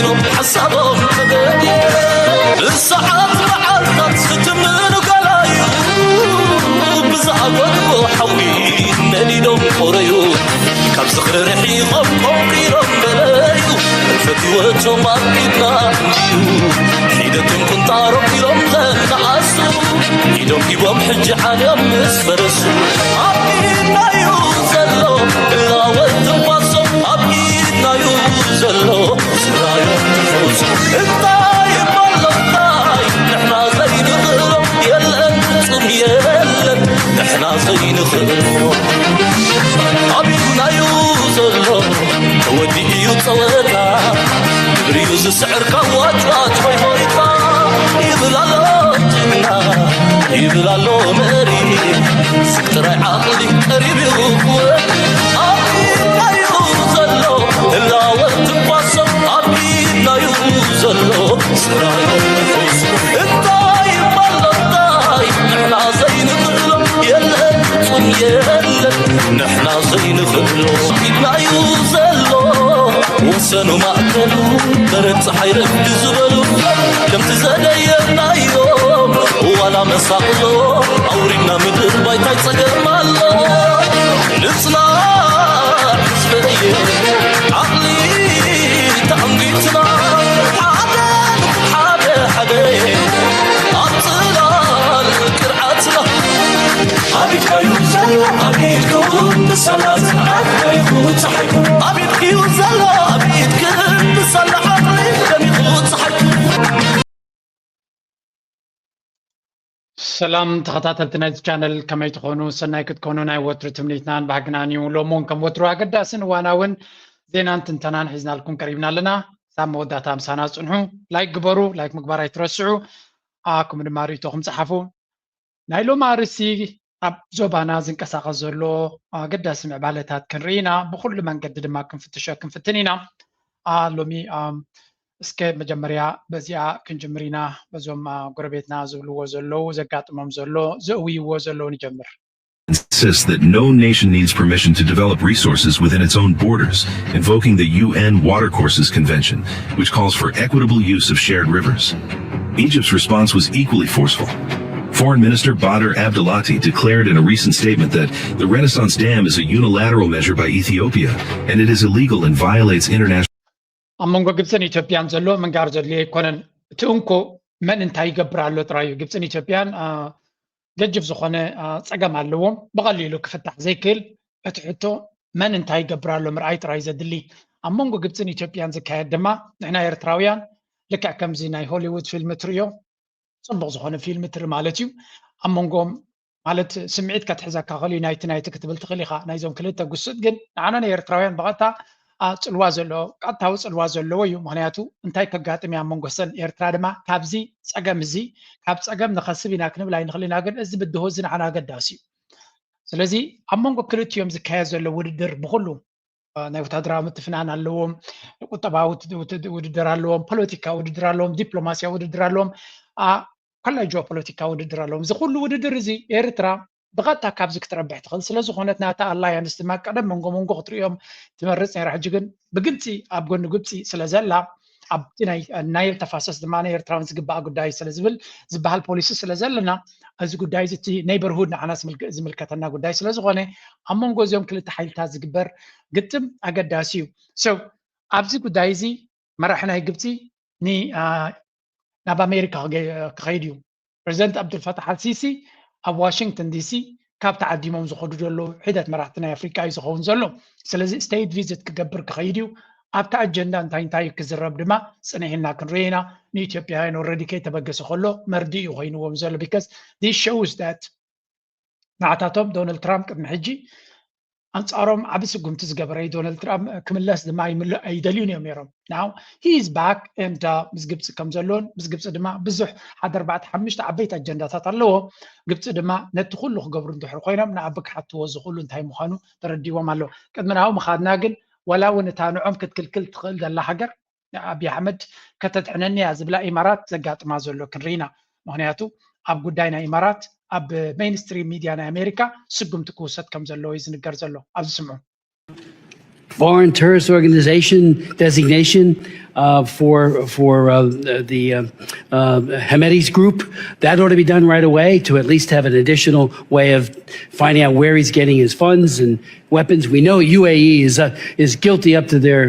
كيلو حسابهم تبني الساعات معطات ستمن وقلايو بزعبت وحوي نليلهم قريو كاب زغر رحيقهم قوقيرهم بلايو الفتواتهم عقيدنا حيدتهم كنت عرب يوم ذن عسو حيدهم كيبهم حج حاليهم نسفرسو عقيدنا يوزلو إلا والتواصل عقيدنا يوزلو سرايهم تفوز الطايب والله الطايب نحنا زي نغلو يلن تصم يلن نحنا زي نغلو عقيدنا يوزلو ودي يتصوتا بريوز سعر كواتات ويهويتا يبلالو مري سكتر عقلي قريب يغوه عقيدنا يوزلو إلا والتقوصم عقيدنا يوزلو سرايو نفوس الطايب والله الطايب نحنا زي نغلو يلن صم يلن نحنا زي نغلو عقيدنا يوزلو وسنو معتلو برد حيرك تزبلو كم تزدينا يوم ولا مساقلو أورينا مدر بايتاي صقر مالو نصنع حسبية عقلي تعميتنا حدا عطلال كرعاتنا عبيد يوزلو عبيد كون بصلاة عبيد يفوت صحيح عبيد يوزلو عبيد كون بصلاة عقلي لم يفوت صحيح سلام تخطاتلتنا الشانل كما يتخونوا سناي كتكونوا ناي وتر تمنيتنان بعقنانيو لومون كم وترو اقداسن واناون زينان تنتنان حزنا لكم قريبنا لنا سام موداتا مسانا صنحو لايك قبرو لايك مقبارا يترسعو آكم نماري توخم صحفو نايلو مارسي اب زوبانا زنقساقس زلو قداس معبالتات كنرينا بكل من قد ما كنفتشو كنفتنينا لومي እስከ መጀመሪያ በዚያ ክንጅምሪና በዞም ጎረቤትና ዝብልዎ ዘለው ዘጋጥሞም ዘሎ ዘውይዎ ዘለው ንጀምር insists that no nation needs permission to develop resources within its own borders, invoking the UN Watercourses Convention, which calls for equitable use of shared rivers. Egypt's response was equally forceful. Foreign Minister Badr Abdelati declared in a recent statement that the Renaissance Dam is a unilateral measure by Ethiopia, and it is illegal and violates international አሞንጎ ግብፅን ኢትዮጵያን ዘሎ መንጋር ዘድልየ ይኮነን ትእንኮ መን እንታይ ይገብር ኣሎ ጥራዩ ግብፅን ኢትዮጵያን ገጅፍ ዝኾነ ፀገም ኣለዎም ብቐሊሉ ክፍታሕ ዘይክእል እቲ ሕቶ መን እንታይ ይገብር ኣሎ ምርኣይ ጥራይ ዘድሊ ኣሞንጎ ግብፅን ኢትዮጵያን ዝካየድ ድማ ንሕና ኤርትራውያን ልክዕ ከምዚ ናይ ሆሊውድ ፊልም ትሪዮ ፅቡቅ ዝኾነ ፊልም ትሪ ማለት እዩ ኣሞንጎም ማለት ስምዒት ከትሕዘካ ኸሊ ናይቲ ክትብል ትኽእል ኢኻ ናይዞም ክልተ ጉስጥ ግን ንዓና ናይ ኤርትራውያን ብቐጥታ ጽልዋ ዘሎ ቀጥታዊ ጽልዋ ዘለዎ እዩ ምክንያቱ እንታይ ከጋጥም ያ መንጎሰን ኤርትራ ድማ ካብዚ ፀገም እዚ ካብ ፀገም ንኸስብ ኢና ክንብል ኣይንኽእልና ግን እዚ ብድሆ እዚ ንዓና ኣገዳሲ እዩ ስለዚ ኣብ መንጎ ክልቲኦም ዝካየድ ዘሎ ውድድር ብኩሉ ናይ ወታደራዊ ምትፍናን ኣለዎም ቁጠባዊ ውድድር ኣለዎም ፖለቲካ ውድድር ኣለዎም ዲፕሎማስያዊ ውድድር ኣለዎም ከላይ ጂኦፖለቲካ ውድድር ኣለዎም እዚ ኩሉ ውድድር እዚ ኤርትራ بغتا كابز كتربح تخل سلازو خونت ناتا الله ينستما قدم منغو خطريوم تمرص ني راحجن بغنتي اب غون غبصي سلازلا اب نايل تفاسس دمانه ኤርትራውን ዝግባእ ጉዳይ ስለዝብል ዝበሃል ፖሊሲ ስለዘለና እዚ ጉዳይ እዚ ኔይበርሁድ ንዓናስ ዝምልከተና ጉዳይ ስለዝኾነ ኣብ መንጎ እዚኦም ክልተ ሓይልታት ዝግበር ግጥም ኣገዳሲ እዩ ሶ ኣብዚ ጉዳይ እዚ መራሒ ናይ ግብፂ ናብ ኣሜሪካ ክኸይድ እዩ ፕሬዚደንት ዓብዱልፈታሕ አልሲሲ ኣብ ዋሽንግተን ዲሲ ካብ ተዓዲሞም ዝኸዱ ዘለዉ ሒደት መራሕቲ ናይ ኣፍሪካ እዩ ዝኸውን ዘሎ ስለዚ ስቴት ቪዚት ክገብር ክኸይድ እዩ ኣብታ ኣጀንዳ እንታይ ክዝረብ ድማ ፅንዒና ክንሪኦ ኢና ንኢትዮጵያውያን ኦልሬዲ ከይተበገሰ ከሎ መርዲኡ ኮይንዎም ዘሎ ቢካዝ ዲስ ሾውስ ዳት ንዓታቶም ዶናልድ ትራምፕ ቅድሚ ሕጂ አንጻሮም ዓብይ ጉምቲ ዝገበረ ዶናልድ ትራምፕ ክምለስ ድማ ኣይደልዩን እዮም ነይሮም ናው ሂ ኢዝ ባክ ኤንድ ምስ ግብፂ ከም ዘሎን ምስ ግብፂ ድማ ብዙሕ ሓደ 4-5 ዓበይቲ ኣጀንዳታት ኣለዎ ግብፂ ድማ ነቲ ኩሉ ክገብሩ እንድሕር ኮይኖም ንኣብ ክሓትዎ ዝኽእሉ እንታይ ምዃኑ ተረዲቦም ኣሎ ቅድሚ ናው ምኻድና ግን ወላ እውን እታ ንዖም ክትክልክል ትኽእል ዘላ ሃገር ኣብይ ኣሕመድ ከተድሕነኒ እያ ዝብላ ኢማራት ዘጋጥማ ዘሎ ክንሪኢና ምክንያቱ ኣብ ጉዳይ ናይ ኢማራት ኣብ ሜይንስትሪም ሚድያ ናይ ኣሜሪካ ስጉምቲ ክውሰድ ከም ዘለዎ እዩ ዝንገር ዘሎ ኣብዚ ስምዑ foreign terrorist organization designation for the Hemedti's group. That ought to be done right away to at least have an additional way of finding out where he's getting his funds and weapons. We know UAE is guilty up to their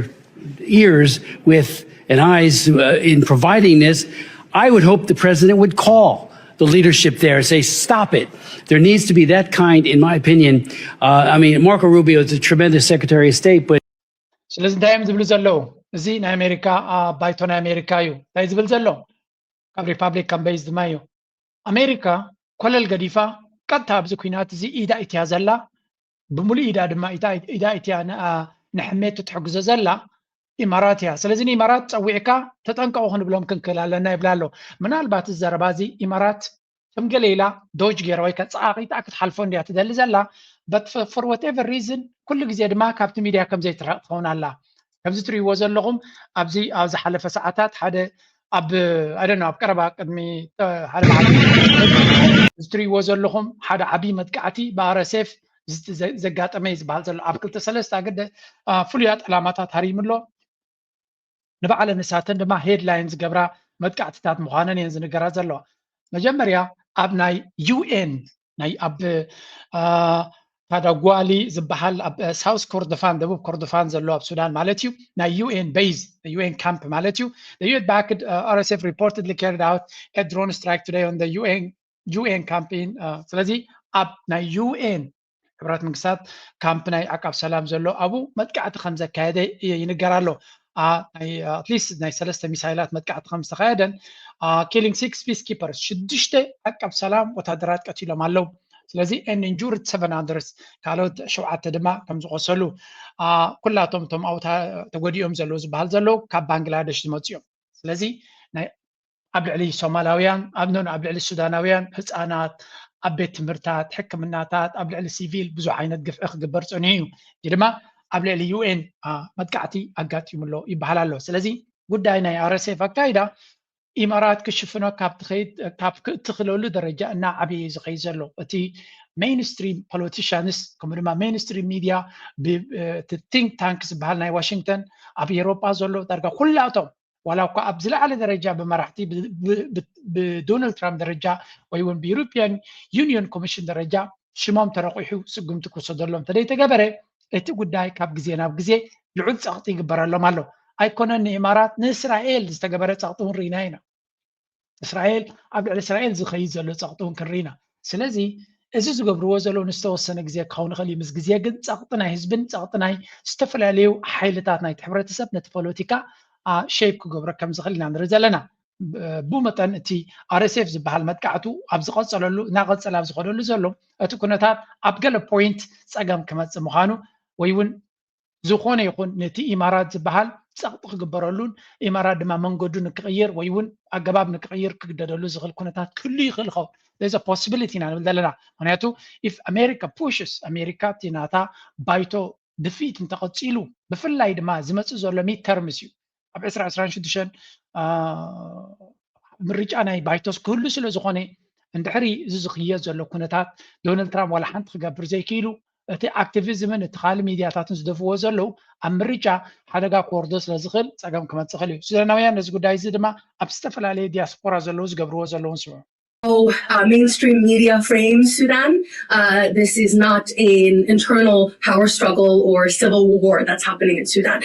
ears with and eyes in providing this. I would hope the president would call the leadership there and say, stop it. There needs to be that kind, in my opinion. I mean, Marco Rubio is a tremendous Secretary of State, but ስለዚ እንታይ እዮም ዝብሉ ዘለዉ እዚ ናይ ኣሜሪካ ባይቶ ናይ ኣሜሪካ እዩ እንታይ ዝብል ዘሎ ካብ ሪፓብሊካን ቤዝ ድማ እዩ ኣሜሪካ ኮለል ገዲፋ ቀጥታ ኣብዚ ኩናት እዚ ኢዳ እትያ ዘላ ብምሉእ ኢዳ ድማ ኢዳ እትያ ንሕሜት ትሕግዞ ዘላ ኢማራት እያ ስለዚ ንኢማራት ፀዊዕካ ተጠንቀቑ ክንብሎም ክንክእል ኣለና ይብላ ኣሎ ምናልባት እዚ ዘረባ እዚ ኢማራት ከም ገለ ኢላ ዶጅ ገይራ ወይ ከዓ ፀቓቒጣ ክትሓልፎ እንድያ ትደሊ ዘላ but for whatever reason ኩሉ ግዜ ድማ ካብቲ ሚድያ ከም ዘይትረቕ ትኸውን ኣላ ከምዚ ትርእይዎ ዘለኹም ኣብዚ ኣብ ዝሓለፈ ሰዓታት ሓደ ኣብ ቀረባ ቅድሚ ሓደ መዓልቲ ትርእይዎ ዘለኹም ሓደ ዓብይ መጥቃዕቲ ብRSF ዘጋጠመ ዝበሃል ዘሎ ኣብ 2-3 ኣገደ ፍሉያት ዕላማታት ሃሪሙሎ ንበዓለ ንሳተን ድማ ሄድላይን ዝገብራ መጥቃዕትታት ምዃነን እየን ዝንገራ ዘለዋ መጀመርያ ኣብ ናይ UN ናይ ኣብ ጓሊ ዝበሃል ኣብ ሳውስ ኮርዶፋን ደቡብ ኮርዶፋን ዘሎ ኣብ ሱዳን ማለት እዩ ናይ UN base the UN camp ማለት እዩ the UN-backed RSF reportedly carried out a drone strike today on the UN camp in ስለዚ ኣብ ናይ UN ሕብረት መንግስታት ካምፕ ናይ ዓቃብ ሰላም ዘሎ ኣብኡ መጥቃዕቲ ከም ዘካየደ ይንገር ኣሎ at least ናይ 3 ሚሳይላት መጥቃዕቲ ከም ዝተካየደን killing 6 peacekeepers 6 ዓቃብ ሰላም ወታደራት ቀቲሎም ኣለው ስለዚ and injured 700 ካልኦት 7 ድማ ከም ዝቆሰሉ ኩላቶም ቶም ኣውታ ተጎዲኦም ዘለው ዝበሃል ዘለው ካብ ባንግላዴሽ ዝመፁ እዮም ስለዚ ናይ ኣብ ልዕሊ ሶማላውያን ኣብ ልዕሊ ሱዳናውያን ህፃናት ኣብ ቤት ትምህርታት ሕክምናታት ኣብ ልዕሊ ሲቪል ብዙሕ ዓይነት ግፍዒ ክግበር ፀኒሑ እዩ ድማ ኣብ ልዕሊ UN መጥቃዕቲ ኣጋጢሙሎ ይበሃል ኣሎ ስለዚ ጉዳይ ናይ RSF ኣካይዳ ኢማራት ክሽፍኖ ካብ ትኽእለሉ ደረጃ እና ዓብይ ዝኸይ ዘሎ እቲ ሜይንስትሪም ፖለቲሽንስ ከምኡ ድማ ሜይንስትሪም ሚድያ ቲንክ ታንክስ ዝበሃል ናይ ዋሽንግተን ኣብ ኤሮጳ ዘሎ ዳርጋ ኩላቶም ዋላ እኳ ኣብ ዝለዓለ ደረጃ ብመራሕቲ ብዶናልድ ትራምፕ ደረጃ ወይ እውን ብዩሮፒያን ዩኒየን ኮሚሽን ደረጃ ሽሞም ተረቂሑ ስጉምቲ ክወሰደሎም ተደይተገበረ እቲ ጉዳይ ካብ ግዜ ናብ ግዜ ልዑል ፀቕጢ ይግበረሎም ኣሎ ኣይኮነን ንኢማራት ንእስራኤል ዝተገበረ ፀቕጢ እውን ርኢና ኢና እስራኤል ኣብ ልዕሊ እስራኤል ዝኸይድ ዘሎ ፀቕጢ እውን ክንርኢና ስለዚ እዚ ዝገብርዎ ዘለዉ ንዝተወሰነ ግዜ ክኸውን ይኽእል እዩ ምስ ግዜ ግን ፀቕጢ ናይ ህዝብን ፀቕጢ ናይ ዝተፈላለዩ ሓይልታት ናይቲ ሕብረተሰብ ነቲ ፖለቲካ ሼፕ ክገብሮ ከም ዝኽእል ኢና ንርኢ ዘለና ብመጠን እቲ RSF ዝበሃል መጥቃዕቱ ኣብ ዝቐፀለሉ እናቐፀለ ኣብ ዝኸደሉ ዘሎ እቲ ኩነታት ኣብ ገለ ፖይንት ፀገም ክመፅእ ምዃኑ ወይ እውን ዝኾነ ይኹን ነቲ ኢማራት ዝበሃል ፀቕጢ ክግበረሉን ኢማራት ድማ መንገዱ ንክቕይር ወይ እውን ኣገባብ ንክቕይር ክግደደሉ ዝኽእል ኩነታት ክህሉ ይኽእል ይኸውን there's a possibility ኢና ንብል ዘለና ምክንያቱ if America pushes ኣሜሪካ እቲ ናታ ባይቶ ድፊት እንተቐፂሉ ብፍላይ ድማ ዝመፅእ ዘሎ ሚድ ተርምስ እዩ ኣብ 2026 ምርጫ ናይ ባይቶስ ክህሉ ስለ ዝኾነ እንድሕሪ እዚ ዝኽየድ ዘሎ ኩነታት ዶናልድ ትራምፕ ዋላ ሓንቲ ክገብር ዘይክኢሉ እቲ ኣክቲቪዝምን እቲ ካልእ ሚድያታትን ዝደፍዎ ዘለው ኣብ ምርጫ ሓደጋ ክወርዶ ስለ ዝኽእል ፀገም ክመፅእ ይኽእል እዩ ሱዳናውያን ነዚ ጉዳይ እዚ ድማ ኣብ ዝተፈላለየ ዲያስፖራ ዘለው ዝገብርዎ ዘለውን ስምዑ mainstream media frames Sudan. This is not an internal power struggle or civil war that's happening in Sudan.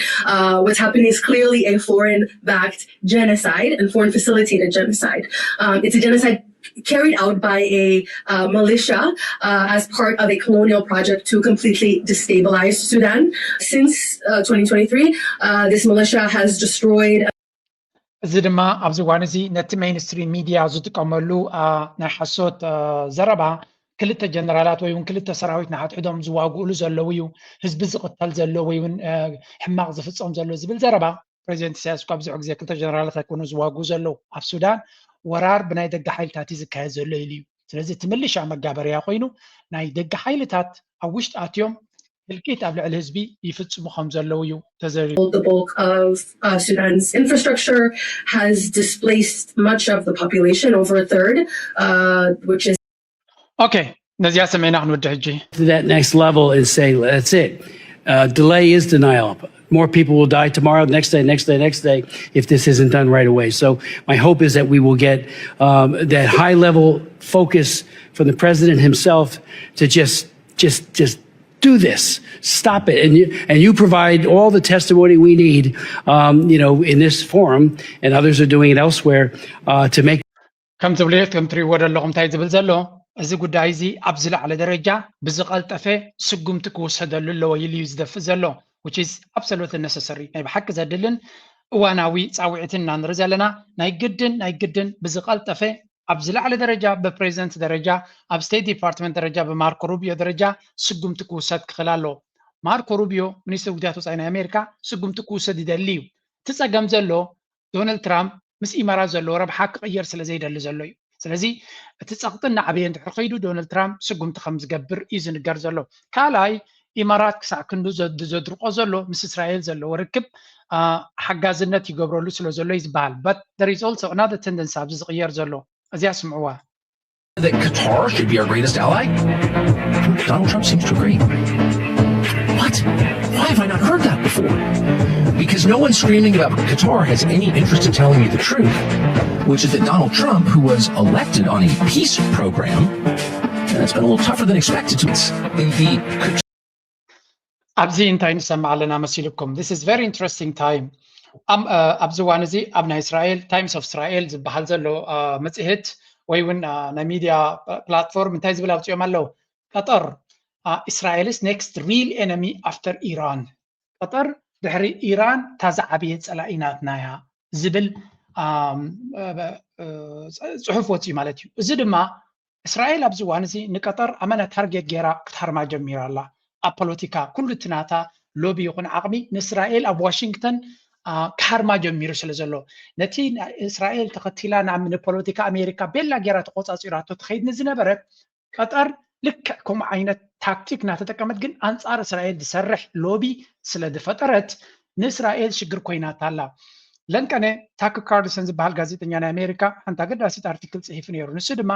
What's happening is clearly a foreign-backed genocide and foreign-facilitated genocide. It's a genocide carried out by a militia as part of a colonial project to completely destabilize Sudan. Since 2023, this militia has destroyed እዚ ድማ ኣብዚ እዋን እዚ ነቲ ሜይንስትሪም ሚድያ ዝጥቀመሉ ናይ ሓሶት ዘረባ ክልተ ጀነራላት ወይ እውን ክልተ ሰራዊት ንሓድሕዶም ዝዋግኡሉ ዘለው እዩ ህዝቢ ዝቕተል ዘሎ ወይ እውን ሕማቕ ዝፍፀም ዘሎ ዝብል ዘረባ ፕሬዚደንት ኢሳያስ እኳ ብዙሕ ግዜ ክልተ ጀነራላት ኣይኮኑ ዝዋግኡ ዘለው ኣብ ሱዳን ወራር ብናይ ደጋ ሓይልታት እዩ ዝካየድ ዘሎ ኢሉ እዩ ስለዚ እቲ ምልሻ መጋበርያ ኮይኑ ናይ ደጋ ሓይልታት ኣብ ውሽጢ ኣትዮም እልቂት ኣብ ልዕሊ ህዝቢ ይፍፅሙ ከም ዘለው እዩ ተዘሪቡ The bulk of Sudan's infrastructure has displaced much of the population, over a third, which is okay ነዚያ ሰሜና ክንወዲ ሕጂ to that next level and say, that's it. delay is denial. More people will die tomorrow, next day, if this isn't done right away. So my hope is that we will get that high-level focus from the president himself to just do this, stop it, and you provide all the testimony we need, in this forum, and others are doing it elsewhere to make. ከም ዝብልት ከም ትሪእዎ ዘለኹም እንታይ ዝብል ዘሎ እዚ ጉዳይ እዚ ኣብ ዝለዓለ ደረጃ ብዝቐልጠፈ ስጉምቲ ክውሰደሉ ኣለዎ ኢሉ እዩ ዝደፍእ ዘሎ which is absolutely necessary ናይ ብሓቂ ዘድልን እዋናዊ ፃውዒትን እናንርኢ ዘለና ናይ ግድን ብዝቐልጠፈ ኣብ ዝለዓለ ደረጃ በፕሬዚደንት ደረጃ ኣብ ስቴት ዲፓርትመንት ደረጃ ብማርኮ ሩቢዮ ደረጃ ስጉምቲ ክውሰድ ክኽእል ኣሎ ማርኮ ሩቢዮ ሚኒስትር ጉዳያት ወፃኢ ናይ ኣሜሪካ ስጉምቲ ክውሰድ ይደሊ እዩ እቲ ፀገም ዘሎ ዶናልድ ትራምፕ ምስ ኢማራት ዘሎ ረብሓ ክቕየር ስለ ዘይደሊ ዘሎ እዩ ስለዚ እቲ ፀቕጥን ንዓበየ እንድሕር ከይዱ ዶናልድ ትራምፕ ስጉምቲ ከም ዝገብር እዩ ዝንገር ዘሎ ካልኣይ ኢማራት ክሳዕ ክንዱ ዘድርቆ ዘሎ ምስ እስራኤል ዘለዎ ርክብ ሓጋዝነት ይገብረሉ ስለ ዘሎ እዩ ዝበሃል but there is also another tendency ኣብዚ ዝቕየር ዘሎ እዚኣ ስምዕዋ that Qatar should be our greatest ally? Donald Trump seems to agree. What? Why have I not heard that before? Because no one screaming about Qatar has any interest in telling me the truth, which is that Donald Trump, who was elected on a peace program, and it's been a little tougher than expected to in the ኣብዚ እንታይ ንሰማዕ ኣለና መሲልኩም this is very interesting time ኣብዚ ዋን እዚ ኣብ ናይ እስራኤል ታይምስ ኦፍ እስራኤል ዝበሃል ዘሎ መፅሄት ወይ እውን ናይ ሚድያ ፕላትፎርም እንታይ ዝብል ኣውፅኦም ኣለዉ ቀጠር Israel's next real enemy after Iran. ቀጠር ድሕሪ ኢራን ታዝዓበየ ፀላኢናትና እያ ዝብል ፅሑፍ ወፂኡ ማለት እዩ እዚ ድማ እስራኤል ኣብዚ እዋን እዚ ንቀጠር ኣመነ ታርጌት ጌራ ክትሃርማ ጀሚራ ኣላ ኣብ ፖለቲካ ኩሉ ትናታ ሎቢ ይኹን ዓቕሚ ንእስራኤል ኣብ ዋሽንግተን ክሃርማ ጀሚሩ ስለ ዘሎ ነቲ እስራኤል ተኸቲላ ንፖለቲካ ኣሜሪካ ቤላ ጌራ ተቆፃፂራቶ ትኸይድ ንዝነበረ ቀጠር ልክዕ ከምኡ ዓይነት ታክቲክ እናተጠቀመት ግን ኣንፃር እስራኤል ዝሰርሕ ሎቢ ስለ ዝፈጠረት ንእስራኤል ሽግር ኮይናት ኣላ ለንቀነ ታክ ካርልሰን ዝበሃል ጋዜጠኛ ናይ ኣሜሪካ ሓንቲ ኣገዳሲት ኣርቲክል ፅሒፉ ነይሩ ንሱ ድማ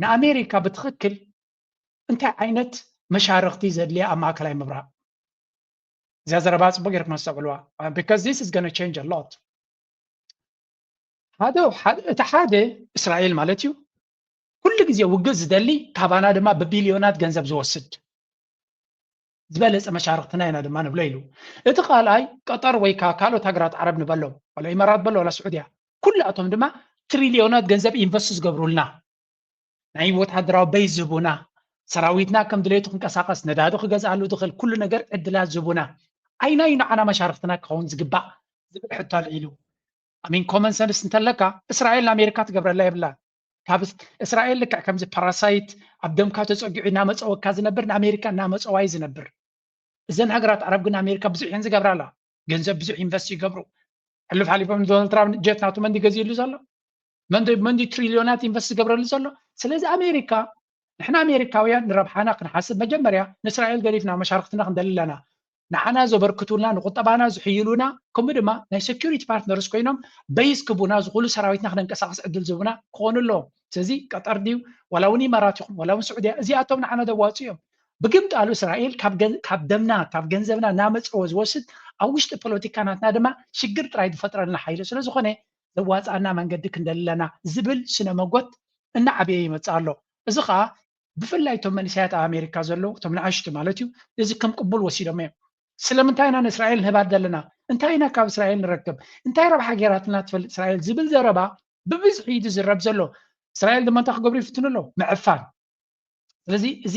ንኣሜሪካ ብትኽክል እንታይ ዓይነት መሻርክቲ ዘድልያ ኣብ ማእከላይ ምብራቅ እዚኣ ዘረባ ፅቡቅ ጌርኩም ኣስተውዕልዋ because this is going to change a lot እቲ ሓደ እስራኤል ማለት እዩ ኩሉ ግዜ ውግእ ዝደሊ ካባና ድማ ብቢልዮናት ገንዘብ ዝወስድ ዝበለፀ መሻርክትና ኢና ድማ ንብሎ ኢሉ እቲ ካልኣይ ቀጠር ወይ ካልኦት ሃገራት ዓረብ ንበሎም ወላ ኢማራት በሎ ወላ ስዑድያ ኩላቶም ድማ ትሪልዮናት ገንዘብ ኢንቨስት ዝገብሩልና ናይ ወታደራዊ ቤዝ ዝህቡና ሰራዊትና ከም ድሌቱ ክንቀሳቀስ ነዳዲ ክገዝኣሉ ዝኽእል ኩሉ ነገር ዕድላት ዝህቡና ኣይናይ ንዓና መሻርክትና ክኸውን ዝግባእ ዝብል ሕቶ ኣልዒሉ ኣሚን ኮመን ሰንስ እንተለካ እስራኤል ንኣሜሪካ ትገብረላ የብላ ካብ እስራኤል ልክዕ ከምዚ ፓራሳይት ኣብ ደምካ ተፀጊዑ እናመፀወካ ዝነብር ንኣሜሪካ እናመፀዋይ ዝነብር እዘን ሃገራት ዓረብ ግን ኣሜሪካ ብዙሕ እየን ዝገብራላ ገንዘብ ብዙሕ ኢንቨስት ይገብሩ ሕልፍ ሓሊፎም ዶናልድ ትራምፕ ጀት ናቱ መንዲ ገዚኡሉ ዘሎ መንዲ ትሪልዮናት ኢንቨስት ዝገብረሉ ዘሎ ስለዚ ኣሜሪካ ንሕና ኣሜሪካውያን ንረብሓና ክንሓስብ መጀመርያ ንእስራኤል ገሊፍና መሻርክትና ክንደልለና ንዓና ዘበርክቱልና ንቁጠባና ዝሕይሉና ከምኡ ድማ ናይ ሴኪሪቲ ፓርትነርስ ኮይኖም በይስ ክቡና ዝኽእሉ ሰራዊትና ክንንቀሳቀስ ዕድል ዝህቡና ክኾኑ ኣለዎም ስለዚ ቀጠር ድዩ ወላ እውን ኢማራት ይኹን ወላ እውን ስዑድያ እዚኣቶም ንዓና ዘዋፅኡ እዮም ብግምጣሉ እስራኤል ካብ ደምና ካብ ገንዘብና እናመፀወ ዝወስድ ኣብ ውሽጢ ፖለቲካናትና ድማ ሽግር ጥራይ ዝፈጥረልና ሓይሊ ስለ ዝኾነ ዘዋፅኣና መንገዲ ክንደልለና ዝብል ስነ መጎት እናዓበየ ይመፅእ ኣሎ እዚ ከዓ ብፍላይ እቶም መንእሰያት ኣብ ኣሜሪካ ዘለዉ እቶም ንኣሽቱ ማለት እዩ እዚ ከም ቅቡል ወሲዶም እዮም ስለምንታይ ኢና ንእስራኤል ንህባት ዘለና እንታይ ኢና ካብ እስራኤል ንረክብ እንታይ ረብሓ ጌራትና ትፈልጥ እስራኤል ዝብል ዘረባ ብብዝሒ እዩ ዝረብ ዘሎ እስራኤል ድማ እንታይ ክገብሩ ይፍትኑ ኣሎ ምዕፋን ስለዚ እዚ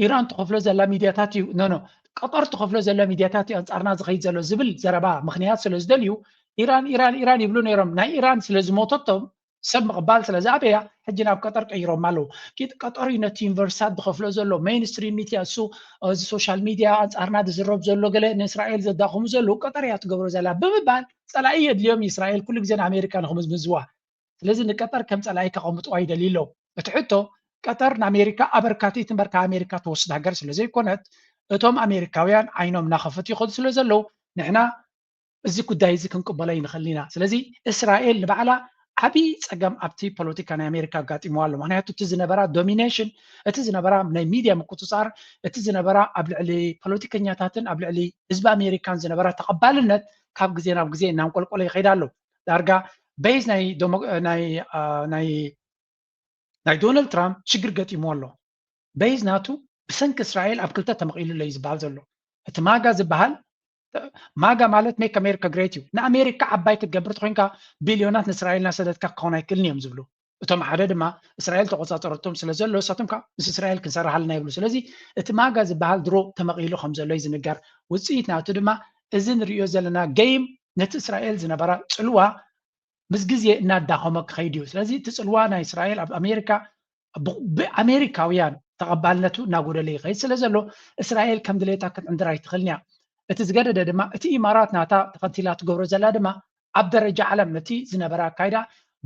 ኢራን ትኸፍሎ ዘላ ሚድያታት እዩ ኖ ቀጠር ትኸፍሎ ዘላ ሚድያታት እዩ ኣንፃርና ዝኸይድ ዘሎ ዝብል ዘረባ ምክንያት ስለ ዝደልዩ ኢራን ይብሉ ነይሮም ናይ ኢራን ስለ ዝሞተቶም ሰብ ምቕባል ስለ ዝኣበያ ሕጂ ናብ ቀጠር ቀይሮም ኣለዉ ቀጠር እዩ ነቲ ዩኒቨርሲታት ዝኸፍሎ ዘሎ ሜይንስትሪም ሚድያ እሱ እዚ ሶሻል ሚድያ ኣንፃርና ዝዝረብ ዘሎ ገለ ንእስራኤል ዘዳኸሙ ዘለዉ ቀጠር እያ ትገብሮ ዘላ ብምባል ፀላኢ የድልዮም እስራኤል ኩሉ ግዜ ንኣሜሪካ ንክምዝምዝዋ ስለዚ ንቀጠር ከም ፀላኢ ከቐምጥዋ ይደልዩ ኣለዉ እቲ ሕቶ ቀጠር ንኣሜሪካ ኣበርካቲት እምበርካ ኣሜሪካ ትወስድ ሃገር ስለዘይኮነት እቶም ኣሜሪካውያን ዓይኖም እናኸፈቱ ይኸዱ ስለ ዘለዉ ንሕና እዚ ጉዳይ እዚ ክንቅበሎ ይንኽእል ኢና ስለዚ እስራኤል ንባዕላ ዓብይ ፀገም ኣብቲ ፖለቲካ ናይ ኣሜሪካ ኣጋጢሞ ኣሎ ምክንያቱ እቲ ዝነበራ ዶሚኔሽን እቲ ዝነበራ ናይ ሚድያ ምቁፅፃር እቲ ዝነበራ ኣብ ልዕሊ ፖለቲከኛታትን ኣብ ልዕሊ ህዝቢ ኣሜሪካን ዝነበራ ተቐባልነት ካብ ግዜ ናብ ግዜ እናንቆልቆለ ይኸይድ ኣሎ ዳርጋ ቤዝ ናይ ዶናልድ ትራምፕ ሽግር ገጢሞ ኣሎ ቤዝ ናቱ ብሰንኪ እስራኤል ኣብ ክልተ ተመቂሉ እዩ ዝበሃል ዘሎ እቲ ማጋ ዝበሃል ማጋ ማለት ሜክ ኣሜሪካ ግሬት እዩ ንኣሜሪካ ዓባይ ክትገብር ኮይንካ ቢልዮናት ንእስራኤልና ሰደድካ ክኸውን ኣይክእልን እዮም ዝብሉ እቶም ሓደ ድማ እስራኤል ተቆፃፀረቶም ስለ ዘሎ እሳቶም ከዓ ምስ እስራኤል ክንሰርሕ ኣለና ይብሉ ስለዚ እቲ ማጋ ዝበሃል ድሮ ተመቂሉ ከም ዘሎ እዩ ዝንገር ውፅኢት ናቱ ድማ እዚ ንሪኦ ዘለና ጌም ነቲ እስራኤል ዝነበራ ፅልዋ ምስ ግዜ እናዳኸመ ክኸይድ እዩ ስለዚ እቲ ፅልዋ ናይ እስራኤል ኣብ ኣሜሪካ ብኣሜሪካውያን ተቐባልነቱ እናጎደለ ይኸይድ ስለ ዘሎ እስራኤል ከም ድሌታ ክትዕንድር ኣይትኽእልን እያ እቲ ዝገደደ ድማ እቲ ኢማራት ናታ ተኸቲላ ትገብሮ ዘላ ድማ ኣብ ደረጃ ዓለም ነቲ ዝነበረ ኣካይዳ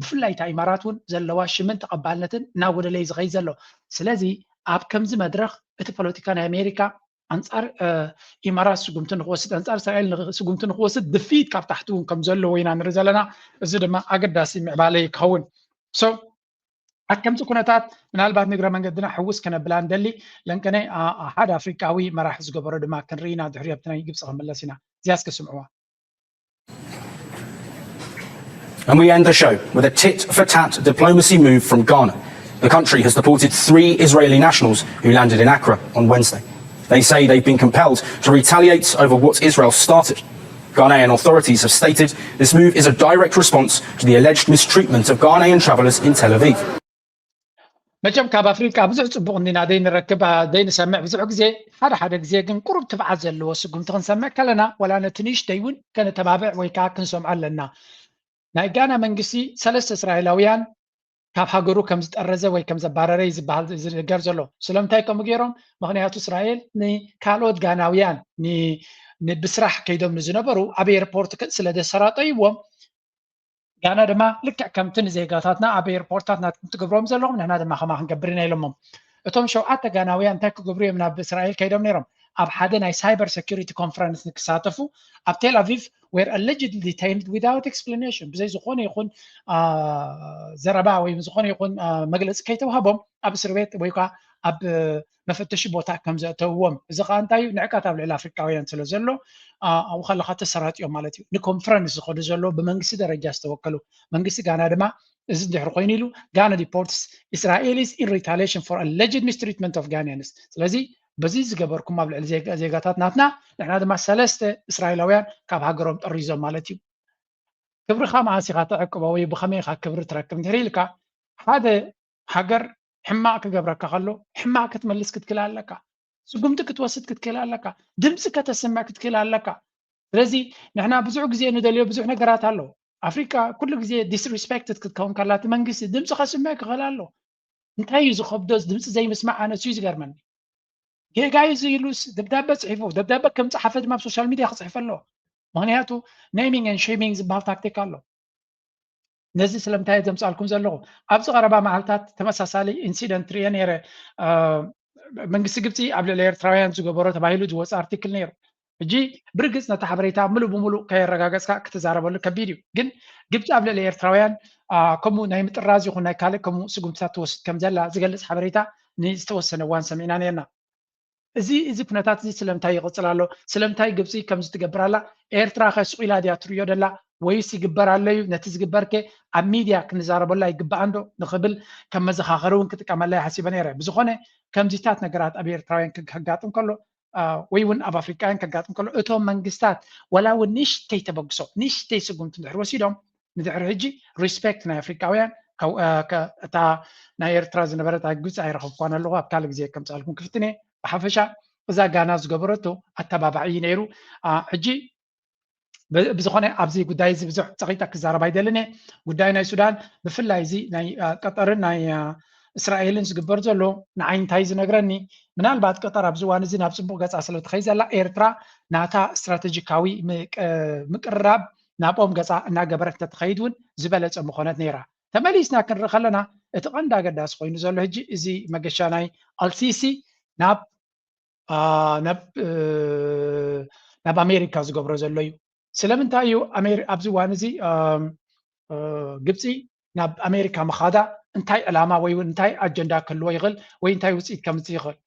ብፍላይ እታ ኢማራት እውን ዘለዋ ሽምን ተቐባልነትን እናጎደለ እዩ ዝኸይድ ዘሎ ስለዚ ኣብ ከምዚ መድረኽ እቲ ፖለቲካ ናይ ኣሜሪካ ኣንጻር ኢማራት ስጉምቲ ንክወስድ ኣንጻር እስራኤል ስጉምቲ ንክወስድ ድፊት ካብ ታሕቲ እውን ከም ዘለዎ ኢና ንርኢ ዘለና እዚ ድማ ኣገዳሲ ምዕባለ ክኸውን ኣብ ከምዚ ኩነታት ምናልባት ንግረ መንገድና ሕውስ ከነብላ ንደሊ ለንቀነ ሓደ ኣፍሪካዊ መራሒ ዝገበሮ ድማ ክንርኢና ድሕሪ ኣብቲ ናይ ግብፂ ክምለስ ኢና እዚያስ ክስምዕዋ And we end the show with a tit-for-tat diplomacy move from Ghana. The country has deported 3 Israeli nationals who landed in Accra on Wednesday. They say they've been compelled to retaliate over what Israel started. Ghanaian authorities have stated this move is a direct response to the alleged mistreatment of Ghanaian travellers in Tel Aviv. መቸም ካብ ኣፍሪካ ብዙሕ ፅቡቅ እንዲና ደይንረክብ ደይንሰምዕ ብዙሕ ግዜ ሓደ ግዜ ግን ቁሩብ ትብዓት ዘለዎ ስጉምቲ ክንሰምዕ ከለና ወላ ነቲ ንእሽተይ እውን ከነተባብዕ ወይ ከዓ ክንሰምዖ ኣለና ናይ ጋና መንግስቲ 3 እስራኤላውያን ካብ ሃገሩ ከም ዝጠረዘ ወይ ከም ዘባረረ ዝበሃል ዝነገር ዘሎ ስለምንታይ ከምኡ ገይሮም ምክንያቱ እስራኤል ንካልኦት ጋናውያን ብስራሕ ከይዶም ንዝነበሩ ኣብ ኤርፖርት ስለ ደሰራጠይዎም ጋና ድማ ልክዕ ከምቲ ንዜጋታትና ኣብ ኤርፖርታት ናትኩም ትገብሮም ዘለኹም ንሕና ድማ ከማ ክንገብር ኢና ኢሎሞም እቶም 7 ጋናውያን እንታይ ክገብሩ እዮም ናብ እስራኤል ከይዶም ነይሮም ኣብ ሓደ ናይ ሳይበር ሴኩሪቲ ኮንፈረንስ ንክሳተፉ ኣብ ቴል አቪቭ were allegedly detained without explanation ብዘይ ዝኾነ ይኹን ዘረባ ወይ ዝኾነ ይኹን መግለፂ ከይተዋሃቦም ኣብ እስር ቤት ወይ ከዓ ኣብ መፈተሺ ቦታ ከም ዘእተውዎም እዚ ከዓ እንታይ እዩ ንዕቃት ኣብ ልዕሊ ኣፍሪካውያን ስለ ዘሎ ኣብኡ ከለካ ተሰራጢዮም ማለት እዩ ንኮንፈረንስ ዝኸዱ ዘሎ ብመንግስቲ ደረጃ ዝተወከሉ መንግስቲ ጋና ድማ እዚ እንድሕር ኮይኑ ኢሉ ጋና ዲፖርትስ Israelis in retaliation for alleged mistreatment of Ghanaians ስለዚ በዚ ዝገበርኩም ኣብ ልዕሊ ዜጋታት ናትና ንሕና ድማ 3 እስራኤላውያን ካብ ሃገሮም ጠሪዞም ማለት እዩ ክብርኻ ማዓሲኻ ተዕቅቦ ወይ ብኸመይ ኢኻ ክብሪ ትረክብ እንድሕር ኢልካ ሓደ ሃገር ሕማቅ ክገብረካ ከሎ ሕማቅ ክትመልስ ክትክእል ኣለካ ስጉምቲ ክትወስድ ክትክእል ኣለካ ድምፂ ከተስምዕ ክትክእል ኣለካ ስለዚ ንሕና ብዙሕ ግዜ ንደልዮ ብዙሕ ነገራት ኣሎ ኣፍሪካ ኩሉ ግዜ ዲስሪስፔክትድ ክትከውን ካላት መንግስቲ ድምፂ ከስምዕ ክኽእል ኣሎ እንታይ እዩ ዝኸብዶስ ድምፂ ዘይምስማዕ ኣነ እዩ ዝገርመኒ ጌጋይዝ ኢሉስ ደብዳቤ ፅሒፉ ደብዳቤ ከም ፀሓፈ ድማ ኣብ ሶሻል ሚድያ ክፅሕፍ ኣለዎ ምክንያቱ ኔሚንግ ኤንድ ሼሚንግ ዝበሃል ታክቲክ ኣሎ ነዚ ስለምንታይ ዘምፃልኩም ዘለኹ ኣብዚ ቀረባ መዓልታት ተመሳሳሊ ኢንሲደንት ርአ ነይረ መንግስቲ ግብፂ ኣብ ልዕሊ ኤርትራውያን ዝገበሮ ተባሂሉ ዝወፀ ኣርቲክል ነይሩ ሕጂ ብርግፅ ነቲ ሓበሬታ ሙሉእ ብሙሉእ ከየረጋገፅካ ክትዛረበሉ ከቢድ እዩ ግን ግብፂ ኣብ ልዕሊ ኤርትራውያን ከምኡ ናይ ምጥራዝ ይኹን ናይ ካልእ ከምኡ ስጉምትታት ትወስድ ከም ዘላ ዝገልፅ ሓበሬታ ንዝተወሰነ እዋን ሰሚዕና ነርና እዚ ኩነታት እዚ ስለምንታይ ይቕፅል ኣሎ ስለምንታይ ግብፂ ከምዚ ትገብር ኣላ ኤርትራ ከስቁ ኢላ ድያ ትሪዮ ደላ ወይስ ይግበር ኣሎ እዩ ነቲ ዝግበርከ ኣብ ሚድያ ክንዛረበላ ይግባእ እንዶ ንኽብል ከም መዘኻኸሪ እውን ክጥቀመላ ይሓሲበ ነይረ ብዝኾነ ከምዚታት ነገራት ኣብ ኤርትራውያን ከጋጥም ከሎ ወይ እውን ኣብ ኣፍሪካውያን ከጋጥም ከሎ እቶም መንግስታት ወላ እውን ንእሽተይ ተበግሶ ንእሽተይ ስጉምቲ እንድሕር ወሲዶም ንድሕሪ ሕጂ ሪስፔክት ናይ ኣፍሪካውያን እታ ናይ ኤርትራ ዝነበረት ኣብ ግብፂ ኣይረኸብኳን ኣለኹ ኣብ ካልእ ግዜ ከምፃልኩም ክፍትነ ብሓፈሻ እዛ ጋና ዝገበረቶ ኣተባባዒ ነይሩ ሕጂ ብዝኾነ ኣብዚ ጉዳይ እዚ ብዙሕ ፀቂጣ ክዛረብ ኣይደልን ጉዳይ ናይ ሱዳን ብፍላይ እዚ ናይ ቀጠርን ናይ እስራኤልን ዝግበር ዘሎ ንዓይ እንታይ ዝነግረኒ ምናልባት ቀጠር ኣብዚ እዋን እዚ ናብ ፅቡቅ ገፃ ስለ ትኸይድ ዘላ ኤርትራ ናታ ስትራቴጂካዊ ምቅርራብ ናብኦም ገፃ እናገበረት ተትኸይድ እውን ዝበለፀ ምኾነት ነይራ ተመሊስና ክንርኢ ከለና እቲ ቀንዲ ኣገዳሲ ኮይኑ ዘሎ ሕጂ እዚ መገሻ ናይ አልሲሲ ናብ ኣሜሪካ ዝገብሮ ዘሎ እዩ ስለምንታይ እዩ ኣብዚ እዋን እዚ ግብፂ ናብ ኣሜሪካ መኻዳ እንታይ ዕላማ ወይ እንታይ ኣጀንዳ ክህልዎ ይኽእል ወይ እንታይ ውፅኢት ከምፅእ ይኽእል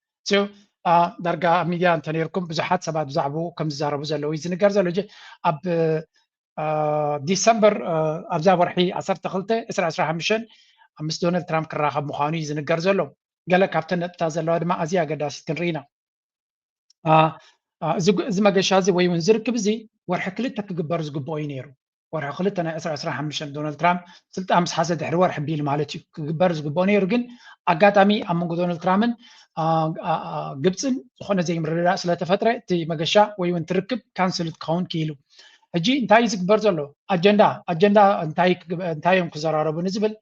ዳርጋ ሚድያ እንተነርኩም ብዙሓት ሰባት ብዛዕባኡ ከም ዝዛረቡ ዘለዉ ዝንገር ዘሎ ኣብ ዲሰምበር ኣብዛ ወርሒ 12 2015 ምስ ዶናልድ ትራምፕ ክራኸብ ምዃኑ እዩ ዝንገር ዘሎ ገለ ካብተን ነጥብታት ዘለዋ ድማ ኣዝያ ኣገዳሲት ክንርኢ ኢና እዚ መገሻ እዚ ወይ እውን ዝርክብ እዚ ወርሒ 2 ክግበር ዝግብኦ እዩ ነይሩ ወርሒ 2 ናይ 2015 ዶናልድ ትራምፕ ስልጣን ምስ ሓዘ ድሕሪ ወርሒ ቢል ማለት እዩ ክግበር ዝግብኦ ነይሩ ግን ኣጋጣሚ ኣብ መንጎ ዶናልድ ትራምፕን ግብፅን ዝኾነ ዘይምርድዳእ ስለተፈጥረ እቲ መገሻ ወይ እውን ትርክብ ካንስል ክኸውን ክኢሉ ሕጂ እንታይ እዩ ዝግበር ዘሎ ኣጀንዳ እንታዮም ክዘራረቡ ንዝብል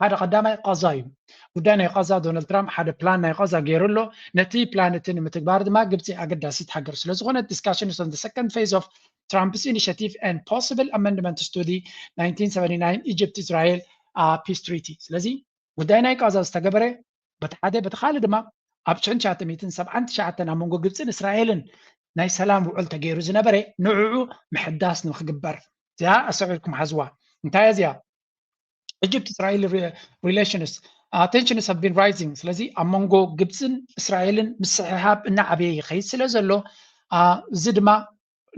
ሓደ ቀዳማይ ቀዛ እዩ ጉዳይ ናይ ቀዛ ዶናልድ ትራምፕ ሓደ ፕላን ናይ ቀዛ ገይሩ ኣሎ ነቲ ፕላን እቲ ንምትግባር ድማ ግብፂ ኣገዳሲት ሃገር ስለ ዝኾነ discussions on the second phase of Trump's initiative and possible amendments to the 1979 Egypt-Israel peace treaty ስለዚ ጉዳይ ናይ ቀዛ ዝተገበረ በቲ ሓደ በቲ ካልእ ድማ ኣብ 1979 ኣብ መንጎ ግብፅን እስራኤልን ናይ ሰላም ውዕል ተገይሩ ዝነበረ ንዕዑ ምሕዳስ ንክግበር እዚኣ ኣሰዒርኩም ሓዝዋ እንታይ እዚኣ Egypt-Israel relations tensions have been rising ስለዚ ኣብ መንጎ ግብፅን እስራኤልን ምስሕሓብ እናዓበየ ይኸይድ ስለ ዘሎ እዚ ድማ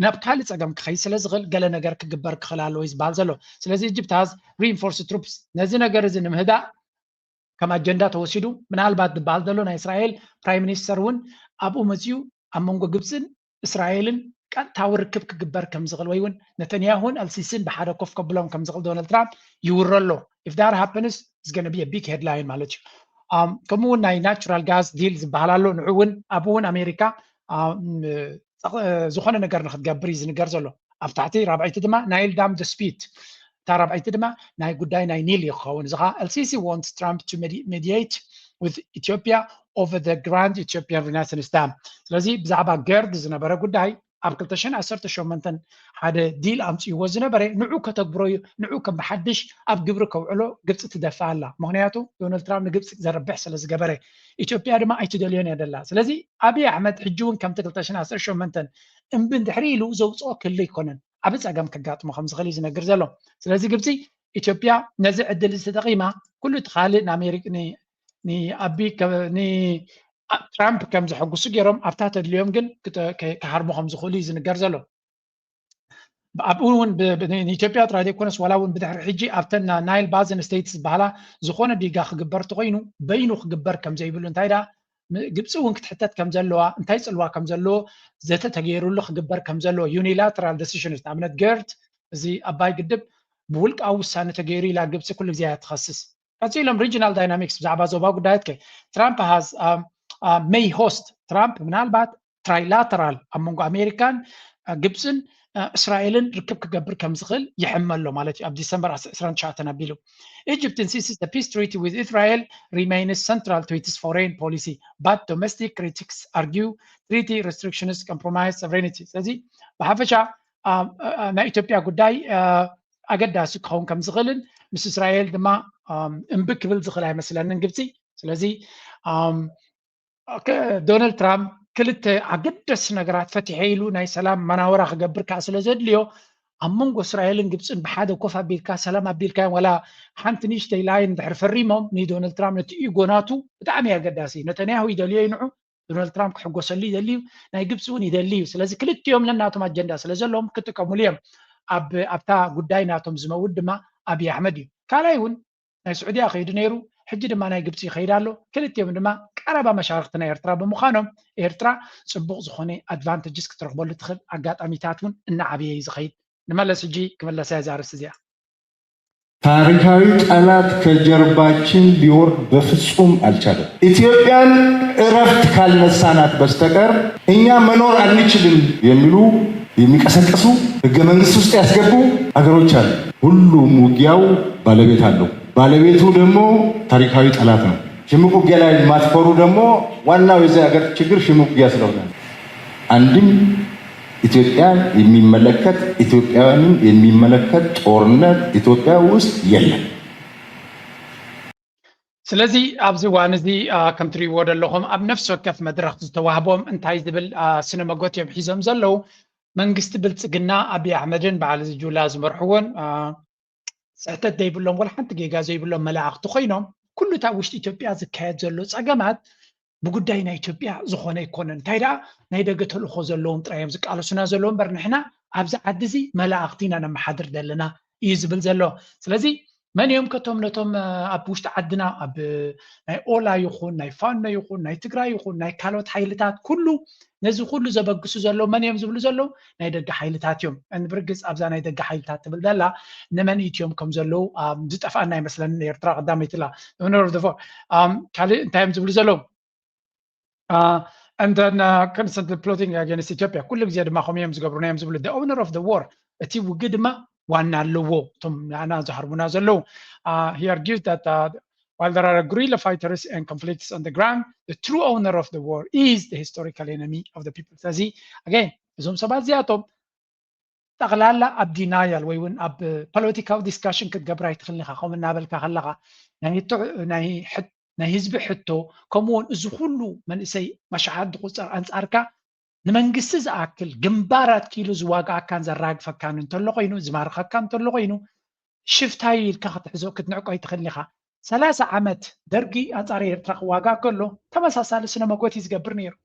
ናብ ካልእ ፀገም ክኸይድ ስለ ዝኽእል ገለ ነገር ክግበር ክኽእል ኣለዎ እዩ ዝበሃል ዘሎ ስለዚ ኢጅፕት has reinforced troops ነዚ ነገር እዚ ንምህዳእ ከም ኣጀንዳ ተወሲዱ ምናልባት ዝበሃል ዘሎ ናይ እስራኤል ፕራይም ሚኒስተር እውን ኣብኡ መፅኡ ኣብ መንጎ ግብፅን እስራኤልን ቀጥታዊ ርክብ ክግበር ከም ዝኽእል ወይ እውን ነተንያሁን ኣልሲስን ብሓደ ኮፍ ከብሎም ከም ዝኽእል ዶናልድ ትራምፕ ይውሮ ኣሎ if that happens it's going to be a big headline ማለት እዩ ከምኡ እውን ናይ ናቹራል ጋዝ ዲል ዝበሃል ኣሎ ንዑ እውን ኣብኡ እውን ኣሜሪካ ዝኾነ ነገር ንክትገብር እዩ ዝንገር ዘሎ ኣብ ታሕቲ ራብዒቲ ድማ ናይል ዳም ዲስፒት እታ ራብዒቲ ድማ ናይ ጉዳይ ናይ ኒል ይኸውን እዚ ከዓ LCC wants Trump to mediate with Ethiopia over the Grand Ethiopian Renaissance Dam ስለዚ ብዛዕባ ገርድ ዝነበረ ጉዳይ ኣብ 2018 ሓደ ዲል ኣምፅይዎ ዝነበረ ንዑ ከተግብሮ ንዑ ከም ብሓድሽ ኣብ ግብሪ ከውዕሎ ግብፂ ትደፋ ኣላ ምክንያቱ ዶናልድ ትራምፕ ንግብፂ ዘረብሕ ስለ ዝገበረ ኢትዮጵያ ድማ ኣይትደልዮን እያ ደላ ስለዚ ኣብይ ኣሕመድ ሕጂ እውን ከምቲ 2018 እምብን ድሕሪ ኢሉ ዘውፅኦ ክህሉ ይኮነን ዓብ ፀገም ከጋጥሞ ከም ዝኽእል እዩ ዝነግር ዘሎ ስለዚ ግብፂ ኢትዮጵያ ነዚ ዕድል ዝተጠቂማ ኩሉ እቲ ካልእ ንኣሜሪካ ትራምፕ ከም ዝሕጉሱ ገይሮም ኣብታ ተድልዮም ግን ክሃርሙ ከም ዝኽእሉ እዩ ዝንገር ዘሎ ኣብኡ እውን ንኢትዮጵያ ጥራይ ዘይኮነስ ዋላ እውን ብድሕሪ ሕጂ ኣብተን ናይል ባዝን ስቴትስ ዝበሃላ ዝኾነ ዲጋ ክግበር ተኮይኑ በይኑ ክግበር ከም ዘይብሉ እንታይ ዳ ግብፂ እውን ክትሕተት ከም ዘለዋ እንታይ ፅልዋ ከም ዘለዎ ዘተ ተገይሩሉ ክግበር ከም ዘለዎ ዩኒላተራል ዲሲዥንስ ንኣብነት ገርድ እዚ ኣባይ ግድብ ብውልቃዊ ውሳነ ተገይሩ ኢላ ግብፂ ኩሉ ግዜ እያ ትኸስስ ቀፂሎም ሪጂናል ዳይናሚክስ ብዛዕባ ዞባ ጉዳያት ትራምፕ ሃዝ may host ትራምፕ ምናልባት ትራይላተራል ኣብ መንጎ ኣሜሪካን ግብፅን እስራኤልን ርክብ ክገብር ከም ዝኽእል ይሕመሎ ማለት እዩ ኣብ ዲሰምበር 19 ኣቢሉ Egypt insists the peace treaty with Israel remains central to its foreign policy but domestic critics argue treaty restrictions compromise sovereignty ስለዚ ብሓፈሻ ናይ ኢትዮጵያ ጉዳይ ኣገዳሲ ክኸውን ከም ዝኽእልን ምስ እስራኤል ድማ እምቢ ክብል ዝኽእል ኣይመስለንን ግብፂ ስለዚ ዶናልድ ትራምፕ ክልተ ኣገደሲ ነገራት ፈቲሐ ኢሉ ናይ ሰላም መናወራ ክገብር ከዓ ስለ ዘድልዮ ኣብ መንጎ እስራኤልን ግብፅን ብሓደ ኮፍ ኣቢልካ ሰላም ኣቢልካ ወላ ሓንቲ ንእሽተይ ላይን ድሕሪ ፈሪሞም ንዶናልድ ትራምፕ ነቲ ኢጎናቱ ብጣዕሚ ኣገዳሲ ነተንያሁ ይደልዮ ይንዑ ዶናልድ ትራምፕ ክሕጎሰሉ ይደልዩ ናይ ግብፂ እውን ይደልዩ ስለዚ ክልቲኦም ነናቶም ኣጀንዳ ስለ ዘለዎም ክጥቀሙሉ እዮም ኣብታ ጉዳይ ናቶም ዝመውድ ድማ ኣብይ ኣሕመድ እዩ ካልኣይ እውን ናይ ስዑድያ ከይዱ ነይሩ ሕጂ ድማ ናይ ግብፂ ይኸይድ ኣሎ ክልቲኦም ድማ ቀረባ መሻርክቲ ናይ ኤርትራ ብምዃኖም ኤርትራ ፅቡቅ ዝኾነ ኣድቫንቴጅስ ክትረክበሉ ትኽእል ኣጋጣሚታት እውን እናዓበየ ዝኸይድ ንመለስ ሕጂ ክመለሳ ዛርስ እዚኣ ታሪካዊ ጠላት ከጀርባችን ሊወርድ በፍጹም አልቻለም። ኢትዮጵያን እረፍት ካልነሳናት በስተቀር እኛ መኖር አንችልም የሚሉ የሚቀሰቅሱ ህገ መንግስት ውስጥ ያስገቡ ሀገሮች አሉ። ሁሉም ውጊያው ባለቤት አለው። ባለቤቱ ደግሞ ታሪካዊ ጠላት ነው። ሽምቅ ውጊያ ላይ ማትፈሩ ደግሞ ዋናው የዚህ ሀገር ችግር ሽምቅ ውጊያ ስለሆነ አንድም ኢትዮጵያን የሚመለከት ኢትዮጵያውያንን የሚመለከት ጦርነት ኢትዮጵያ ውስጥ የለም። ስለዚ ኣብዚ ዋን እዚ ከም ትሪእዎ ዘለኹም ኣብ ነፍሲ ወከፍ መድረክ ዝተዋህቦም እንታይ ዝብል ስነ መጎት እዮም ሒዞም ዘለው መንግስቲ ብልፅግና ኣብይ ኣሕመድን በዓል ጁላ ዝመርሕዎን سعتت ديبلهم ولا حتى جيجازو يبلهم ملاعق تخينهم كل تاوشت إثيوبيا زكايات زلو صقمات بقداينا إثيوبيا زخونه يكونن تايدا نايدا قتلو خو زلوهم ترايم زك على سنا زلوهم برنحنا أبزع عدزي ملاعقتينا أنا محاضر دلنا يزبل زلو سلازي من يوم كتوم نتوم أبوشت عدنا أب ناي أولا يخون ناي فان يخون ناي تقرا يخون ناي كالوت حيلتات كله نزو كله زبقسو زلو من يوم زبلو زلو ناي دق حيلتات يوم أن برجس أبزع ناي دق حيلتات تبل دلا نمن يوم كم زلو زت أفعلنا مثلا يرترا قدامي تلا ونور دفور كالي انت يوم زبلو زلو and then constantly plotting against Ethiopia كل جزء ما خم يوم زقبرنا يوم زبلو the owner of the war أتي وجد ما وانا اللو ثم أنا زهر منازلو he argues that while there are guerrilla fighters and conflicts on the ground, the true owner of the war is the historical enemy of the people. So again, زوم سبات زياتهم تغلالا أب denial ويون أب political discussion كتجبر يتخليها خم النابل كخلها يعني نهي زب حتو كمون زخلو من إسي مشاهد قصر أنصارك نمنجسز أكل جنبارات كيلو زواج كان زراق فكان انتلقينو زمار كان انتلقينو شفت هاي الكخت حزوك تنعق أي تخليها 3 عمت درجي أنصاري يرتق واقع كله كما سال سنة مقوتي زجبرنير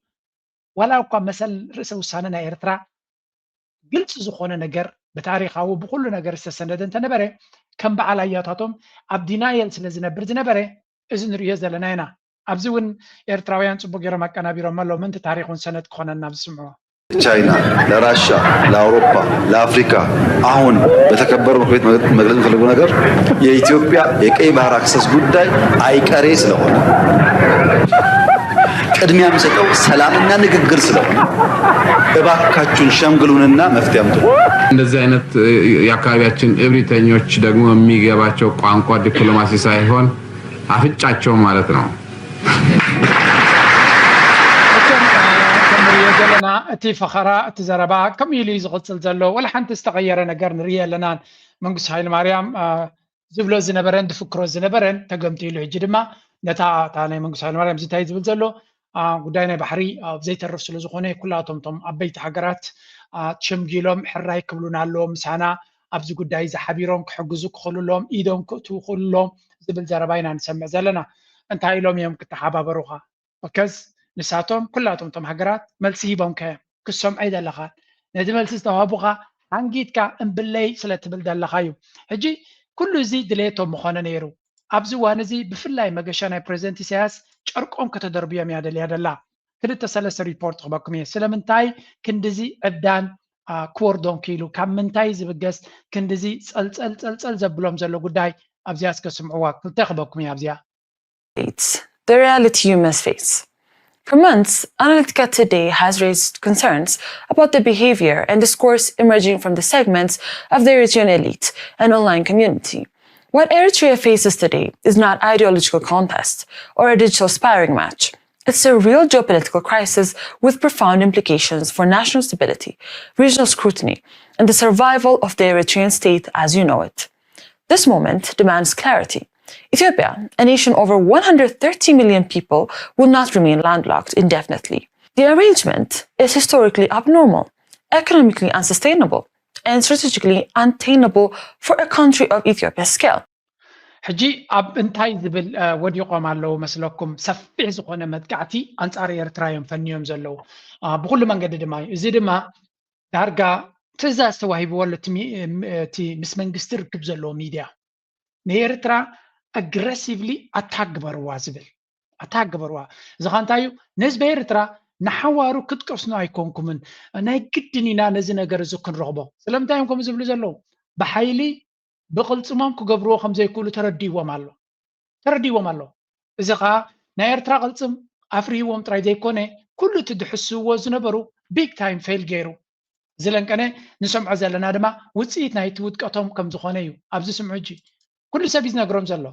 ولا أقام مثل رئيس وساننا يرترا قلت زخونة نجر بتاريخ أو بقول نجر السنة أنت نبره كم بعلاياتهم أبدينا يلسل زنبر زنبره إذن رياز لنا هنا أبزون إرتراويان صبوا جرا مكان بيرو مالو من تاريخ سنة كونا نبسمعه ቻይና ለራሻ ለአውሮፓ ለአፍሪካ አሁን በተከበረው ምክር ቤት መግለጽ የምፈልገው ነገር የኢትዮጵያ የቀይ ባህር አክሰስ ጉዳይ አይቀሬ ስለሆነ ቅድሚያ የሚሰጠው ሰላምና ንግግር ስለሆነ እባካችሁን ሸምግሉንና መፍትሄ አምጡ። እንደዚህ አይነት የአካባቢያችን እብሪተኞች ደግሞ የሚገባቸው ቋንቋ ዲፕሎማሲ ሳይሆን አፍጫቸው ማለት ነው። لنا أتي فخراء تزربا كم يلي زغطل زلو ولا حنت استغير نجار نريا لنا منقص هاي المريم زبلو زنبرن دفكرو زنبرن تقمتي له جدما نتا تاني منقص هاي المريم زيت هاي زبل زلو قداينا بحري زيت الرفس لزخونه كلها طمطم أبيت حجرات تشمجيلهم حراي كبلونا لهم سانا أبز قداي زحبيرهم كحجزوك خلولهم إيدهم كتو خلولهم زبل زرباينا نسمع زلنا أنت هاي لهم يوم كنت حابة بروها وكز نساتهم كلاتهم تم حجرات ملسي بهم كسم عيدا لخات ندي ملسي توابوها عنجيت كا باللي سلت بلد لخايو هجي كل زي دليتهم مخانا نيرو أبزو وانزي بفلاي مجاشانا بريزنتي سياس شاركهم كتدربيا ميادا ليادا لا كده تسلس ريبورت خباكم سلامنتاي كندزي أبدان كوردون كيلو كم منتاي زي بجس كندزي سل زبلهم زلو قداي أبزياس كسمعوا كل تخباكم يا أبزيا. It's the reality you must face. For months, Analytica Today has raised concerns about the behavior and discourse emerging from the segments of the Eritrean elite and online community. What Eritrea faces today is not ideological contest or a digital sparring match. It's a real geopolitical crisis with profound implications for national stability, regional scrutiny, and the survival of the Eritrean state as you know it. This moment demands clarity. Ethiopia, a nation over 130 million people, will not remain landlocked indefinitely. The arrangement is historically abnormal, economically unsustainable, and strategically untenable for a country of Ethiopia's scale. حجي أب انتاي زبل ودي قام على مسلكم سفع زقنا مدقعتي أنصار إرترايم فنيوم زلوا بقول من قد دماي زي دما دارجا تزا استوهيب ولا تي مسمن قستر كبزلوا ميديا نيرترا aggressively attack بروا زبل attack بروا زخانتايو نسبة إرترا نحوارو كتكسنا يكونكم من أنا جدني نازنا جرزوكن رغبة سلام تايم كم زبل زلوا بحيلي بقول سمام كجبرو خمسة يقولوا تردي ومالو إذا قا نيرترا قلتم أفري وم ترايدي كونه كله تدحسوا وزنبرو big time fail جيرو زلان كنا نسمع زلنا دما وتصيت نايت ودكتهم كم زخانيو أبز سمعجي كل سبيزنا جرام زلوا.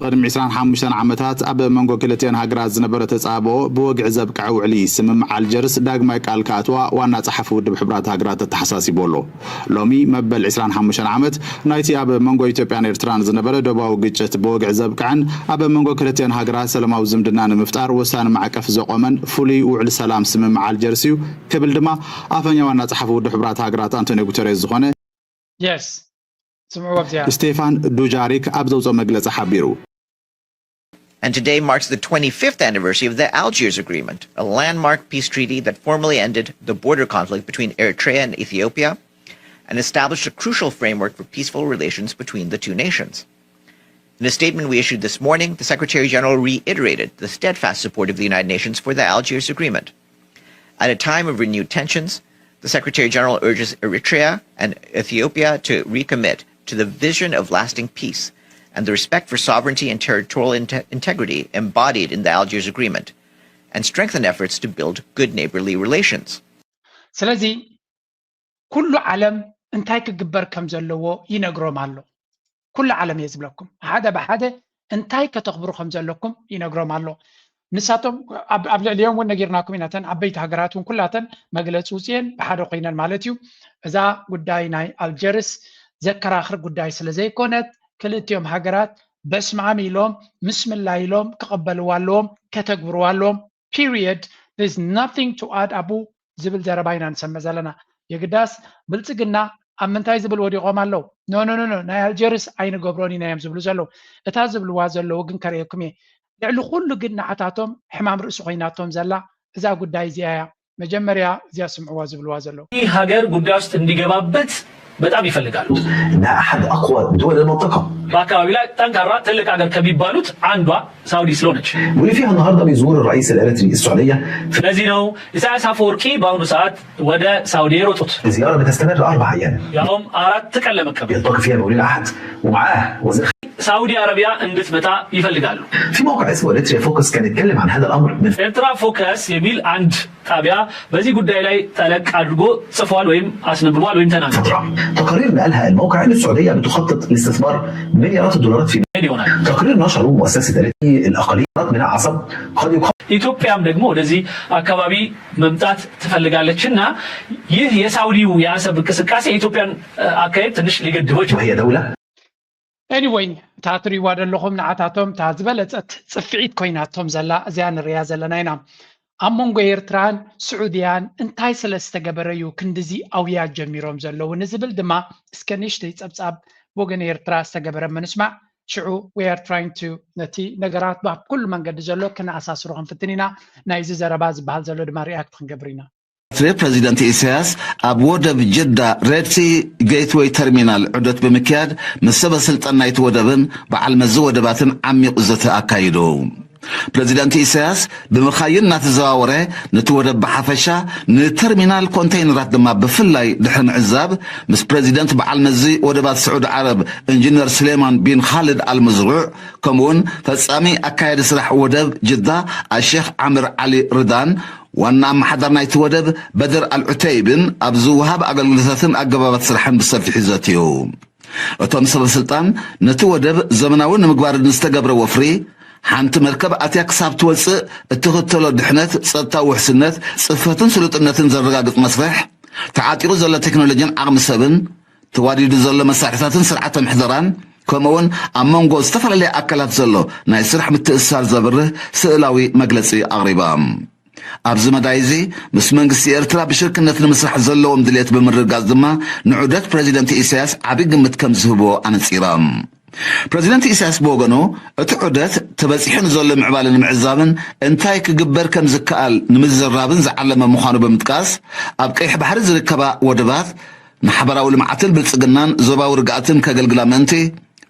قدم 25 عامات أب منجو كلتين هجرات زنبرة تصابو بوجع زبك عوعلي سمم على الجرس داق ما يقال كاتوا وانا تصحفوا ود بحبرات هجرات التحساسي بولو لومي مبل 25 عامات نايتي أب منجو إثيوبيان إرتران زنبرة دباو جيت بوجع زبك عن أب منجو كلتين هجرات سلام أو زمدنا مفتار وسان مع كف زقمن فولي وعلى سلام سمم على الجرسيو قبل دما أفني وانا تصحفوا ود بحبرات هجرات أنتوني غوتيريز زخانة. Yes. ስቴፋን ዱጃሪክ ኣብ ዘውፅኦ መግለፂ ሓቢሩ And today marks the 25th anniversary of the Algiers Agreement, a landmark peace treaty that formally ended the border conflict between Eritrea and Ethiopia and established a crucial framework for peaceful relations between the two nations. In a statement we issued this morning, the Secretary-General reiterated the steadfast support of the United Nations for the Algiers Agreement. At a time of renewed tensions, the Secretary-General urges Eritrea and Ethiopia to recommit to the vision of lasting peace and the respect for sovereignty and territorial integrity embodied in the Algiers Agreement, and strengthen efforts to build good neighborly relations. ስለዚህ ኩሉ ዓለም እንታይ ክግበር ከም ዘለዎ ይነግሮም ኣሎ ኩሉ ዓለም የዝብለኩም ሓደ በሓደ እንታይ ከተኽብሩ ከም ዘለኩም ይነግሮም ኣሎ ንሳቶም ኣብ ልዕሊኦም እውን ነጊርናኩም ኢናተን ዓበይቲ ሃገራት እውን ኩላተን መግለፂ ውፅአን ብሓደ ኮይነን ማለት እዩ እዛ ጉዳይ ናይ አልጀርስ ዘከራኽር ጉዳይ ስለ ዘይኮነት ክልቲኦም ሃገራት በስማዓም ኢሎም ምስምላ ኢሎም ክቐበልዋ ኣለዎም ከተግብርዋ ኣለዎም period. There's nothing to add አቡ ዝብል ዘረባ ኢና ንሰምዕ ዘለና የግዳስ ብልጽግና ኣብ ምንታይ ዝብል ወዲቖም ኣለው ኖ ናይ አልጀርስ ኣይንገብሮን ኢና እዮም ዝብሉ ዘለው እታ ዝብልዋ ዘለው ግን ከርእየኩም እየ ልዕሊ ኩሉ ግን ንዓታቶም ሕማም ርእሲ ኮይናቶም ዘላ እዛ ጉዳይ እዚኣ መጀመርያ እዚያ ስምዕዋ ዝብልዋ ዘለው ይህ ሀገር ጉዳይ ውስጥ እንዲገባበት በጣም ይፈልጋሉ እና أحد أقوى دول المنطقة በአካባቢ ላይ ጠንካራ ትልቅ ሀገር ከሚባሉት አንዷ ሳውዲ ስለሆነች واللي فيها النهارده بيزور الرئيس الإيرتري السعودية ስለዚህ ነው ኢሳያስ አፈወርቂ በአሁኑ ሰዓት ወደ ሳውዲ የሮጡት زيارة بتستمر 4 أيام ያውም 4 ቀን ለመቀበል يلتقي فيها بولي العهد ومعاه وزير ሳውዲ አረቢያ እንድትመጣ ይፈልጋሉ في موقع اسمه إيرتريا فوكس كان يتكلم عن هذا الأمر من ኤርትራ ፎከስ የሚል አንድ ጣቢያ በዚህ ጉዳይ ላይ ጠለቅ አድርጎ ጽፏል ወይም አስነብቧል ወይም ተናግሯል تقارير نقلها الموقع ان السعوديه بتخطط لاستثمار مليارات الدولارات في تقرير نشره مؤسسه الاقاليم من عصب قد ኢትዮጵያም ደግሞ ወደዚህ አካባቢ መምጣት ትፈልጋለችና ይህ የሳውዲው የአሰብ እንቅስቃሴ የኢትዮጵያን አካሄድ ትንሽ ሊገድበው وهي دوله anyway ታትሪ ዋደለኹም ንዓታቶም ታዝበለጸት ጽፍዒት ኮይናቶም ዘላ እዚያ ንሪያ ዘለና ኢና ኣብ መንጎ ኤርትራን ስዑድያን እንታይ ስለ ዝተገበረዩ ክንድዚ ኣውያ ጀሚሮም ዘለው ንዝብል ድማ እስከ ንእሽተይ ጸብጻብ ወገን ኤርትራ ዝተገበረ ምንስማዕ ሽዑ we are trying to ነቲ ነገራት ብኩሉ መንገዲ ዘሎ ክነኣሳስሮ ክንፍትን ኢና ናይዚ ዘረባ ዝበሃል ዘሎ ድማ ሪኣክት ክንገብር ኢና ፕሬዚደንት ኢሳያስ ኣብ ወደብ ጀዳ ሬድሲ ጌትዌይ ተርሚናል ዑደት ብምክያድ ምስ ሰበ ስልጣን ናይቲ ወደብን በዓል መዚ ወደባትን ዓሚቕ ዘተ ኣካይዱ ፕሬዚደንት ኢሳያስ ብምኻይን እናተዘዋወረ ነቲ ወደብ ብሓፈሻ ንተርሚናል ኮንቴይነራት ድማ ብፍላይ ድሕሪ ምዕዛብ ምስ ፕሬዚደንት በዓል መዚ ወደባት ስዑድ ዓረብ ኢንጂነር ስሌማን ቢን ኻልድ አልመዝሩዕ ከምኡውን ፈጻሚ ኣካየዲ ስራሕ ወደብ ጅዳ ኣሼኽ ዓምር ዓሊ ርዳን ዋና ኣመሓዳር ናይቲ ወደብ በድር አልዑተይብን ኣብ ዝውሃብ ኣገልግሎታትን ኣገባባት ስራሕን ብሰፊሕ ይዘትዩ እቶም ሰበስልጣን ነቲ ወደብ ዘመናዊ ንምግባር ንዝተገብረ ወፍሪ ሓንቲ መርከብ ኣትያ ክሳብ ትወፅእ እትኽተሎ ድሕነት ጸጥታዊ ውሕስነት ጽፈትን ስሉጥነትን ዘረጋግጽ መስርሕ ተዓጢሩ ዘሎ ቴክኖሎጂን ዓቕሚ ሰብን ተዋዲዱ ዘሎ መሳርሕታትን ስርዓተ ምሕደራን ከምኡውን ኣብ መንጎ ዝተፈላለየ ኣካላት ዘሎ ናይ ስራሕ ምትእስሳር ዘብርህ ስእላዊ መግለጺ ኣቕሪባ ኣብዚ መዳይ እዚ ምስ መንግስቲ ኤርትራ ብሽርክነት ንምስራሕ ዘለዎም ድሌት ብምርጋጽ ድማ ንዑደት ፕሬዚደንት ኢሳያስ ዓብዪ ግምት ከም ዝህቦ ኣነጺራ ፕሬዚደንት ኢሳያስ በወገኑ እቲ ዑደት ተበፂሑ ንዘሎ ምዕባልን ምዕዛብን እንታይ ክግበር ከም ዝከኣል ንምዝራብን ዝዓለመ ምዃኑ ብምጥቃስ ኣብ ቀይሕ ባሕሪ ዝርከባ ወደባት ንሓበራዊ ልምዓትን ብልጽግናን ዞባዊ ርግኣትን ከገልግላ ምእንቲ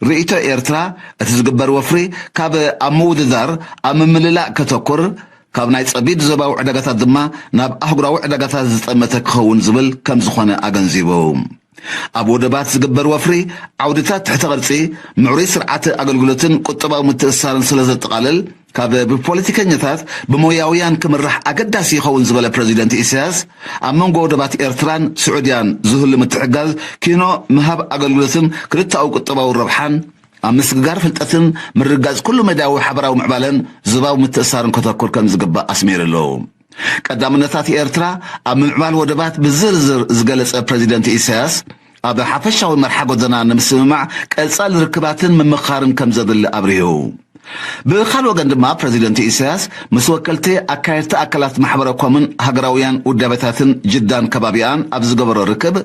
ርእይቶ ኤርትራ እቲ ዝግበር ወፍሪ ካብ ኣብ ምውድዳር ኣብ ምምልላእ ከተኩር ካብ ናይ ጸቢድ ዞባዊ ዕዳጋታት ድማ ናብ ኣህጉራዊ ዕዳጋታት ዝጠመተ ክኸውን ዝብል ከም ዝኾነ ኣገንዚቡ ኣብ ወደባት ዝግበር ወፍሪ ዓውድታት ትሕተ ቅርጺ ምዕሩይ ስርዓተ ኣገልግሎትን ቁጠባዊ ምትእስሳርን ስለ ዘጠቓልል ካብ ብፖለቲከኛታት ብሞያውያን ክምራሕ ኣገዳሲ ይኸውን ዝበለ ፕሬዚደንት ኢሳያስ ኣብ መንጎ ወደባት ኤርትራን ስዑድያን ዝህሉ ምትሕጋዝ ኪኖ ምሃብ ኣገልግሎትን ክልታዊ ቁጠባዊ ረብሓን ኣብ ምስግጋር ፍልጠትን ምርጋጽ ኩሉ መዳዊ ሓበራዊ ምዕባለን ዝባዊ ምትእስሳርን ከተኩር ከም ዝግባእ ኣስሚሩ ኣሎ ቀዳምነታት ኤርትራ ኣብ ምዕባል ወደባት ብዝርዝር ዝገለጸ ፕሬዚደንት ኢሳያስ ኣብ ሓፈሻዊ መርሓ ጎደና ንምስምማዕ ቀጻሊ ርክባትን ምምኻርን ከም ዘድሊ ኣብርሂቡ ብኻል ወገን ድማ ፕሬዚደንት ኢሳያስ ምስ ወከልቲ ኣካየድቲ ኣካላት ማሕበረኮምን ሃገራውያን ውዳበታትን ጅዳን ከባቢያን ኣብ ዝገበሮ ርክብ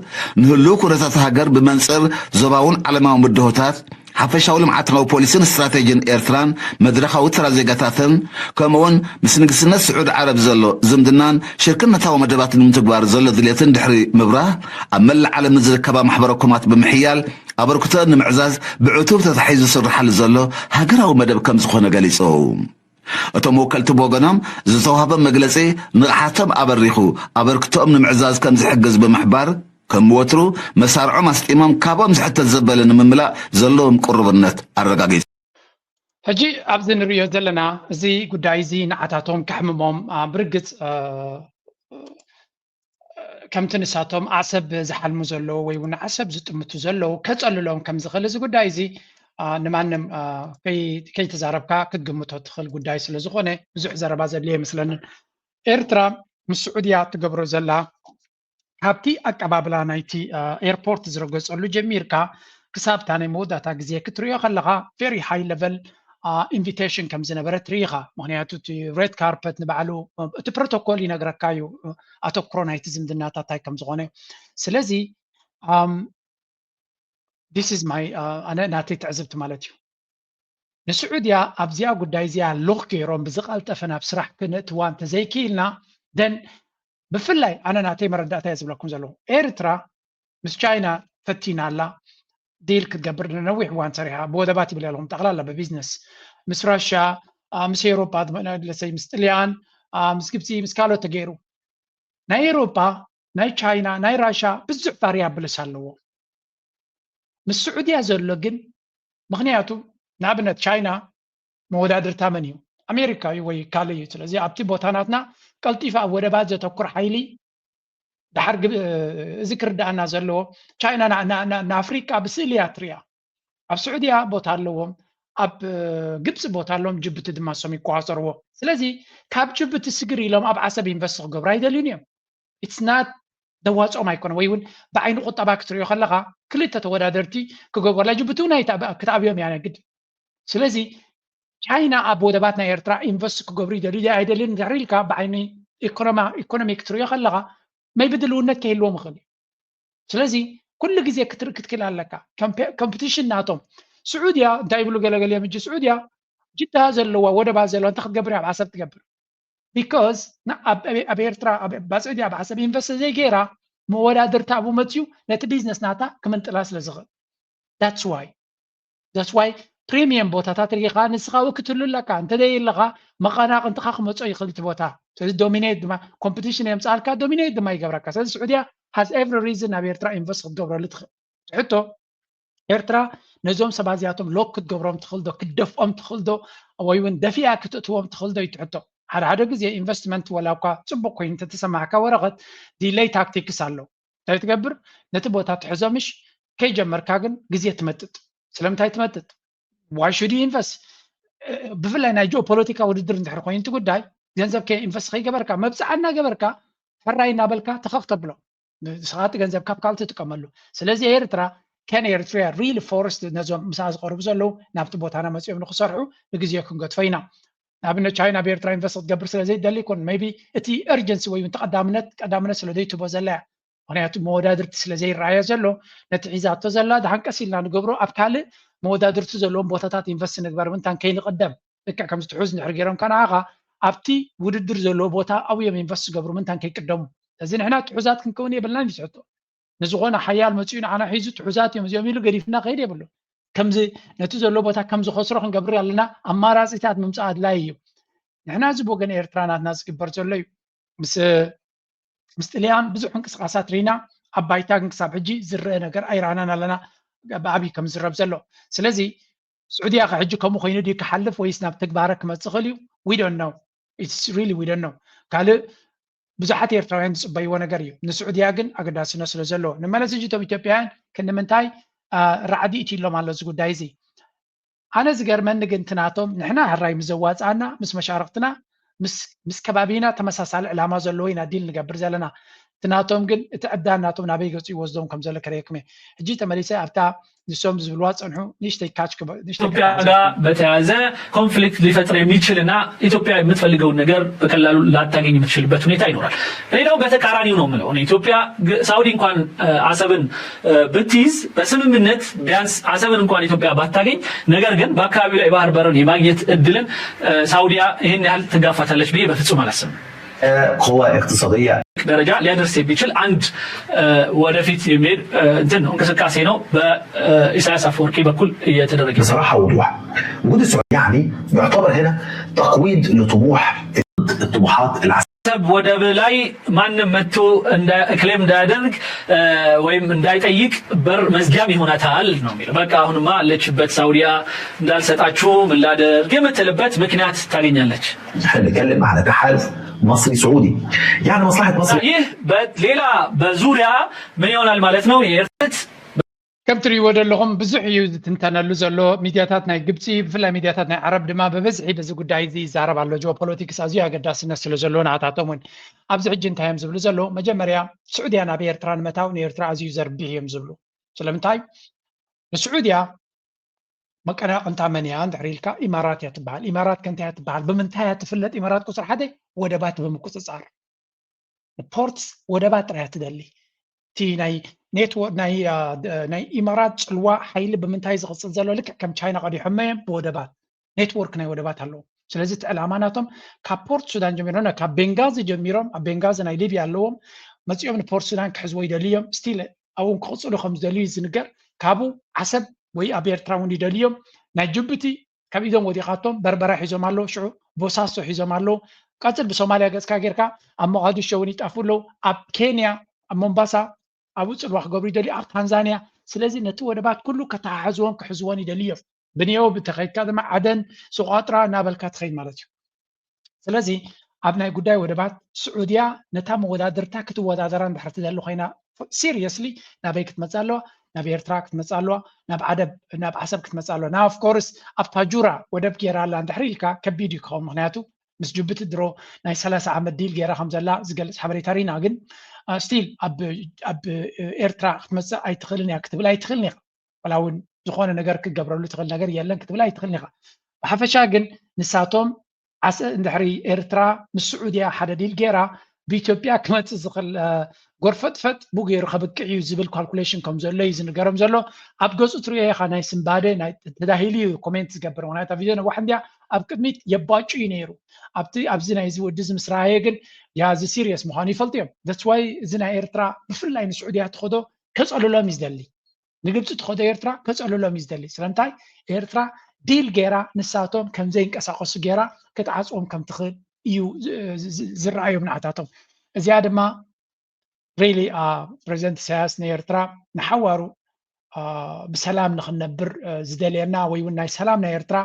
ንህሉ ኩነታት ሃገር ብመንፅር ዞባውን ዓለማዊ ምድሆታት ሓፈሻዊ ልምዓታዊ ፖሊስን ስትራቴጅን ኤርትራን መድረኻዊ ተራ ዜጋታትን ከምኡውን ምስ ንግስነት ስዑድ ዓረብ ዘሎ ዝምድናን ሽርክነታዊ መደባት ንምትግባር ዘሎ ድልየትን ድሕሪ ምብራህ ኣብ መላእ ዓለም ዝርከባ ማሕበረኮማት ብምሕያል ኣበርክቶ ንምዕዛዝ ብዕቱብ ተታሒዙ ዝስርሓሉ ዘሎ ሃገራዊ መደብ ከም ዝኾነ ገሊጹ እቶም ወከልቲ ብወገኖም ዝተዋህበ መግለጺ ንቕሓቶም ኣበሪኹ ኣበርክቶኦም ንምዕዛዝ ከም ዝሕግዝ ብምሕባር ከም ወትሩ መሳርዖም ኣስጢሞም ካብኦም ዝሕተት ዘበለ ንምምላእ ዘለዎም ቁርብነት ኣረጋጊጹ ሕጂ ኣብዚ ንሪኦ ዘለና እዚ ጉዳይ እዚ ንዓታቶም ካሕምሞም ብርግጽ ከምቲ ንሳቶም ዓሰብ ዝሓልሙ ዘለዉ ወይ እውን ዓሰብ ዝጥምቱ ዘለዉ ከፀልሎም ከም ዝኽእል እዚ ጉዳይ እዚ ንማንም ከይተዛረብካ ክትግምቶ ትኽእል ጉዳይ ስለ ዝኾነ ብዙሕ ዘረባ ዘድልየ ይመስለንን ኤርትራ ምስ ስዑድያ ትገብሮ ዘላ ካብቲ ኣቀባብላ ናይቲ ኤርፖርት ዝረገፀሉ ጀሚርካ ክሳብታ ናይ መወዳእታ ግዜ ክትሪኦ ከለካ ቨሪ ሃይ ሌቨል ኢንቪቴሽን ከም ዝነበረ ትርኢኻ ምክንያቱ እቲ ሬድ ካርፐት ንባዕሉ እቲ ፕሮቶኮል ይነግረካ እዩ ኣተኩሮ ናይቲ ዝምድናታት እንታይ ከም ዝኾነ ስለዚ ዲስ ኢዝ ማይ ኣነ ናተይ ትዕዝብቲ ማለት እዩ ንስዑድያ ኣብዚኣ ጉዳይ እዚኣ ሎክ ገይሮም ብዝቐልጠፈ ናብ ስራሕ ክንእትዋ እንተዘይክኢልና ደን ብፍላይ ኣነ ናተይ መረዳእታ እየ ዝብለኩም ዘለኹ ኤርትራ ምስ ቻይና ፈቲና ኣላ ዲል ክትገብር ንነዊሕ እዋን ሰሪሓ ብወደባት ይብል ኣለኹም ጠቕላላ ብቢዝነስ ምስ ራሽያ ምስ ኤውሮፓ ለሰይ ምስ ጥልያን ምስ ግብፂ ምስ ካልኦት ተገይሩ ናይ ኤውሮፓ ናይ ቻይና ናይ ራሽያ ብዙሕ ቫርያብልስ ኣለዎ ምስ ስዑድያ ዘሎ ግን ምክንያቱ ንኣብነት ቻይና መወዳድርታ መን እዩ ኣሜሪካ እዩ ወይ ካልእ እዩ ስለዚ ኣብቲ ቦታ ናትና ቀልጢፋ ኣብ ወደባት ዘተኩር ሓይሊ ድሓር እዚ ክርዳእና ዘለዎ ቻይና ንኣፍሪቃ ብስእሊ እያ ትሪኣ ኣብ ስዑድያ ቦታ ኣለዎም ኣብ ግብፂ ቦታ ኣለዎም ጅቡቲ ድማ ሶም ይቆፃፀርዎ ስለዚ ካብ ጅቡቲ ስግር ኢሎም ኣብ ዓሰብ ኢንቨስት ክገብሩ ኣይደልዩን እዮም ኢትስ ናት ደዋፆም ኣይኮነ ወይ እውን ብዓይኒ ቁጠባ ክትሪኦ ከለካ ክልተ ተወዳደርቲ ክገብርላ ጅቡቲ እውን ክትኣብዮም እያ ነግድ ስለዚ ቻይና ኣብ ወደባት ናይ ኤርትራ ኢንቨስት ክገብሩ ይደልዩ ኣይደልዩን ድሕሪ ኢልካ ብዓይኒ ኢኮኖሚ ክትሪኦ ከለካ ማይ ብድልውነት ከይህልዎም ይኽእል እዩ ስለዚ ኩሉ ግዜ ክትክል ኣለካ ኮምፒቲሽን ናቶም ስዑድያ እንታይ ይብሉ ገለገሊኦም እጂ ስዑድያ ጅዳ ዘለዋ ወደባ ዘለዋ እንተ ክትገብር ኣብ ዓሰብ ትገብር ቢካዝ ኣብ ኤርትራ ባስዑድያ ኣብ ዓሰብ ኢንቨስት ዘይገይራ መወዳድርታ ኣብኡ መፅዩ ነቲ ቢዝነስ ናታ ክምንጥላ ስለ ዝኽእል ዳትስ ዋይ ፕሪሚየም ቦታታት ሪኢኻ ንስኻ ክትህሉ ኣለካ እንተደይለካ መቐናቕንትኻ ክመፆ ይኽእል እቲ ቦታ ስለዚ ዶሚኔት ድማ ኮምፒቲሽን የምፃልካ ዶሚኔት ድማ ይገብረካ ስለዚ ስዑድያ ሃዝ ኤቭሪ ሪዝን ናብ ኤርትራ ኢንቨስት ክትገብረሉ ትኽእል ትሕቶ ኤርትራ ነዞም ሰባት እዚኣቶም ሎክ ክትገብሮም ትኽእል ዶ ክትደፍኦም ትኽእል ዶ ወይ እውን ደፊኣ ክትእትዎም ትኽእል ዶ ይትሕቶ ሓደ ግዜ ኢንቨስትመንት ወላ እኳ ፅቡቅ ኮይኑ እንተተሰማዕካ ወረቐት ዲሌይ ታክቲክስ ኣለው እንታይ ትገብር ነቲ ቦታ ትሕዞምሽ ከይጀመርካ ግን ግዜ ትመጥጥ ስለምንታይ ትመጥጥ ዋይ ሹድ ኢንቨስት ብፍላይ ናይ ጂኦፖለቲካ ውድድር እንድሕር ኮይኑ እቲ ጉዳይ ገንዘብ ከኢንቨስት ከይገበርካ መብፃዕና ገበርካ ሕራይ እናበልካ ተኸፍተብሎ ንስኻቲ ገንዘብ ካብ ካልእ ትጥቀመሉ ስለዚ ኤርትራ ከን ኤርትራ ሪሊ ፎረስት ነዞም ምሳ ዝቐርቡ ዘለው ናብቲ ቦታና መፅኦም ንክሰርሑ ንግዜ ክንገድፎ ኢና ንኣብነት ቻይና ብኤርትራ ኢንቨስት ክትገብር ስለዘይደሊ ይኮን ሜቢ እቲ ኤርጀንሲ ወይ ቀዳምነት ስለዘይትቦ ዘላ ምክንያቱ መወዳድርቲ ስለዘይረኣዮ ዘሎ ነቲ ሒዛቶ ዘላ ድሓንቀስ ኢልና ንገብሮ ኣብ ካልእ መወዳድርቲ ዘለዎም ቦታታት ኢንቨስት ንግበር ምንታን ከይንቀደም ልክዕ ከምዚ ትሑዝ እንድሕር ገይሮም ከነዓኻ ኣብቲ ውድድር ዘለዎ ቦታ ኣብዮም ኢንቨስት ዝገብሩ ምንታን ከይቅደሙ እዚ ንሕና ትሑዛት ክንከውን የብልናን ይስሕቶ ንዝኾነ ሓያል መፅኡ ንዓና ሒዙ ትሑዛት እዮም እዚኦም ኢሉ ገዲፍና ከይድ የብሉ ከምዚ ነቲ ዘሎ ቦታ ከምዚ ከስሮ ክንገብር ኣለና ኣማራፂታት ምምፃእ ኣድላይ እዩ ንሕና እዚ ወገን ኤርትራ ናትና ዝግበር ዘሎ እዩ ምስ ጥልያን ብዙሕ እንቅስቃሳት ሪና ኣብ ባይታ ግን ክሳብ ሕጂ ዝረአ ነገር ኣይረኣናን ኣለና ብዓብዪ ከም ዝረብ ዘሎ ስለዚ ስዑድያ ካ ሕጂ ከምኡ ኮይኑ ድዩ ክሓልፍ ወይስ ናብ ተግባረ ክመፅእ ክእል እዩ ዊ ዶንት ኖው ኢትስ ሪሊ ዊ ዶንት ኖው ካልእ ብዙሓት ኤርትራውያን ዝፅበይዎ ነገር እዩ ንስዑድያ ግን ኣገዳስነት ስለ ዘለዎ ንመለስ እጂ እቶም ኢትዮጵያውያን ክንምንታይ ራዕዲ ኢትሎም ኣሎ እዚ ጉዳይ እዚ ኣነ ዝገርመኒ ግን ትናቶም ንሕና ሕራይ ምዘዋፃና ምስ መሻርክትና ምስ ከባቢና ተመሳሳሊ ዕላማ ዘለዎ ኢና ዲል ንገብር ዘለና ትናቶም ግን እቲ ዕዳን ናቶም ናበይ ገጹ ይወስዶም ከም ዘሎ ከረየክሜ ሕጂ ተመሊሰ ኣብታ ንሶም ዝብልዋ ፀንሑ ንሽተይ ካች ኢትዮጵያ ጋር በተያያዘ ኮንፍሊክት ሊፈጥር የሚችልና ኢትዮጵያ የምትፈልገውን ነገር በቀላሉ ላታገኝ የምትችልበት ሁኔታ ይኖራል። ሌላው በተቃራኒው ነው የምለው ኢትዮጵያ ሳውዲ እንኳን አሰብን ብትይዝ በስምምነት ቢያንስ አሰብን እንኳን ኢትዮጵያ ባታገኝ ነገር ግን በአካባቢው ላይ ባህር በርን የማግኘት እድልን ሳውዲያ ይህን ያህል ትጋፋታለች ብዬ በፍጹም አላስብም። قوة اقتصادية ደረጃ ሊያደርስ የሚችል አንድ ወደፊት የሚሄድ እንትን ነው እንቅስቃሴ ነው በኢሳያስ አፈወርቂ በኩል እየተደረገ بصراحة وضوح. وجود السعودية يعني يعتبر هنا تقويض لطموح الطموحات አሰብ ወደብ ላይ ማንም መጥቶ ክሌም እንዳያደርግ ወይም እንዳይጠይቅ በር መዝጊያም ይሆናታል ነው የሚለው። በቃ አሁንማ አለችበት ሳውዲያ እንዳልሰጣችሁ ምን ላደርግ የምትልበት ምክንያት ታገኛለች። احنا بنتكلم على تحالف مصري سعودي يعني مصلحة مصر. ይህ ሌላ በዙሪያ ምን ይሆናል ማለት ነው የርት كم تريو دلهم بزحي تنتنلو زلو ميدياتات ناي قبسي بفلا ميدياتات ناي عرب دما ببزحي بزي قداي زي زارب على جو بوليتيكس ازيا قداس الناس اللي زلون عطاتهم ابزح جن تايم زبلو زلو مجمريا سعوديا انا بيرتران متاو نيرترا ازيو زربيه يمزبلو سلامتاي السعوديا مكانا انت منيا عند حريلكا امارات يتبع الامارات كانت يتبع بمنتهى تفلت امارات كسر حدا ودبات بمقصصار بورتس ودبات راح تدلي تي ناي نيتورك ناي امارات صلوا حيل بمنتهي زغص زلو لك كم تشاينا قد يحميم بودبات نيتورك ناي ودبات هلو سلازي الاماناتهم كابورت سودان جميرون كبنغازي جميرون بنغازي ناي ليبيا لهم مصيوم بورت سودان كحزو يدليهم ستيل او كقصلو خمس دليل زنقر كابو عسب وي ابير تراون يدليهم ناي جيبوتي كبيدهم وديقاتهم بربره حيزوم الله شعو بوساسو حيزوم الله قاتل بصوماليا غسكا غيركا اما غادي شوني تافولو اب كينيا اب مومباسا ابو صلواح قبري دلي اب تنزانيا سلازي نتو ودبات كله كتعزوهم كحزوان يدليف بنيو بتخيل كذا مع عدن سقاطرا نابلكا تخيل مالتي سلازي ابناي قداي ودبات سعوديا نتا مودادرتا كتودادران بحرت دلو خينا سيريسلي نابيك تمصالو ناب ኤርትራ ክትመጻለዋ ናብ ዓደብ ናብ ዓሰብ ክትመጻለዋ ና ኦፍ ኮርስ ኣብ ታጁራ ወደብ ጌራላ እንድሕሪልካ ከቢድ ይኸውን ምክንያቱ ምስ ጅቡቲ ድሮ ናይ 30 ዓመት ዲል ጌራ ከም ዘላ ዝገልጽ ሓበሬታ ሪና ግን ስቲል ኣብ ኤርትራ ክትመጽእ ኣይትኽእልን እያ ክትብል ኣይትኽእልን ኢኻ ወላ እውን ዝኾነ ነገር ክገብረሉ ትኽእል ነገር የለን ክትብል ኣይትኽእልን ኢኻ ብሓፈሻ ግን ንሳቶም እንድሕሪ ኤርትራ ምስ ስዑድያ ሓደ ዲል ጌራ بኢትዮጵያ ክመጽእ ዝኽእል ጎርፈጥፈጥ ቡገይሩ ከብቅዕ እዩ ዝብል ካልኩሌሽን ከም ዘሎ እዩ ዝንገሮም ዘሎ ኣብ ገጹ ትሪኦ ኢኻ ናይ ስምባደ ናይ ተዳሂሉ ኮሜንት ዝገብር ምክንያቱ ኣብ ቪድዮ ነጓሕ እንድያ ኣብ ቅድሚት የባጩ እዩ ነይሩ ኣብዚ ናይ እዚ ወዲ ዝምስራየ ግን ያ እዚ ሲሪየስ ምዃኑ ይፈልጡ እዮም that's why እዚ ናይ ኤርትራ ብፍላይ ንስዑድያ ትኸዶ ከጸልሎም እዩ ዝደሊ ንግብፂ ትኸዶ ኤርትራ ከጸልሎም እዩ ዝደሊ ስለምንታይ ኤርትራ ዲል ጌራ ንሳቶም ከም ዘይንቀሳቐሱ ጌራ ክትዓጽኦም ከም ትኽእል እዩ ዝረኣዮም ንዓታቶም እዚኣ ድማ ሪሊ ፕሬዚደንት ኢሳያስ ንኤርትራ ንሓዋሩ ብሰላም ንኽነብር ዝደልየና ወይ እውን ናይ ሰላም ናይ ኤርትራ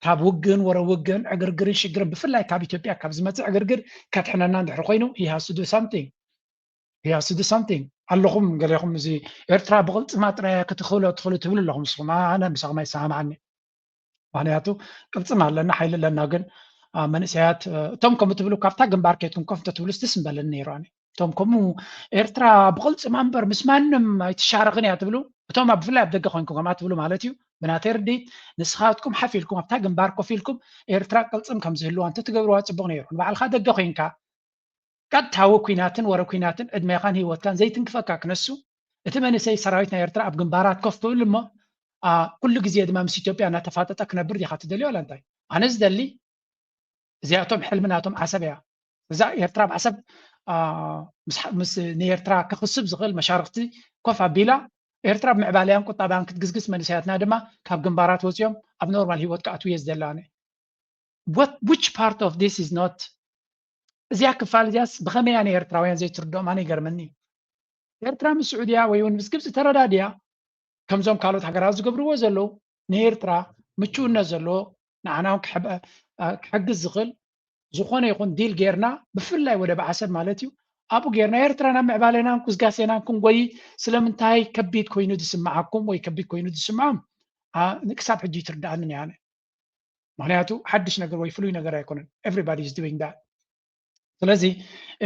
ካብ ውግን ወረ ውግን ዕግርግርን ሽግርን ብፍላይ ካብ ኢትዮጵያ ካብ ዝመፅእ ዕግርግር ከትሕነና እንድሕሪ ኮይኑ he has to do something ኣለኹም ገሊኹም እዚ ኤርትራ ብቕልፅማ ጥራይ ክትኽእሎ ትኽእሉ ትብሉ ኣለኹም ንስኹም ኣነ ምሳኹም ኣይሰማዓኒ ምክንያቱ ቅልፅማ ኣለና ሓይሊ ኣለና ግን መንእሰያት እቶም ከምኡ ትብሉ ካብታ ግንባር ከይትኩም ኮፍ እንተትብሉ ስትስ እምበለኒ ነይሩ ኣነ እቶም ከምኡ ኤርትራ ብቕልፅማ እምበር ምስ ማንም ኣይትሻረኽን እያ ትብሉ እቶም ብፍላይ ኣብ ደገ ኮይንኩም ከምኣ ትብሉ ማለት እዩ ብናተይ ርዲት ንስኻትኩም ሓፍ ኢልኩም ኣብታ ግንባር ኮፍ ኢልኩም ኤርትራ ቅልፅም ከም ዝህልዋ እንተትገብርዋ ፅቡቕ ነይሩ ንባዕልካ ደገ ኮይንካ ቀጥታዊ ኩናትን ወረ ኩናትን ዕድሜኻን ሂወትካን ዘይትንክፈካ ክነሱ እቲ መንእሰይ ሰራዊት ናይ ኤርትራ ኣብ ግንባራት ኮፍ ትብል እሞ ኩሉ ግዜ ድማ ምስ ኢትዮጵያ እናተፋጠጠ ክነብር ዲኻ ትደልዮ ኣላ እንታይ ኣነ ዝደሊ እዚኣቶም ሕልምናቶም ዓሰብ እያ እዛ ኤርትራ ብዓሰብ ምስ ንኤርትራ ክኽስብ ዝኽእል መሻርክቲ ኮፍ ኣቢላ ኤርትራ ብምዕባለያን ቁጣባያን ክትግዝግዝ መንእሰያትና ድማ ካብ ግንባራት ወፂኦም ኣብ ኖርማል ሂወት ክኣትው እየ ዝደሊ ኣነ which part of this is not እዚኣ ክፋል እዚያስ ብኸመያ ንኤርትራውያን ዘይትርድኦም ኣነ ይገርመኒ ኤርትራ ምስ ስዑድያ ወይ እውን ምስ ግብፂ ተረዳድያ ከምዞም ካልኦት ሃገራት ዝገብርዎ ዘለዉ ንኤርትራ ምቹውነት ዘለዎ ንዓና ክሕግዝ ዝኽእል ዝኾነ ይኹን ዲል ጌርና ብፍላይ ወደብ ዓሰብ ማለት እዩ ኣብኡ ጌርና ኤርትራ ናብ ምዕባለናን ኩዝጋሴናን ክንጎይ ስለምንታይ ከቢድ ኮይኑ ዝስምዓኩም ወይ ከቢድ ኮይኑ ዝስምዖም ክሳብ ሕጂ ትርዳእንን እያ ምክንያቱ ሓድሽ ነገር ወይ ፍሉይ ነገር ኣይኮነን everybody is doing that ስለዚ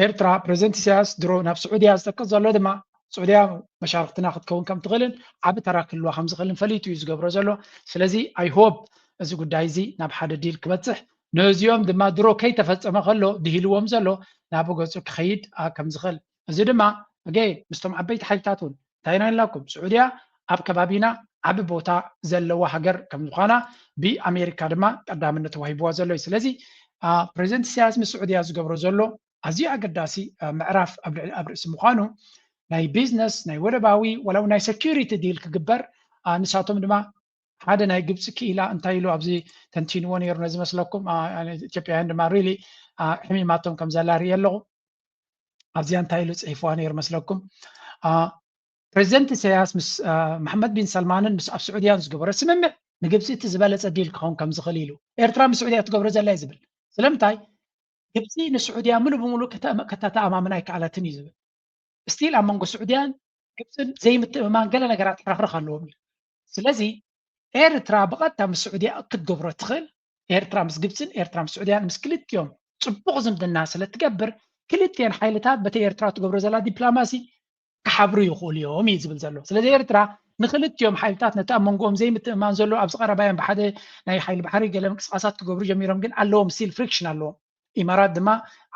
ኤርትራ ፕሬዚደንት ኢሳያስ ድሮ ናብ ስዑድያ ዝጠቅስ ዘሎ ድማ ስዑድያ መሻርክትና ክትከውን ከም ትኽእልን ዓብ ተራ ክህልዋ ከም ዝኽእልን ፈሊጡ እዩ ዝገብሮ ዘሎ ስለዚ ኣይ ሆፕ እዚ ጉዳይ እዚ ናብ ሓደ ዲል ክበፅሕ ነዚኦም ድማ ድሮ ከይተፈፀመ ከሎ ድሂልዎም ዘሎ ናብ ገፁ ክኸይድ ከም ዝኽእል እዚ ድማ ምስቶም ዓበይቲ ሓይልታት እውን እንታይ ናይላኩም ስዑድያ ኣብ ከባቢና ዓብ ቦታ ዘለዋ ሃገር ከም ዝኾና ብኣሜሪካ ድማ ቀዳምነት ተዋሂብዋ ዘሎ እዩ ስለዚ ፕሬዚደንት ኢሳያስ ምስ ስዑድያ ዝገብሮ ዘሎ ኣዝዩ ኣገዳሲ ምዕራፍ ኣብ ርእሲ ምዃኑ ናይ ቢዝነስ ናይ ወደባዊ ወላው ናይ ሴኩሪቲ ዲል ክግበር ንሳቶም ድማ ሓደ ናይ ግብፂ ክኢላ እንታይ ኢሉ ኣብዚ ተንቲንዎ ነይሩ ነዚ መስለኩም ኢትዮጵያውያን ድማ ሪሊ ሕሚማቶም ከም ዘላ ርኢ ኣለኹ ኣብዚያ እንታይ ኢሉ ፅሒፍዋ ነይሩ መስለኩም ፕሬዚደንት ኢሳያስ ምስ መሐመድ ቢን ሰልማንን ምስ ኣብ ስዑድያን ዝገበሮ ስምምዕ ንግብፂ እቲ ዝበለፀ ዲል ክኸውን ከም ዝኽእል ኢሉ ኤርትራ ምስ ስዑድያ ትገብሮ ዘላ እዩ ዝብል ስለምንታይ ግብፂ ንስዑድያ ሙሉእ ብምሉእ ከተተኣማምና ኣይከኣለትን እዩ ዝብል ስቲል ኣብ መንጎ ስዑድያን ግብፅን ዘይምትእምማን ገለ ነገራት ሕርኽርኽ ኣለዎም እዩ ስለዚ ኤርትራ ብቐጥታ ምስ ስዑድያ ክትገብሮ ትኽእል ኤርትራ ምስ ግብፅን ኤርትራ ምስ ስዑድያን ምስ ክልቲኦም ፅቡቕ ዝምድና ስለትገብር ክልቲአን ሓይልታት በቲ ኤርትራ ትገብሮ ዘላ ዲፕሎማሲ ክሓብሩ ይኽእሉ እዮም እዩ ዝብል ዘሎ ስለዚ ኤርትራ ንክልቲኦም ሓይልታት ነቲ ኣብ መንጎኦም ዘይምትእማን ዘሎ ኣብ ዝቐረባዮም ብሓደ ናይ ሓይሊ ባሕሪ ገለ ምንቅስቃሳት ክገብሩ ጀሚሮም ግን ኣለዎም ስቲል ፍሪክሽን ኣለዎም ኢማራት ድማ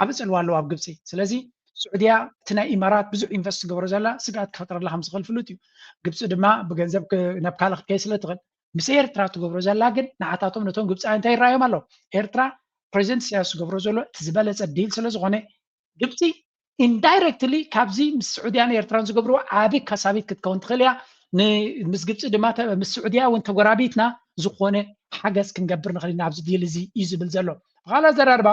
ዓብ ፅልዋ ኣለዎ ኣብ ግብፂ ስለዚ ስዑድያ እቲ ናይ ኢማራት ብዙሕ ኢንቨስት ትገብሮ ዘላ ስጋት ክፈጥረላ ከም ዝኽእል ፍሉጥ እዩ ግብፂ ድማ ብገንዘብ ናብ ካልእ ክትከይድ ስለትኽእል ምስ ኤርትራ ትገብሮ ዘላ ግን ንዓታቶም ነቶም ግብፃውያን እንታይ ይረኣዮም ኣሎ ኤርትራ ፕሬዚደንት ኢሳያስ ዝገብሮ ዘሎ እቲ ዝበለፀ ዲል ስለዝኾነ ግብፂ ኢንዳይሬክትሊ ካብዚ ምስ ስዑድያን ኤርትራን ዝገብርዎ ዓብ ከሳቢት ክትከውን ትኽእል እያ ምስ ግብፂ ድማ ምስ ስዑድያ እውን ተጎራቢትና ዝኾነ ሓገዝ ክንገብር ንኽእል ኢና ኣብዚ ዲል እዚ እዩ ዝብል ዘሎ ብኻልእ ዘራርባ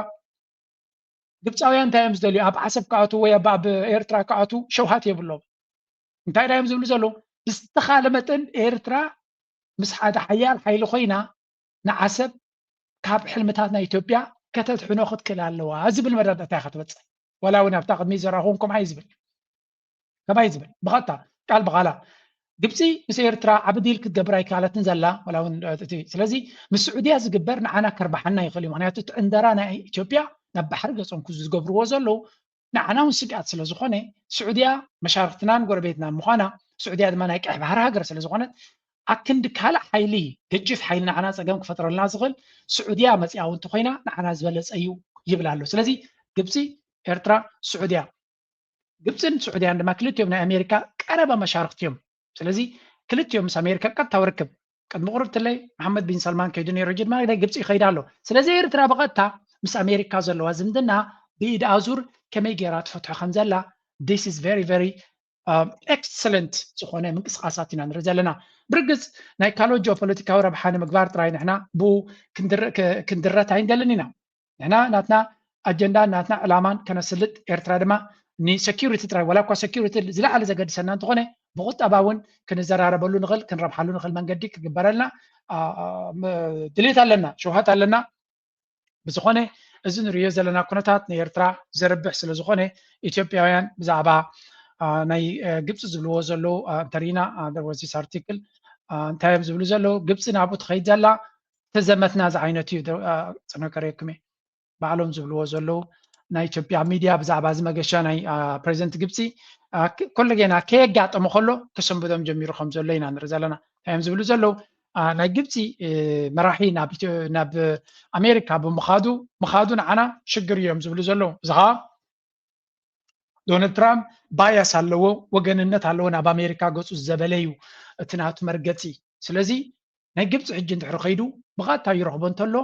ግብፃውያን እንታይ እዮም ዝደልዩ ኣብ ዓሰብ ክኣትዉ ወይ ኣብ ኤርትራ ክኣትዉ ሸውሃት የብሎም እንታይ ዳ እዮም ዝብሉ ዘለዉ ብዝተኻለ መጠን ኤርትራ ምስ ሓደ ሓያል ሓይሊ ኮይና ንዓሰብ ካብ ሕልምታት ናይ ኢትዮጵያ ከተትሕኖ ክትክእል ኣለዋ ዝብል መረዳእታ ኢኻ ክትበፅሕ ወላ እውን ኣብታ ቅድሚት ዘረኣኹም ከመይ ዝብል ብቐጥታ ቃል ብቓላ ግብፂ ምስ ኤርትራ ዓብ ዲል ክትገብር ኣይከኣለትን ዘላ ወላ እውን ስለዚ ምስ ስዑድያ ዝግበር ንዓና ከርባሓና ይኽእል እዩ ምክንያቱ እቲ ዕንደራ ናይ ኢትዮጵያ ናብ ባሕሪ ገፆም ዝገብርዎ ዘለዉ ንዓና እውን ስጋት ስለዝኾነ ስዑድያ መሻርክትናን ጎረቤትናን ምዃና ስዑድያ ድማ ናይ ቀይሕ ባሕሪ ሃገር ስለዝኾነት ኣክንዲ ካልእ ሓይሊ ገጅፍ ሓይሊ ንዓና ፀገም ክፈጥረልና ዝኽእል ስዑድያ መፅያ እውን እንተኮይና ንዓና ዝበለፀ እዩ ይብል ኣሎ ስለዚ ግብፂ ኤርትራ ስዑድያ ግብፅን ስዑድያን ድማ ክልቲኦም ናይ ኣሜሪካ ቀረባ መሻርክቲ እዮም ስለዚ ክልቲኦም ምስ ኣሜሪካ ቀጥታ ውርክብ ቅድሚ ቁርብትለይ መሐመድ ቢን ሰልማን ከይዱ ነይሩ ድማ ናይ ግብፂ ይኸይድ ኣሎ ስለዚ ኤርትራ ብቐጥታ ምስ ኣሜሪካ ዘለዋ ዝምድና ብኢድ ኣዙር ከመይ ጌራ ትፈትሖ ከም ዘላ this is very very excellent ዝኾነ ምንቅስቃሳት ኢና ንርኢ ዘለና ብርግፅ ናይ ካልኦት ጂኦፖለቲካዊ ረብሓ ንምግባር ጥራይ ንሕና ብኡ ክንድረት ኣይንደልን ኢና ንሕና ናትና ኣጀንዳ ናትና ዕላማን ከነስልጥ ኤርትራ ድማ ንሴኪሪቲ ጥራይ ወላ እኳ ሴኪሪቲ ዝለዓለ ዘገድሰና እንትኾነ ብቁጠባ እውን ክንዘራረበሉ ንኽእል ክንረብሓሉ ንኽእል መንገዲ ክግበረልና ድሌት ኣለና ሸውሃት ኣለና ብዝኾነ እዚ ንሪኦ ዘለና ኩነታት ንኤርትራ ዘርብሕ ስለዝኾነ ኢትዮጵያውያን ብዛዕባ ናይ ግብፂ ዝብልዎ ዘለዉ እንተሪኢና ወዚስ ኣርቲክል እንታይ እዮም ዝብሉ ዘለዉ ግብፂ ናብኡ ትኸይድ ዘላ ተዘመትና እዚ ዓይነት እዩ ፅነከርየኩም እየ ባዕሎም ዝብልዎ ዘለዉ ናይ ኢትዮጵያ ሚድያ ብዛዕባ እዚ መገሻ ናይ ፕሬዚደንት ግብፂ ኩሉ ጌና ከየጋጠሞ ከሎ ከሰንብዶም ጀሚሩ ከም ዘሎ ኢና ንርኢ ዘለና እንታይ እዮም ዝብሉ ዘለዉ ናይ ግብፂ መራሒ ናብ ኣሜሪካ ብምኻዱ ንዓና ሽግር እዮም ዝብሉ ዘለዉ እዚ ከዓ ዶናልድ ትራምፕ ባያስ ኣለዎ ወገንነት ኣለዎ ናብ ኣሜሪካ ገፁ ዘበለዩ እቲ ናቱ መርገፂ ስለዚ ናይ ግብፂ ሕጂ እንድሕሪ ከይዱ ብቐጥታ ይረኽቦ እንተሎ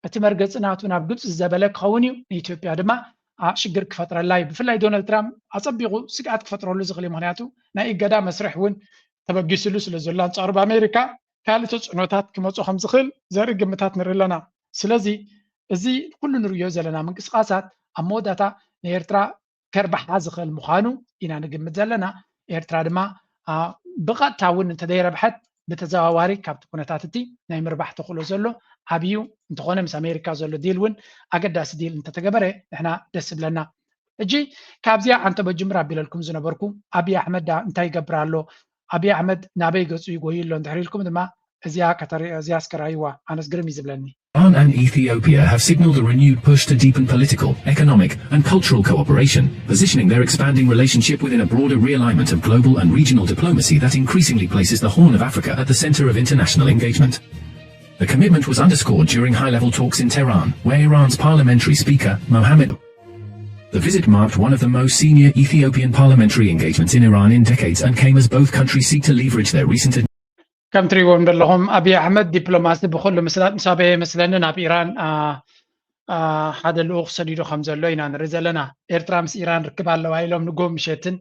እቲ መርገፂ ናቱ ናብ ግብፂ ዘበለ ክኸውን እዩ ንኢትዮጵያ ድማ ሽግር ክፈጥረላ እዩ ብፍላይ ዶናልድ ትራምፕ ኣፀቢቑ ስግኣት ክፈጥረሉ ዝኽእል እዩ ምክንያቱ ናይ እገዳ መስርሕ እውን ተበጊስሉ ስለ ዘሎ ኣንጻሩ ብኣሜሪካ ካልእ ተፅዕኖታት ክመፁ ከም ዝኽእል ዘርኢ ግምታት ንርኢ ኣለና ስለዚ እዚ ኩሉ ንሪኦ ዘለና ምንቅስቃሳት ኣብ መወዳእታ ንኤርትራ ከርባሓ ዝኽእል ምዃኑ ኢና ንግምት ዘለና ኤርትራ ድማ ብቐጥታ እውን እንተዘይረብሐት ብተዘዋዋሪ ካብቲ ኩነታት እቲ ናይ ምርባሕ ተኽእሎ ዘሎ ዓብዩ እንተኾነ ምስ ኣሜሪካ ዘሎ ዲል እውን ኣገዳሲ ዲል እንተተገበረ ንሕና ደስ ይብለና ሕጂ ካብዚያ ኣንተ በጅምር ኣቢለልኩም ዝነበርኩ ኣብዪ ኣሕመድ እንታይ ይገብር ኣሎ ኣብዪ ኣሕመድ ናበይ ገፁ ይጎይሎ እንድሕር ኢልኩም ድማ እዚያ አስከራይዋ አነስ ግርም ይዝብለኒ Iran and Ethiopia have signaled a renewed push to deepen political, economic, and cultural cooperation, positioning their expanding relationship within a broader realignment of global and regional diplomacy that increasingly places the Horn of Africa at the center of international engagement. The commitment was underscored during high-level talks in Tehran, where Iran's parliamentary speaker, Mohammed. The visit marked one of the most senior Ethiopian parliamentary engagements in Iran in decades and came as both countries seek to leverage their recent كم تريوم دلهم أبي أحمد دبلوماسي بخل مسابقة مثلا ناب إيران هذا الأخ سديدو خمسة لوينا نرزلنا إيرترامس إيران ركب على وايلهم نقوم مشيتن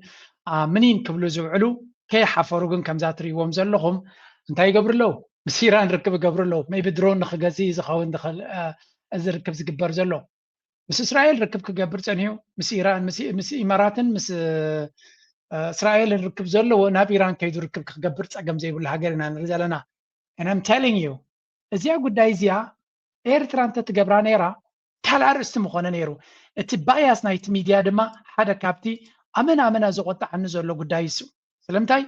منين قبلوا زوعلو كي حفروقن كم زاتري ومزلهم انتهي قبر له بس إيران ركب قبر له ما يبدرون نخجازي زخاون دخل أزر ركب زقبر زلو بس إسرائيل ركب كقبر تانيو مس إيران مس إماراتن مس إسرائيل ركب زلو وناب إيران كيدو ركب كقبر تأجم زي ولا حاجة نرزلنا and I'm telling you إزيا قد إزيا إيرتران تتقبران إيرا تلا رستم خنا نيرو اتباياس نايت ميديا دما حدا كابتي أمنا زغط عن زلو قد إيسو سلامتاي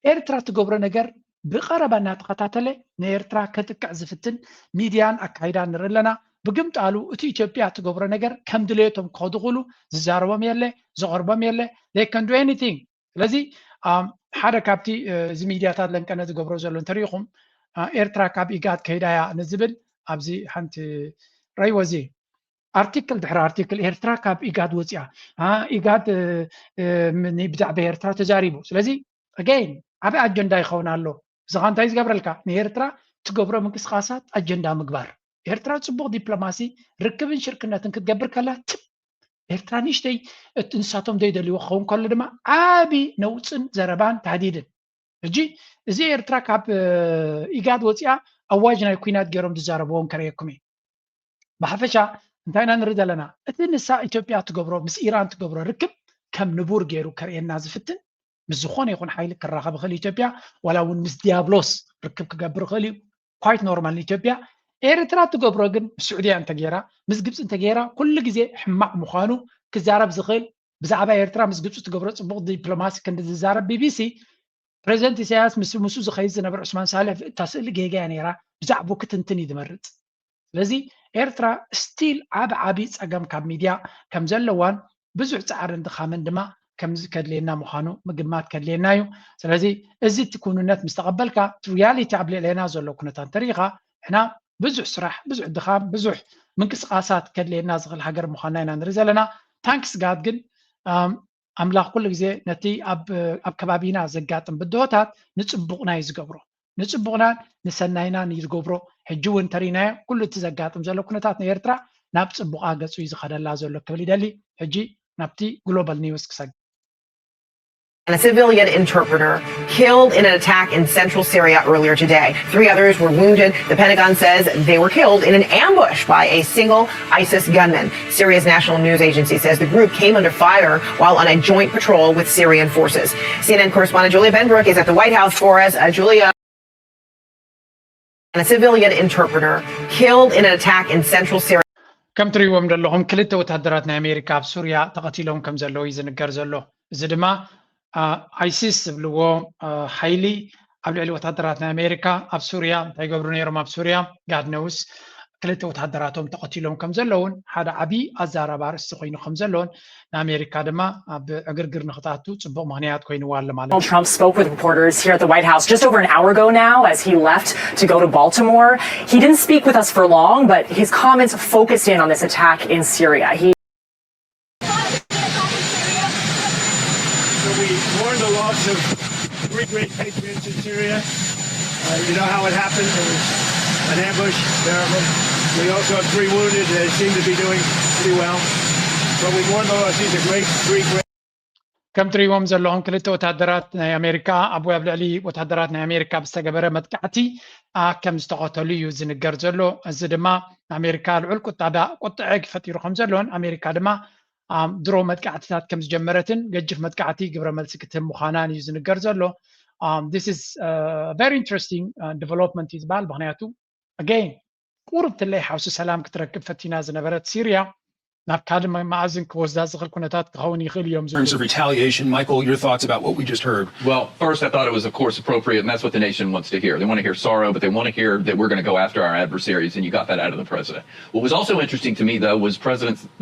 إيرترا تقبر نجر بقرب أن تقطعتله نيرترا كتك عزفتن ميديان أكايدان نرلنا بقمت قالوا اتي إثيوبيا تقبر نجر كم دليتهم كودغلو زاربهم يله زغربهم يله they can do anything لذي حدا كابتي زي ميدياتات لن كانت تقبروا زلون تاريخهم إيرترا كاب إيجاد كيدايا نزبل أبزي حنت رايوزي article دحر article إيرترا كاب إيجاد وزيا إيجاد من يبدأ بإيرترا تجاربه لذي again أبي أجندة يخونا له زغان تايز قبرلك إيرترا تقبروا من قصاصات أجندة مقبار إيرترا تصبغ دبلوماسي ركبن شركنا تنكت قبر كلا إيرترا نشتي تنساتهم ديدا اللي وخون كل دما عابي نوصن زربان تهديدن جي زي إيرترا كاب إيجاد وزيا أواجنا يكوينات جيروم تجاربهم كريكمي بحفشة انتهينا نرد لنا النساء إثيوبيا تقبروا مس إيران تقبروا ركب كم نبور جيرو كريان نازفتن مزخون يكون حيلك الرغب خلي إثيوبيا ولو مس ديابلوس ركب كقبر خلي quite normal إثيوبيا إيرترا تقبروا جن السعودية أنت جيرا مس جبس أنت جيرا كل جزء حماق مخانو كزارب زخيل بزعبا إيرترا مس جبس تقبروا صبغ دبلوماسي كند زارب BBC بريزنت سياس مسو زخيز نبر عثمان صالح تاسل جيجا نيرا بزعبو كتنتني دمرت لذي إيرترا ستيل عبي أجمع كاب ميديا كم زلوان بزع تعرض خامن دما كم كدلنا مخانو مجمعات كدلنا يو سلذي إزاي تكون الناس مستقبلك رياليتي عبل لنا زلوا كنا طريقة هنا بزع سرح بزع دخام بزع من قصاصات كدلنا زغل حجر مخاننا نرزلنا تانكس قادجن أملاك كل جزء نتي أب كبابينا زقاتن بدوتات نتصبقنا يزقبرو نتصبقنا نسناينا يزقبرو حجون ترينا كل تزقاتم زلو كنتات نيرترا نابتصبق آغاز ويزخد الله زلو كبلي دالي حجي نابتي جلوبال نيوز كساق And a civilian interpreter killed in an attack in central Syria earlier today. 3 others were wounded. The Pentagon says they were killed in an ambush by a single ISIS gunman. Syria's national news agency says the group came under fire while on a joint patrol with Syrian forces. CNN correspondent Julia Benbrook is at the White House for us. Julia. And a civilian interpreter killed in an attack in central Syria. كم تريوم دلهم كلتا وتهدراتنا أمريكا بسوريا تقتيلهم كم زلو يزنقر زلو زدما ISIS بلو حيلي قبل علي وتهدراتنا أمريكا بسوريا تيقبرون يرمى بسوريا قاعد نوس كلتا وتهدراتهم تقتيلهم كم زلون هذا عبي أزارة بارس تقينو خم زلون أمريكا دما بأقرقر نخطاتو تبقى مهنيات كوينو والله مالك. Trump spoke with reporters here at the White House just over an hour ago now as he left to go to Baltimore. He didn't speak with us for long, but his comments focused in on this attack in Syria. So we mourn the loss of 3 great patriots in Syria. You know how it happened. It was an ambush, terrible. We also have 3 wounded. They seem to be doing pretty well. But we mourn the loss. These are three great. كم تريوم زلهم كلتا وتهدرات أمريكا أبو أبلعلي وتهدراتنا أمريكا بستقبرة متكعتي كم استقاتلي يزنقر زلو الزدما أمريكا العلق قطع فتيرو خمزلون أمريكا دما درو متكعتات كم جمرتن جف متكعتي قبل ملسكتهم مخانان يزنقر زلو this is very interesting development يزبال بغنياتو again قربت اللي حوس سلام كتركب فتينا زنبرت سوريا ናብ ካልእ ማዕዝን ክወስዳ ዝኽእል ኩነታት ክኸውን ይኽእል እዮም In terms of retaliation, Michael, your thoughts about what we just heard? Well, first, I thought it was, of course, appropriate, and that's what the nation wants to hear. They want to hear sorrow, but they want to hear that we're going to go after our adversaries, and you got that out of the president. What was also interesting to me, though, was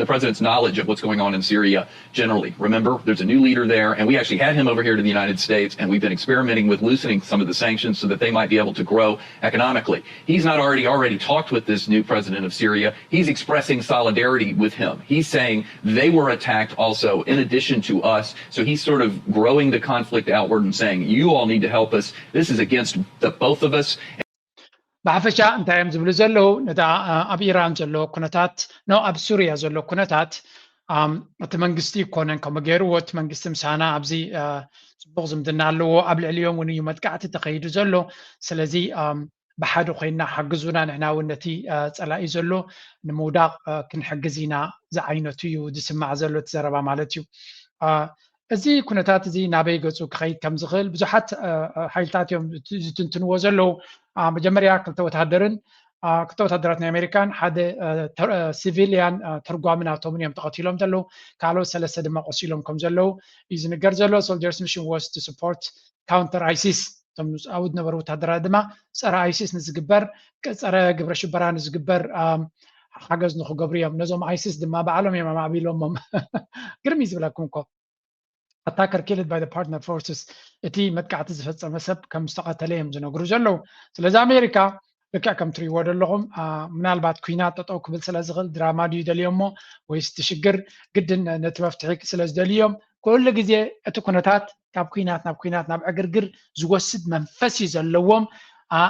the president's knowledge of what's going on in Syria generally. Remember, there's a new leader there, and we actually had him over here to the United States, and we've been experimenting with loosening some of the sanctions so that they might be able to grow economically. He's not already talked with this new president of Syria. He's expressing solidarity with him. He's saying they were attacked also in addition to us. So he's sort of growing the conflict outward and saying, you all need to help us. This is against the both of us. ብሓፈሻ እንታይ እዮም ዝብሉ ዘለዉ ነታ ኣብ ኢራን ዘሎ ኩነታት ነው ኣብ ሱርያ ዘሎ ኩነታት እቲ መንግስቲ ይኮነን ከምኡ ገይርዎ እቲ መንግስቲ ምሳና ኣብዚ ፅቡቕ ዝምድና ኣለዎ ኣብ ልዕሊኦም እውን እዩ መጥቃዕቲ ተኸይዱ ዘሎ ስለዚ ብሓደ ኮይና ሓግዙና ንሕና እውን ነቲ ፀላኢ ዘሎ ንምውዳቕ ክንሕግዝ ኢና ዝዓይነቱ እዩ ዝስማዕ ዘሎ እቲ ዘረባ ማለት እዩ እዚ ኩነታት እዚ ናበይ ገፁ ክኸይድ ከም ዝኽእል ብዙሓት ሓይልታት እዮም ዝትንትንዎ ዘለዉ መጀመርያ ክልተ ወታደራት ናይ ኣሜሪካን ሓደ ሲቪልያን ተርጓሚ ናቶምን እዮም ተቐቲሎም ዘለዉ ካልኦት 3 ድማ ቆሲሎም ከም ዘለዉ እዩ ዝንገር ዘሎ ሶልጀርስ ሚሽን ዋስ ቱ ሰፖርት ካውንተር ኣይሲስ እቶም ኣብኡ ዝነበሩ ወታደራት ድማ ፀረ ኣይሲስ ንዝግበር ፀረ ግብረ ሽበራ ንዝግበር ሓገዝ ንክገብሩ እዮም ነዞም ኣይሲስ ድማ በዓሎም እዮም ኣማዕቢሎሞም ግርሚ ዝብለኩም እኮ attacker killed by the partner forces እቲ መጥቃዕቲ ዝፈፀመ ሰብ ከም ዝተቐተለ እዮም ዝነግሩ ዘለዉ ስለዚ ኣሜሪካ ልክዕ ከም ትሪእዎ ዘለኹም ምናልባት ኩናት ጠጠው ክብል ስለ ዝኽእል ድራማ ድዩ ደልዮሞ ወይስ ትሽግር ግድን ነቲ መፍትሒ ስለ ዝደልዮም ኩሉ ግዜ እቲ ኩነታት ካብ ኩናት ናብ ዕግርግር ዝወስድ መንፈስ እዩ ዘለዎም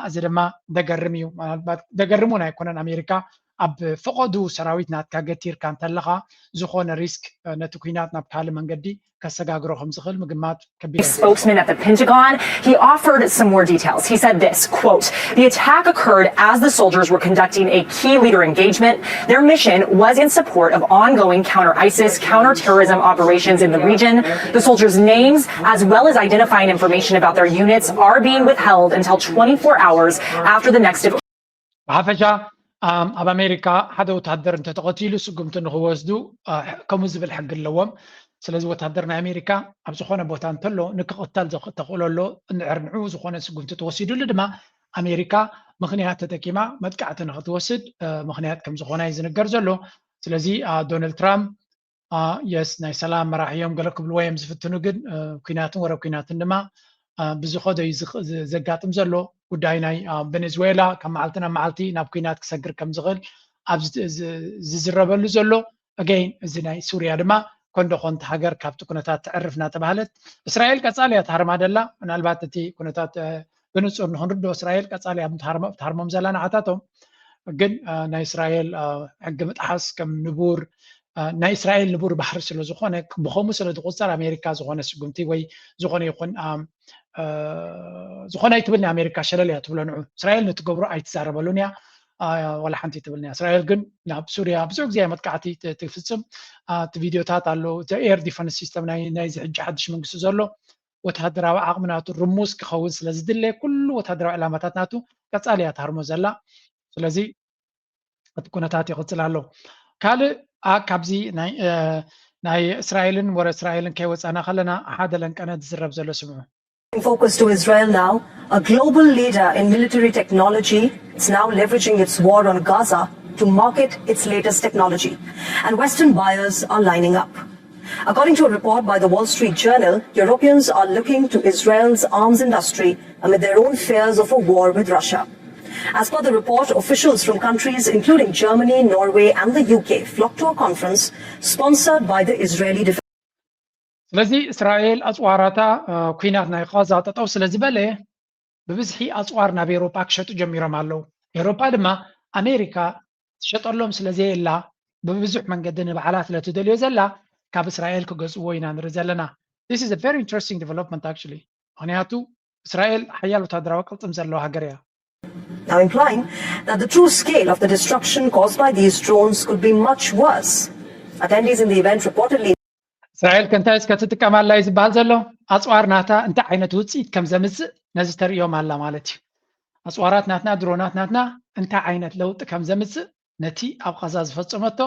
እዚ ድማ ደገርም እዩ ምናልባት ደገርም እውን ኣይኮነን ኣሜሪካ ኣብ ፈቐዱ ሰራዊት ናትካ ገቲርካ እንተለኻ ዝኾነ ሪስክ ነቲ ኩናት ናብ ካልእ መንገዲ ከሰጋግሮ ከም ዝኽእል ምግማት ከቢድ spokesman at the Pentagon, he offered some more details. He said this, quote, "The attack occurred as the soldiers were conducting a key leader engagement. Their mission was in support of ongoing counter-ISIS, counter-terrorism operations in the region. The soldiers' names, as well as identifying information about their units, are being withheld until 24 hours after the next of..." ኣብ ኣሜሪካ ሓደ ወታደር እንተተቐቲሉ ስጉምቲ ንክወስዱ ከምኡ ዝብል ሕጊ ኣለዎም ስለዚ ወታደር ናይ ኣሜሪካ ኣብ ዝኾነ ቦታ እንተሎ ንክቕተል ተኽእለሎ ንዕርንዑ ዝኾነ ስጉምቲ ተወሲዱሉ ድማ ኣሜሪካ ምክንያት ተጠቂማ መጥቃዕቲ ንክትወስድ ምክንያት ከም ዝኾነ እዩ ዝንገር ዘሎ ስለዚ ዶናልድ ትራምፕ የስ ናይ ሰላም መራሒ እዮም ገለ ክብልዎ እዮም ዝፍትኑ ግን ኩናትን ወረብ ኩናትን ድማ ብዝኸደ እዩ ዘጋጥም ዘሎ ጉዳይ ናይ ቬኔዙዌላ ካብ መዓልቲ ናብ መዓልቲ ናብ ኩናት ክሰግር ከም ዝኽእል ኣብ ዝዝረበሉ ዘሎ ኣገይን እዚ ናይ ሱርያ ድማ ኮንዶ ኮንቲ ሃገር ካብቲ ኩነታት ትዕርፍ እናተባህለት እስራኤል ቀፃልያ ትሃርማ ደላ ምናልባት እቲ ኩነታት ብንፁር ንክንርድኦ እስራኤል ቀፃልያ ትሃርሞም ዘላ ንዓታቶም ግን ናይ እስራኤል ሕጊ ምጥሓስ ከም ንቡር ናይ እስራኤል ንቡር ባሕሪ ስለ ዝኾነ ብከምኡ ስለ ዝቁፀር ኣሜሪካ ዝኾነ ስጉምቲ ወይ ዝኾነ ይኹን ዝኾነ ኣይትብልኒ ኣሜሪካ ሸለልያ ትብሎ ንዑ እስራኤል ንትገብሮ ኣይትዛረበሉን እያ ወላ ሓንቲ ትብልኒ እስራኤል ግን ናብ ሱርያ ብዙሕ ግዜ መጥቃዕቲ ትፍፅም እቲ ቪድዮታት ኣለዉ እቲ ኤር ዲፈንስ ሲስተም ናይዚ ሕጂ ሓድሽ መንግስቲ ዘሎ ወታደራዊ ዓቕሚ ናቱ ርሙስ ክኸውን ስለ ዝድለ ኩሉ ወታደራዊ ዕላማታት ናቱ ቀፃልያ ትሃርሞ ዘላ ስለዚ እቲ ኩነታት ይቕፅል ኣሎ ካልእ ካብዚ ናይ እስራኤልን ወረ እስራኤልን ከይወፃና ከለና ሓደ ለንቀነ ዝዝረብ ዘሎ ስምዑ Focus to Israel now, a global leader in military technology, is now leveraging its war on Gaza to market its latest technology, and Western buyers are lining up. According to a report by the Wall Street Journal, Europeans are looking to Israel's arms industry amid their own fears of a war with Russia. As per the report, officials from countries including Germany, Norway and the UK flocked to a conference sponsored by the Israeli Defense. ስለዚ እስራኤል ኣፅዋራታ ኩናት ናይ ጋዛ ጠጠው ስለ ዝበለ ብብዝሒ ኣፅዋር ናብ ኤሮፓ ክሸጡ ጀሚሮም ኣለዉ ኤሮፓ ድማ ኣሜሪካ ትሸጠሎም ስለዘየላ ብብዙሕ መንገዲ ንበዓላት ስለትደልዮ ዘላ ካብ እስራኤል ክገዝእዎ ኢና ንርኢ ዘለና this is a very interesting development actually ምክንያቱ እስራኤል ሓያል ወታደራዊ ቅልጥም ዘለዋ ሃገር እያ now implying that the true scale of the destruction caused by these drones could be much worse. Attendees in the event reportedly እስራኤል ከንታይ እስከትጥቀማላ እዩ ዝበሃል ዘሎ ኣፅዋር ናታ እንታይ ዓይነት ውፅኢት ከም ዘምፅእ ነዚ ተሪኦም ኣላ ማለት እዩ ኣፅዋራት ናትና ድሮናት ናትና እንታይ ዓይነት ለውጢ ከም ዘምፅእ ነቲ ኣብ ጋዛ ዝፈፀመቶ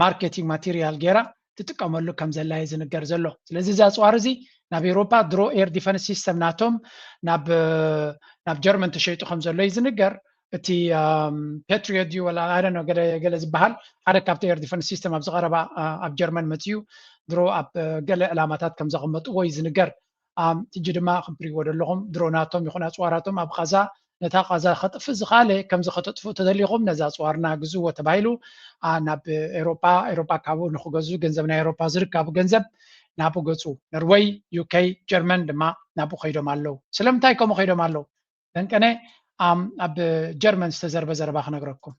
ማርኬቲንግ ማቴሪያል ጌራ ትጥቀመሉ ከም ዘላ ይዝንገር ዘሎ ስለዚ ዛ ጽዋር እዚ ናብ ኤውሮፓ ድሮ ኤር ዲፌንስ ሲስተም ናቶም ናብ ጀርመን ተሸይጡ ከም ዘሎ ይዝንገር እቲ ፓትሪዮት ዩ ወላ I don't know ገለ ዝበሃል ሓደ ካብቲ ኤር ዲፌንስ ሲስተም ኣብ ዝቐረባ ኣብ ጀርመን መፅዩ ድሮ ኣብ ገለ ዕላማታት ከም ዘቐመጥዎ ይዝንገር ትጂ ድማ ክንሪእዎ ዘለኹም ድሮ ናቶም ይኹን ኣፅዋራቶም ኣብ ቃዛ ነታ ቃዛ ከጥፍ ዝኻለ ከም ዝኸተጥፉ ተደሊኹም ነዛ ኣፅዋርና ግዝዎ ተባሂሉ ናብ ኤውሮፓ ካብኡ ንኽገዙ ገንዘብ ናይ ኤውሮፓ ዝርከቡ ገንዘብ ናብኡ ገፁ ኖርዌይ ዩኬ ጀርመን ድማ ናብኡ ከይዶም ኣለው ስለምንታይ ከምኡ ከይዶም ኣለው ደንቀነ ab German ዝተዘርበ ዘረባ ክነግረኩም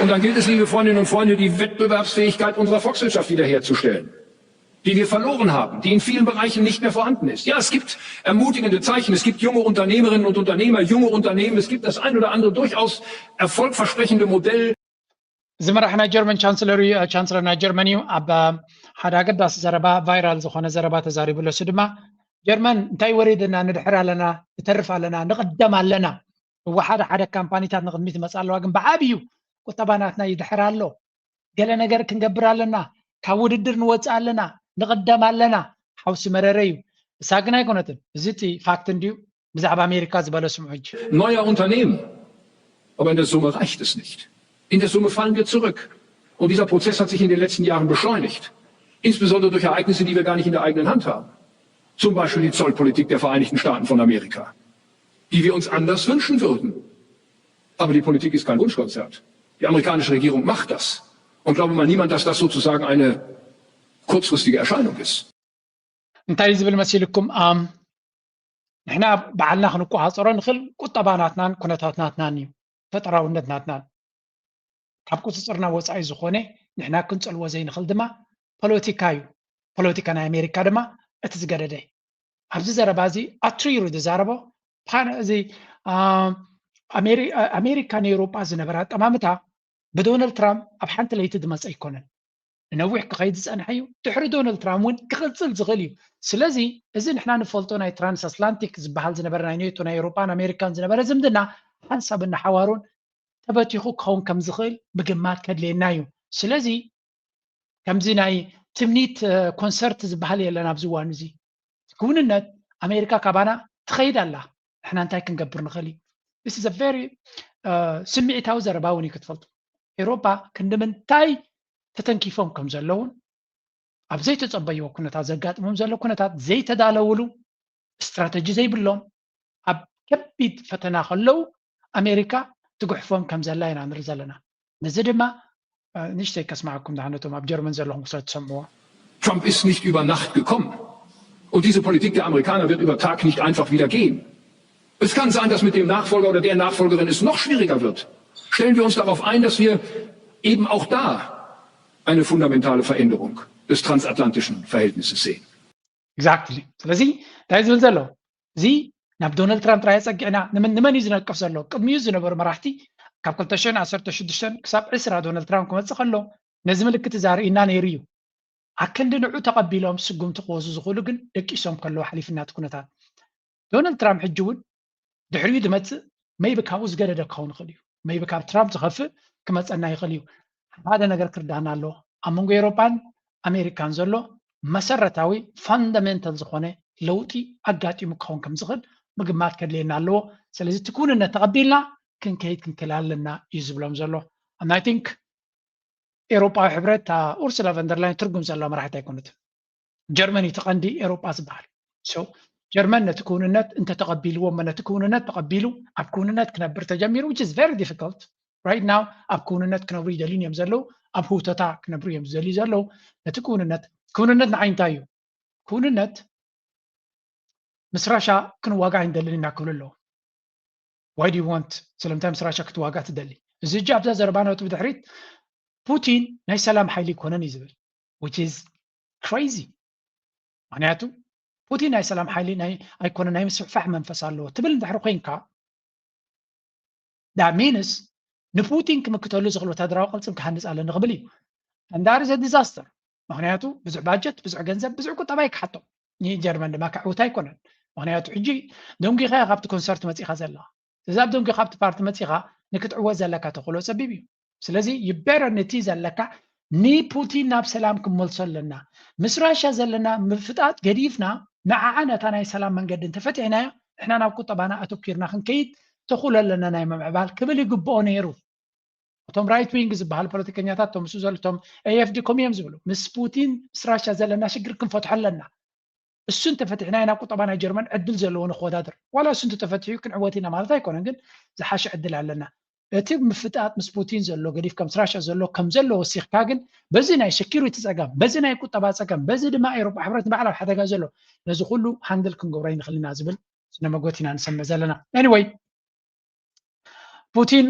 Und dann gilt es, liebe Freundinnen und Freunde, die Wettbewerbsfähigkeit unserer Volkswirtschaft wiederherzustellen, die wir verloren haben, die in vielen Bereichen nicht mehr vorhanden ist. Ja, es gibt ermutigende Zeichen, es gibt junge Unternehmerinnen und Unternehmer, junge Unternehmen, es gibt das ein oder andere durchaus erfolgversprechende Modell. ዝመራሕ ናይ ጀርመን ቻንስለር ናይ ጀርመን እዩ ኣብ ሓደ ኣገዳሲ ዘረባ ቫይራል ዝኾነ ዘረባ ተዛሪቡሎ እሱ ድማ ጀርመን እንታይ ወሪድና ንድሕር ኣለና ንተርፍ ኣለና ንቕደም ኣለና ሓደ ካምፓኒታት ንቕድሚት መፅእ ኣለዋ ግን ብዓብዩ ቁጠባናትና ይድሕር ኣሎ ገለ ነገር ክንገብር ኣለና ካብ ውድድር ንወፅእ ኣለና ንቕደም ኣለና ሓውሲ መረረ እዩ እሳ ግን ኣይኮነትን እዚ እቲ ፋክት እንድዩ ብዛዕባ ኣሜሪካ ዝበለ ስምዑ ሕጂ Neuer Unternehmen, aber in der Summe reicht es nicht. In der Summe fallen wir zurück. Und dieser Prozess hat sich in den letzten Jahren beschleunigt. Insbesondere durch Ereignisse, die wir gar nicht in der eigenen Hand haben. Zum Beispiel die Zollpolitik der Vereinigten Staaten von Amerika, die wir uns anders wünschen würden. Aber die Politik ist kein Wunschkonzert. Die amerikanische Regierung macht das. Und glaube mal niemand, dass das sozusagen eine kurzfristige Erscheinung ist. እንታይ ዝብል መሲልኩም ንሕና በዓልና ክንቆፃፀሮ ንኽእል ቁጠባናትናን ኩነታትናትናን እዩ ፈጠራውነትናትናን ካብ ቁፅፅርና ወፃኢ ዝኾነ ንሕና ክንፀልዎ ዘይንኽእል ድማ ፖለቲካ እዩ ፖለቲካ ናይ ኣሜሪካ ድማ እቲ ዝገደደ ኣብዚ ዘረባ እዚ ኣትሪሩ ዝዛረቦ እዚ ኣሜሪካ ንኤውሮጳ ዝነበራ ኣጠማምታ ብዶናልድ ትራምፕ ኣብ ሓንቲ ለይቲ ዝመፀ ኣይኮነን ንነዊሕ ክኸይድ ዝፀንሐ እዩ ድሕሪ ዶናልድ ትራምፕ እውን ክቕፅል ዝኽእል እዩ ስለዚ እዚ ንሕና ንፈልጦ ናይ ትራንስ ኣትላንቲክ ዝበሃል ዝነበረ ናይ ኔቶ ናይ ኤውሮጳን ኣሜሪካን ዝነበረ ዝምድና ሓንሳብና ሓዋሩን ተበቲኹ ክኸውን ከም ዝኽእል ምግማት ከድልየና እዩ ስለዚ ከምዚ ናይ ትምኒት ኮንሰርት ዝበሃል የለና ኣብዚ እዋን እዚ ክውንነት ኣሜሪካ ካባና ትኸይድ ኣላ ንሕና እንታይ ክንገብር ንኽእል እዩ this is a very ስምዒታዊ ዘረባ እውን እዩ ክትፈልጡ ኤውሮጳ ክንምንታይ ተተንኪፎም ከም ዘለውን ኣብ ዘይተፀበይዎ ኩነታት ዘጋጥሞም ዘሎ ኩነታት ዘይተዳለውሉ ስትራቴጂ ዘይብሎም ኣብ ከቢድ ፈተና ከለው ኣሜሪካ ትጉሕፎም ከም ዘላ ኢና ንርኢ ዘለና ነዚ ድማ ንሽተይ ከስማዓኩም ዳሕነቶም ኣብ ጀርመን ዘለኹም ክስለ ትሰምዕዎ Trump ist nicht über Nacht gekommen. Und diese Politik der Amerikaner wird über Tag nicht einfach wieder gehen. Es kann sein, dass mit dem Nachfolger oder der Nachfolgerin es noch schwieriger wird. Stellen wir uns darauf ein, dass wir eben auch da eine fundamentale Veränderung des transatlantischen Verhältnisses sehen. Exactly. ስለዚ እንታይ ዝብል ዘሎ እዚ ናብ ዶናልድ ትራምፕ ጥራይ ፀጊዕና ንመን እዩ ዝነቅፍ ዘሎ ቅድሚኡ ዝነበሩ መራሕቲ ካብ 2016 ክሳብ 20 ዶናልድ ትራምፕ ክመፅእ ከሎ ነዚ ምልክት ዘርእየና ነይሩ እዩ ኣከንዲ ንዑ ተቐቢሎም ስጉምቲ ክወስዱ ዝኽእሉ ግን ደቂሶም ከለዉ ሓሊፍናት ኩነታት ዶናልድ ትራምፕ ሕጂ እውን ድሕሪኡ ዝመፅእ መይቢ ካብኡ ዝገደደ ክኸውን ይኽእል እዩ መይቢ ካብ ትራምፕ ዝኸፍእ ክመፀና ይኽእል እዩ ሓደ ነገር ክርዳእና ኣለዎ ኣብ መንጎ ኤውሮጳን ኣሜሪካን ዘሎ መሰረታዊ ፋንዳሜንታል ዝኾነ ለውጢ ኣጋጢሙ ክኸውን ከም ዝኽእል ምግማት ከድልየና ኣለዎ ስለዚ እቲ ኩንነት ተቐቢልና ክንከይድ ክንክእል ኣለና እዩ ዝብሎም ዘሎ and I think ኤውሮጳዊ ሕብረት ኡርሱላ ቨንደርላይን ትርጉም ዘለዋ መራሕቲ ኣይኮነት ጀርመን እቲ ቀንዲ ኤውሮጳ ዝበሃል ሶ ጀርመን ነቲ ኩንነት እንተተቐቢልዎ ነቲ ኩንነት ተቐቢሉ ኣብ ኩንነት ክነብር ተጀሚሩ which is very difficult right now ኣብ ኩንነት ክነብሩ ይደልዩን እዮም ዘለው ኣብ ህውተታ ክነብሩ እዮም ዝደልዩ ዘለው ነቲ ኩንነት ንዓይ እንታይ እዩ ኩንነት ምስ ራሻ ክንዋጋዕ ይደልን ኢና ክብሉ ኣለዎ why do you want ስለምንታይ ምስ ራሻ ክትዋጋዕ ትደሊ እዚ እጂ ኣብዛ ዘረባናቱ ብድሕሪት ፑቲን ናይ ሰላም ሓይሊ ይኮነን እዩ ዝብል which is crazy ምክንያቱ ፑቲን ናይ ሰላም ሓይሊ ኣይኮነን ናይ ምስፍሕፋሕ መንፈስ ኣለዎ ትብል እንድሕሪ ኮንካ that means ንፑቲን ክምክተሉ ዝኽእል ወታደራዊ ቅልፅም ክሃንፅ ኣለኒ ክብል እዩ and that is a disaster ምክንያቱ ብዙሕ ባጀት ብዙሕ ገንዘብ ብዙሕ ቁጠባ ይክሓቶ ጀርመን ድማ ክዕውታ ኣይኮነን ምክንያቱ ሕጂ ደንጊኻ ካብቲ ኮንሰርት መፂኻ ዘላ እዛ ኣብ ደንጊ ካብቲ ፓርቲ መፂኻ ንክትዕወት ዘለካ ተኽእሎ ፀቢብ እዩ ስለዚህ ይበረ ነቲዝ አለካ ኒ ፑቲን ናብ ሰላም ክመልሰለና ምስ ራሽያ ዘለና ምፍጣት ገዲፍና ንዓዓነታ ናይ ሰላም መንገዲ እንተፈቲሕና እሕና ናብ ቁጠባና ኣተኪርና ክንከይድ ተኹለለና ናይ ምዕባል ክብል ይግብኦ ነይሩ እቶም ራይት ዊንግ ዝበሃል ፖለቲከኛታት እቶም ምስ ዘለቶም AFD ኮሚዮም ዝብሉ ምስ ፑቲን ምስ ራሽያ ዘለና ሽግር ክንፈትሖ ኣለና እሱ እንተፈቲሕና ናብ ቁጠባና ጀርመን ዕድል ዘለዎ ንኽወዳድር ዋላ እሱ እንተፈቲሑ ክንዕወት ኢና ማለት ኣይኮነን ግን ዝሓሸ ዕድል ኣለና እቲ ምፍጣት ምስ ፑቲን ዘሎ ገዲፍ ከም ራሽያ ዘሎ ከም ዘሎ ወሲኽካ ግን በዚ ናይ ሴኩሪቲ ፀገም በዚ ናይ ቁጠባ ፀገም በዚ ድማ ኤውሮጳ ሕብረት በዓል ኣብ ሓደጋ ዘሎ ነዚ ኩሉ ሃንድል ክንገብሮ ንኽእልና ዝብል ስነመጎት ኢና ንሰምዕ ዘለና anyway ፑቲን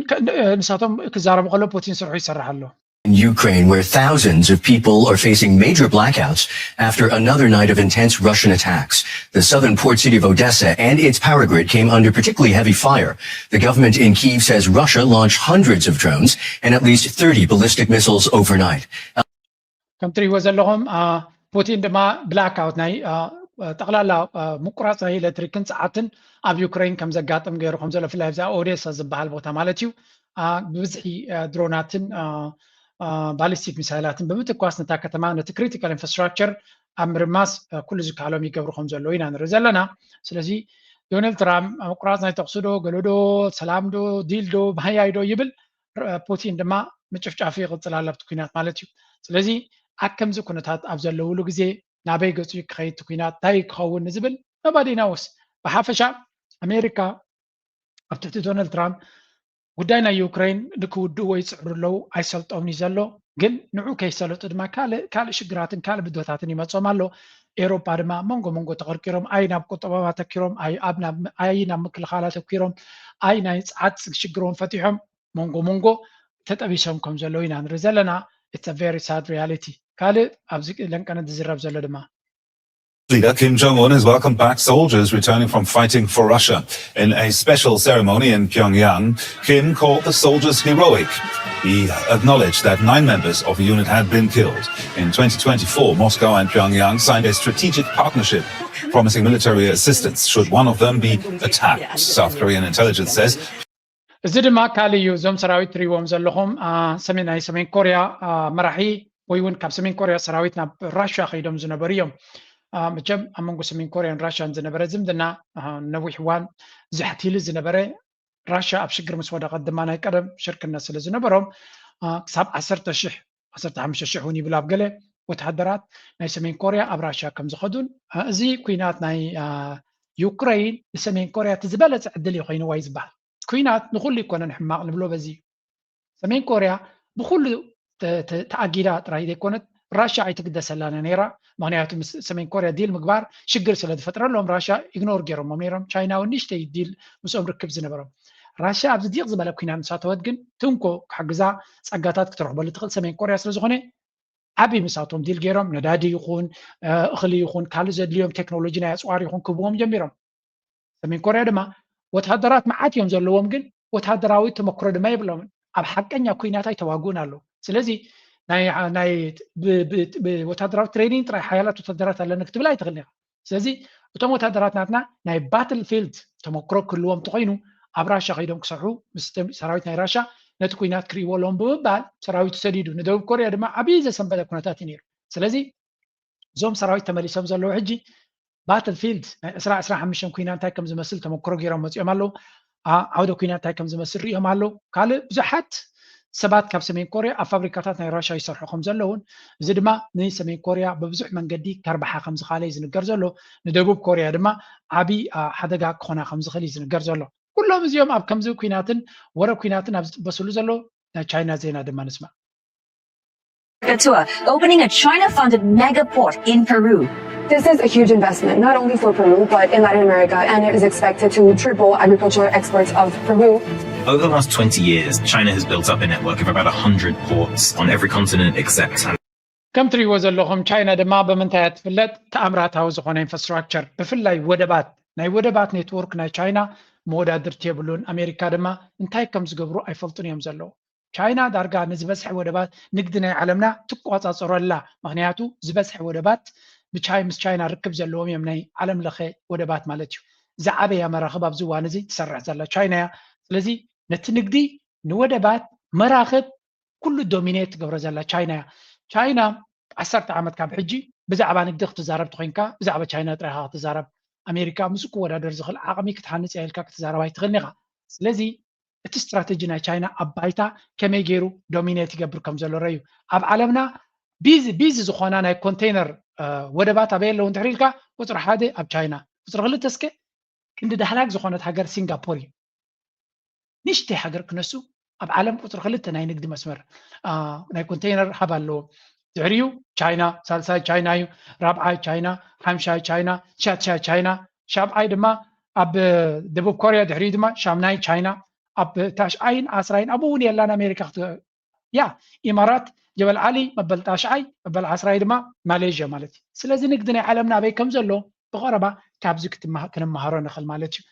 ንሳቶም ክዛረቡ ከሎ ፑቲን ስርሑ ይሰርሕ ኣሎ In Ukraine, where thousands of people are facing major blackouts after another night of intense Russian attacks. The southern port city of Odessa and its power grid came under particularly heavy fire. The government in Kyiv says Russia launched hundreds of drones and at least 30 ballistic missiles overnight. ከም ትሪእዎ ዘለኹም ፑቲን ድማ ብላክኣውት ናይ ጠቕላላ ምቁራፅ ናይ ኤሌክትሪክን ሰዓትን ኣብ ዩክሬን ከም ዘጋጥም ገይሩ ከም ዘሎ ብፍላይ ኣብዛ ኦዴሳ ዝበሃል ቦታ ማለት እዩ ብብዝሒ ድሮናትን ባሊስቲክ ሚሳይላትን ብምትኳስ ነታ ከተማ ነቲ ክሪቲካል ኢንፍራስትራክቸር ኣብ ምርማስ ኩሉ ዝከኣሎም ይገብሩ ከም ዘለዉ ኢና ንርኢ ዘለና ስለዚ ዶናልድ ትራምፕ ምቁራፅ ናይ ተቕስዶ ገለዶ ሰላምዶ ዲልዶ ባህያይዶ ይብል ፑቲን ድማ ምጭፍጫፊ ይቕፅል ኣሎ ኣብቲ ኩናት ማለት እዩ ስለዚ ኣብ ከምዚ ኩነታት ኣብ ዘለውሉ ግዜ ናበይ ገፁ ክኸይድ ኩናት እንታይ ክኸውን ንዝብል nobody knows ብሓፈሻ ኣሜሪካ ኣብ ትሕቲ ዶናልድ ትራምፕ ጉዳይ ናይ ዩክሬን ንክውድኡ ወይ ፅዕሩ ኣለዉ ኣይሰልጦምኒ ዘሎ ግን ንዑ ከይሰለጡ ድማ ካልእ ሽግራትን ካልእ ብድሆታትን ይመፆም ኣሎ ኤውሮጳ ድማ መንጎ ተቐርቂሮም ኣይ ናብ ቁጠባ ተኪሮም ኣይ ናብ ምክልኻል ተኪሮም ኣይ ናይ ፀዓት ሽግሮም ፈቲሖም መንጎ ተጠቢሶም ከም ዘለዉ ኢና ንርኢ ዘለና it's a very sad reality ካልእ ኣብዚ ለንቀነ ዝዝረብ ዘሎ ድማ Leader Kim Jong-un has welcomed back soldiers returning from fighting for Russia. In a special ceremony in Pyongyang, Kim called the soldiers heroic. He acknowledged that 9 members of the unit had been killed. In 2024, Moscow and Pyongyang signed a strategic partnership promising military assistance should one of them be attacked. South Korean intelligence says እዚ ድማ ካልእ እዩ እዞም ሰራዊት ትሪእዎም ዘለኹም ናይ ሰሜን ኮርያ መራሒ ወይ እውን ካብ ሰሜን ኮርያ ሰራዊት ናብ ራሽያ ከይዶም ዝነበሩ እዮም መቸም ኣብ መንጎ ሰሜን ኮርያን ራሽያን ዝነበረ ዝምድና ነዊሕ እዋን ዝሕቲሉ ዝነበረ ራሽያ ኣብ ሽግር ምስ ወደቐት ድማ ናይ ቀደም ሽርክነት ስለ ዝነበሮም ክሳብ 15,000 እውን ይብሉ ኣብ ገለ ወተሃደራት ናይ ሰሜን ኮርያ ኣብ ራሽያ ከም ዝኸዱን እዚ ኩናት ናይ ዩክሬን ንሰሜን ኮርያ እቲ ዝበለፀ ዕድል እዩ ኮይኑዋ እዩ ዝበሃል ኩናት ንኩሉ ይኮነን ሕማቕ ንብሎ በዚ ሰሜን ኮርያ ብኩሉ ተኣጊዳ ጥራይ ዘይኮነት ራሽያ ኣይትግደሰላና ነይራ ምክንያቱ ሰሜን ኮርያ ዲል ምግባር ሽግር ስለ ዝፈጥረሎም ራሽያ ኢግኖር ገይሮሞም ነይሮም ቻይና እውን ንእሽተይ ዲል ምስኦም ርክብ ዝነበሮም ራሽያ ኣብዚ ዲቕ ዝበለ ኩናት ንሳተወት ግን ትንኮ ክሕግዛ ፀጋታት ክትረክበሉ ትኽእል ሰሜን ኮርያ ስለ ዝኾነ ዓብይ ምሳቶም ዲል ገይሮም ነዳዲ ይኹን እኽሊ ይኹን ካልእ ዘድልዮም ቴክኖሎጂ ናይ ኣፅዋር ይኹን ክህብዎም ጀሚሮም ሰሜን ኮርያ ድማ ወተሃደራት መዓት እዮም ዘለዎም ግን ወተሃደራዊ ተመክሮ ድማ የብሎምን ኣብ ሓቀኛ ኩናት ኣይተዋግኡን ኣለዉ ስለዚ ናይ ወተሃደራዊ ትሬኒንግ ጥራይ ሓያላት ወተሃደራት ኣለና ክትብል ኣይትኽእል ኢኻ ስለዚ እቶም ወተሃደራት ናትና ናይ ባትል ፊልድ ተመክሮ ክህልዎም እንተኮይኑ ኣብ ራሽያ ከይዶም ክሰርሑ ምስ ሰራዊት ናይ ራሽያ ነቲ ኩናት ክርእይዎ ኣለዎም ብምባል ሰራዊቱ ሰዲዱ ንደቡብ ኮርያ ድማ ዓብይ ዘሰንበተ ኩነታት እዩ ነይሩ ስለዚ እዞም ሰራዊት ተመሊሶም ዘለዉ ሕጂ ባትል ፊልድ ናይ 25 ኩናት እንታይ ከም ዝመስል ተመክሮ ገይሮም መፅኦም ኣለዉ ዓውደ ኩናት እንታይ ከም ዝመስል ሪኦም ኣለዉ ካልእ ብዙሓት ሰባት ካብ ሰሜን ኮርያ ኣብ ፋብሪካታት ናይ ራሽያ ይሰርሑ ከም ዘለውን እዚ ድማ ንሰሜን ኮርያ በብዙሕ መንገዲ ከርባሓ ከም ዝኻለ እዩ ዝንገር ዘሎ ንደቡብ ኮርያ ድማ ዓብይ ሓደጋ ክኾና ከም ዝኽእል እዩ ዝንገር ዘሎ ኩሎም እዚኦም ኣብ ከምዚ ኩናትን ወረ ኩናትን ኣብ ዝጥበስሉ ዘሎ ናይ ቻይና ዜና ድማ ንስማዕ Tour, opening a China-funded mega port in Peru. This is a huge investment, not only for Peru, but in Latin America, and it is expected to triple agricultural exports of Peru. Over the last 20 years, China has built up a network of about 100 ports on every continent except ከም ትሪእዎ ዘለኹም ቻይና ድማ ብምንታይ እያ ትፍለጥ ተኣምራታዊ ዝኾነ ኢንፍራስትራክቸር ብፍላይ ወደባት ናይ ወደባት ኔትወርክ ናይ ቻይና መወዳድርቲ የብሉን ኣሜሪካ ድማ እንታይ ከም ዝገብሩ ኣይፈልጡን እዮም ዘለዉ ቻይና ዳርጋ ንዝበዝሐ ወደባት ንግዲ ናይ ዓለምና ትቆፃፀረላ ምክንያቱ ዝበዝሐ ወደባት ምስ ቻይና ርክብ ዘለዎም እዮም ናይ ዓለም ለኸ ወደባት ማለት እዩ ዝዓበያ መራኽብ ኣብዚ እዋን እዚ ትሰርሕ ዘላ ቻይና እያ ስለዚ ነቲ ንግዲ ንወደባት መራኽብ كل دومينيت قبر زلا تشاينا 10 ዓመት ካብ ሕጂ ብዛዕባ ንግዲ ክትዛረብ ትኮንካ ብዛዕባ ቻይና ጥራይካ ክትዛረብ ኣሜሪካ ምስኩ ወዳደር ዝኽእል ዓቕሚ ክትሓንፅ ኢልካ ክትዛረብ ኣይትኽእልኒ ኢኻ ስለዚ እቲ ስትራቴጂ ናይ ቻይና ኣብ ባይታ ከመይ ገይሩ ዶሚኔት ይገብር ከም ዘሎ ረዩ ኣብ ዓለምና ቢዚ ዝኾና ናይ ኮንቴይነር ወደባት ኣበይ ኣለዉ እንድሕር ኢልካ ቁፅሪ 1 ኣብ ቻይና ቁፅሪ 2 እስከ ክንዲ ዳህላክ ዝኾነት ሃገር ሲንጋፖር እዩ ንእሽተይ ሃገር ክነሱ ኣብ ዓለም ቁፅሪ 2 ናይ ንግዲ መስመር ናይ ኮንቴይነር ሃብ ኣለዎ ድሕሪኡ ቻይና ሳልሳይ ቻይና እዩ ራብዓይ ቻይና ሓምሻይ ቻይና ሻድሻይ ቻይና ሻብዓይ ድማ ኣብ ደቡብ ኮርያ ድሕሪኡ ድማ ሻምናይ ቻይና ኣብ ታሽዓይን ዓስራይን ኣብኡ እውን የላን ኣሜሪካ ያ ኢማራት ጀበል ዓሊ መበል ታሽዓይ መበል ዓስራይ ድማ ማሌዥያ ማለት እዩ ስለዚ ንግዲ ናይ ዓለምና ኣበይ ከም ዘሎ ብቐረባ ካብዚ ክንመሃሮ ንኽእል ማለት እዩ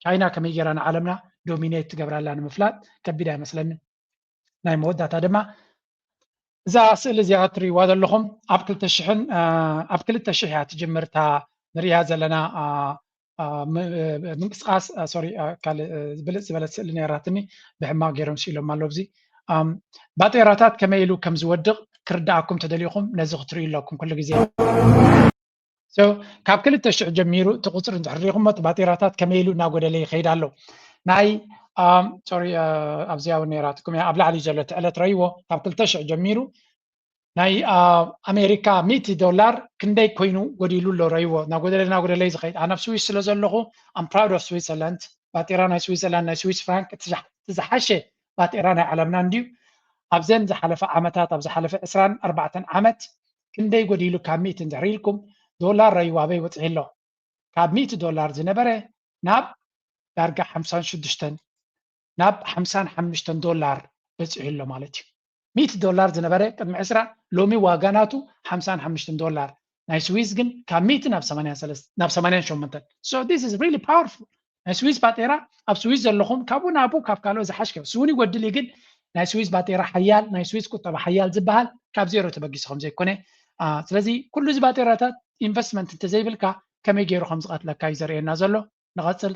ቻይና ከመይ ጌራ ንዓለምና ዶሚኔት ትገብራላ ንምፍላጥ ከቢድ ኣይመስለንን ናይ መወዳእታ ድማ እዛ ስእሊ እዚኣ እትሪእዋ ዘለኹም ኣብ 2000 እያ ትጅምር እታ ንሪኣ ዘለና ምንቅስቃስ ሶሪ ካልእ ብልፅ ዝበለት ስእሊ ነይራትኒ ብሕማቅ ገይሮም ስኢሎም ኣሎ እዚ ባጤራታት ከመይ ኢሉ ከም ዝወድቕ ክርዳኣኩም ተደሊኹም ነዚ ክትርእዩ ኣለኩም ኩሉ ግዜ ካብ 2000 ጀሚሩ እቲ ቁፅሪ እንድሕሪኹም ባጤራታት ከመይ ኢሉ እናጎደለ ይኸይድ ኣሎ ናይ ሶሪ ኣብዚኣ እውን ነይራትኩም እያ ኣብ ላዕሊ ዘሎ እቲ ዕለት ረይዎ ካብ 2000 ጀሚሩ ናይ ኣሜሪካ $100 ክንደይ ኮይኑ ጎዲሉ ኣሎ ረይዎ ናጎደለ ዝኸይድ ኣነ ኣብ ስዊስ ስለ ዘለኹ ኣም ፕራውድ ኦፍ ስዊትዘርላንድ ባጤራ ናይ ስዊትዘርላንድ ናይ ስዊስ ፍራንክ ዝሓሸ ባጤራ ናይ ዓለምና እንድዩ ኣብዘን ዝሓለፈ ዓመታት ኣብ ዝሓለፈ 24 ዓመት ክንደይ ጎዲሉ ካብ 100 እንድሕር ኢልኩም ዶላር ረይዎ ኣበይ ወፅሒ ኣሎ ካብ $100 ዝነበረ ናብ ዳርጋ 56 ናብ $55 በፂሑ ኣሎ ማለት እዩ $100 ዝነበረ ቅድሚ 20 ሎሚ ዋጋ ናቱ $55 ናይ ስዊስ ግን ካብ 100 ናብ 88 so this is really powerful ናይ ስዊስ ባጤራ ኣብ ስዊስ ዘለኹም ካብኡ ናብኡ ካብ ካልኦ ዝሓሽከ ስውን ይጎድል ግን ናይ ስዊስ ባጤራ ሓያል ናይ ስዊስ ቁጠባ ሓያል ዝበሃል ካብ ዜሮ ተበጊስኩም ዘይኮነ ስለዚ ኩሉ እዚ ባጤራታት ኢንቨስትመንት እንተዘይብልካ ከመይ ገይሩ ከም ዝቐትለካ እዩ ዘርእየና ዘሎ ንቐፅል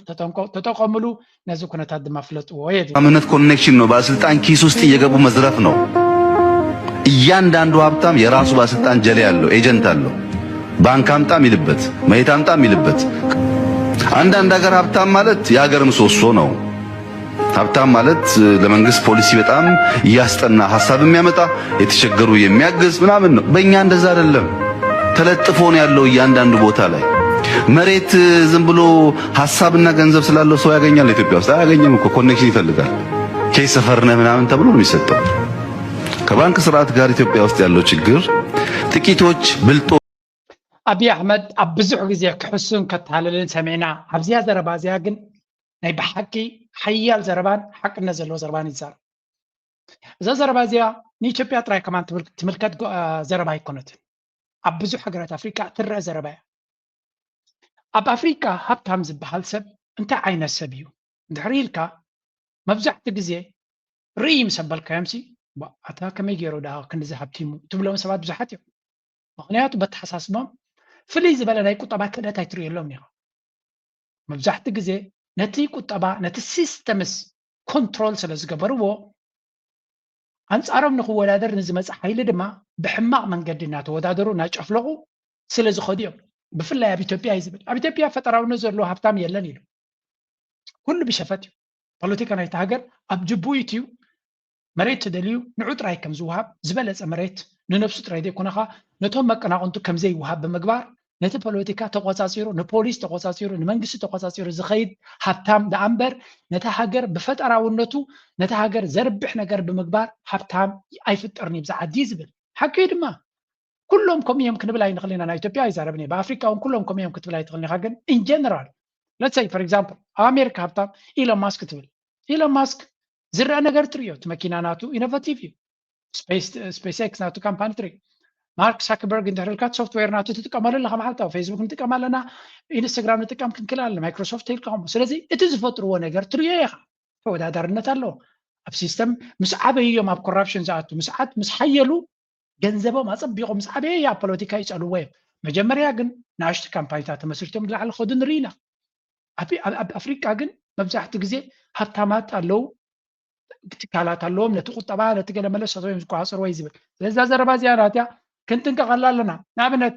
ተጠቀምሉ ነዚ ኩነታት ድማ ፍለጥዎ የድ እምነት ኮኔክሽን ነው ባለስልጣን ኪስ ውስጥ እየገቡ መዝረፍ ነው እያንዳንዱ ሀብታም የራሱ ባለስልጣን ጀሌ ያለው ኤጀንት አለው ባንክ አምጣም ይልበት መሬት አምጣም ይልበት አንዳንድ ሀገር ሀብታም ማለት የሀገር ምሰሶ ነው ሀብታም ማለት ለመንግስት ፖሊሲ በጣም እያስጠና ሐሳብ የሚያመጣ የተቸገሩ የሚያግዝ ምናምን ነው በእኛ እንደዛ አይደለም ተለጥፎ ነው ያለው እያንዳንዱ ቦታ ላይ መሬት ዝም ብሎ ሐሳብና ገንዘብ ስላለው ሰው ያገኛል ኢትዮጵያ ውስጥ አያገኝም እኮ ኮኔክሽን ይፈልጋል ኬስ ሰፈርነ ምናምን ተብሎ ነው የሚሰጠው ከባንክ ስርዓት ጋር ኢትዮጵያ ውስጥ ያለው ችግር ጥቂቶች ብልጦ አብይ አህመድ ኣብ ብዙሕ ግዜ ክሕሱን ከተሃለልን ሰሚዕና ኣብዚያ ዘረባ እዚኣ ግን ናይ ብሓቂ ሓያል ዘረባን ሓቅነት ዘለዎ ዘረባን ይዛረብ እዛ ዘረባ እዚኣ ንኢትዮጵያ ጥራይ ከማን ትምልከት ዘረባ ኣይኮነትን ኣብ ብዙሕ ሃገራት ኣፍሪካ ትረአ ዘረባ እያ ኣብ ኣፍሪካ ሃብታም ዝበሃል ሰብ እንታይ ዓይነት ሰብ እዩ እንድሕር ኢልካ መብዛሕትኡ ግዜ ርኢ ምስ ኣበልካዮምሲ ኣታ ከመይ ገይሩ ዳ ክንዚ ሃብቲሙ ትብሎም ሰባት ብዙሓት እዮም ምክንያቱ በተሓሳስቦም ፍልይ ዝበለ ናይ ቁጠባ ክእለት ኣይትርእየሎም ኢኻ መብዛሕትኡ ግዜ ነቲ ቁጠባ ነቲ ሲስተምስ ኮንትሮል ስለ ዝገበርዎ ኣንጻሮም ንክወዳደር ንዝመፅእ ሓይሊ ድማ ብሕማቕ መንገዲ እናተወዳደሩ እናጨፍለቑ ስለ ዝኸዱ እዮም ብፍላይ ኣብ ኢትዮጵያ እዩ ዝብል ኣብ ኢትዮጵያ ፈጠራውነት ዘለዎ ሃብታም የለን ኢሉ ኩሉ ብሸፈት እዩ ፖለቲካ ናይቲ ሃገር ኣብ ጅቡኡ እዩ መሬት ተደልዩ ንዑ ጥራይ ከም ዝውሃብ ዝበለፀ መሬት ንነፍሱ ጥራይ ዘይኮነኻ ነቶም መቀናቐንቱ ከምዘይ ይውሃብ ብምግባር ነቲ ፖለቲካ ተቆፃፂሩ ንፖሊስ ተቆፃፂሩ ንመንግስቲ ተቆፃፂሩ ዝኸይድ ሃብታም ዳኣምበር ነቲ ሃገር ብፈጠራውነቱ ነቲ ሃገር ዘርብሕ ነገር ብምግባር ሃብታም ኣይፍጠርኒ ብዛ ዓዲ ዝብል ሓቂ ድማ ኩሎም ከምኡ እዮም ክንብል ኣይንኽእል ኢና ናይ ኢትዮጵያ ኣይዛረብኒ ብኣፍሪካ እውን ኩሎም ከምኡ እዮም ክትብል ኣይትኽእልኒ ኢኻ ግን ኢን ጀነራል ሌትስ ሴይ ፎር ኤግዛምፕል ኣብ ኣሜሪካ ሃብታም ኢሎን ማስክ ትብል ኢሎን ማስክ ዝረአ ነገር ትርእዮ እቲ መኪና ናቱ ኢኖቫቲቭ እዩ ስፔስ ኤክስ ናቱ ካምፓኒ ትርኢ ማርክ ሳከርበርግ እንድሕር ኢልካ ሶፍትዌር ናቱ ትጥቀመሉ ኣለካ መዓልታዊ ፌስቡክ ንጥቀም ኣለና ኢንስታግራም ንጥቀም ክንክእል ኣለና ማይክሮሶፍት ኢልካ ስለዚ እቲ ዝፈጥርዎ ነገር ትርእዮ ኢኻ ተወዳዳርነት ኣለዎ ኣብ ሲስተም ምስ ዓበይዮም ኣብ ኮራፕሽን ዝኣቱ ምስ ሓየሉ ገንዘቦም ኣፀቢቖም ምስ ዓበየ ኣብ ፖለቲካ ይፀልዎ እዮም መጀመርያ ግን ንኣሽቱ ካምፓኒታት ተመስሪቶም ንላዕሊ ከዱ ንርኢ ኢና ኣብ ኣፍሪቃ ግን መብዛሕትኡ ግዜ ሃብታማት ኣለው ትካላት ኣለዎም ነቲ ቁጠባ ነቲ ገለ መለሰት ወይ ዝቋፅር ወይ ዝብል ስለዚ ዘረባ እዚኣናትያ ክንጥንቀቕ ኣለና ንኣብነት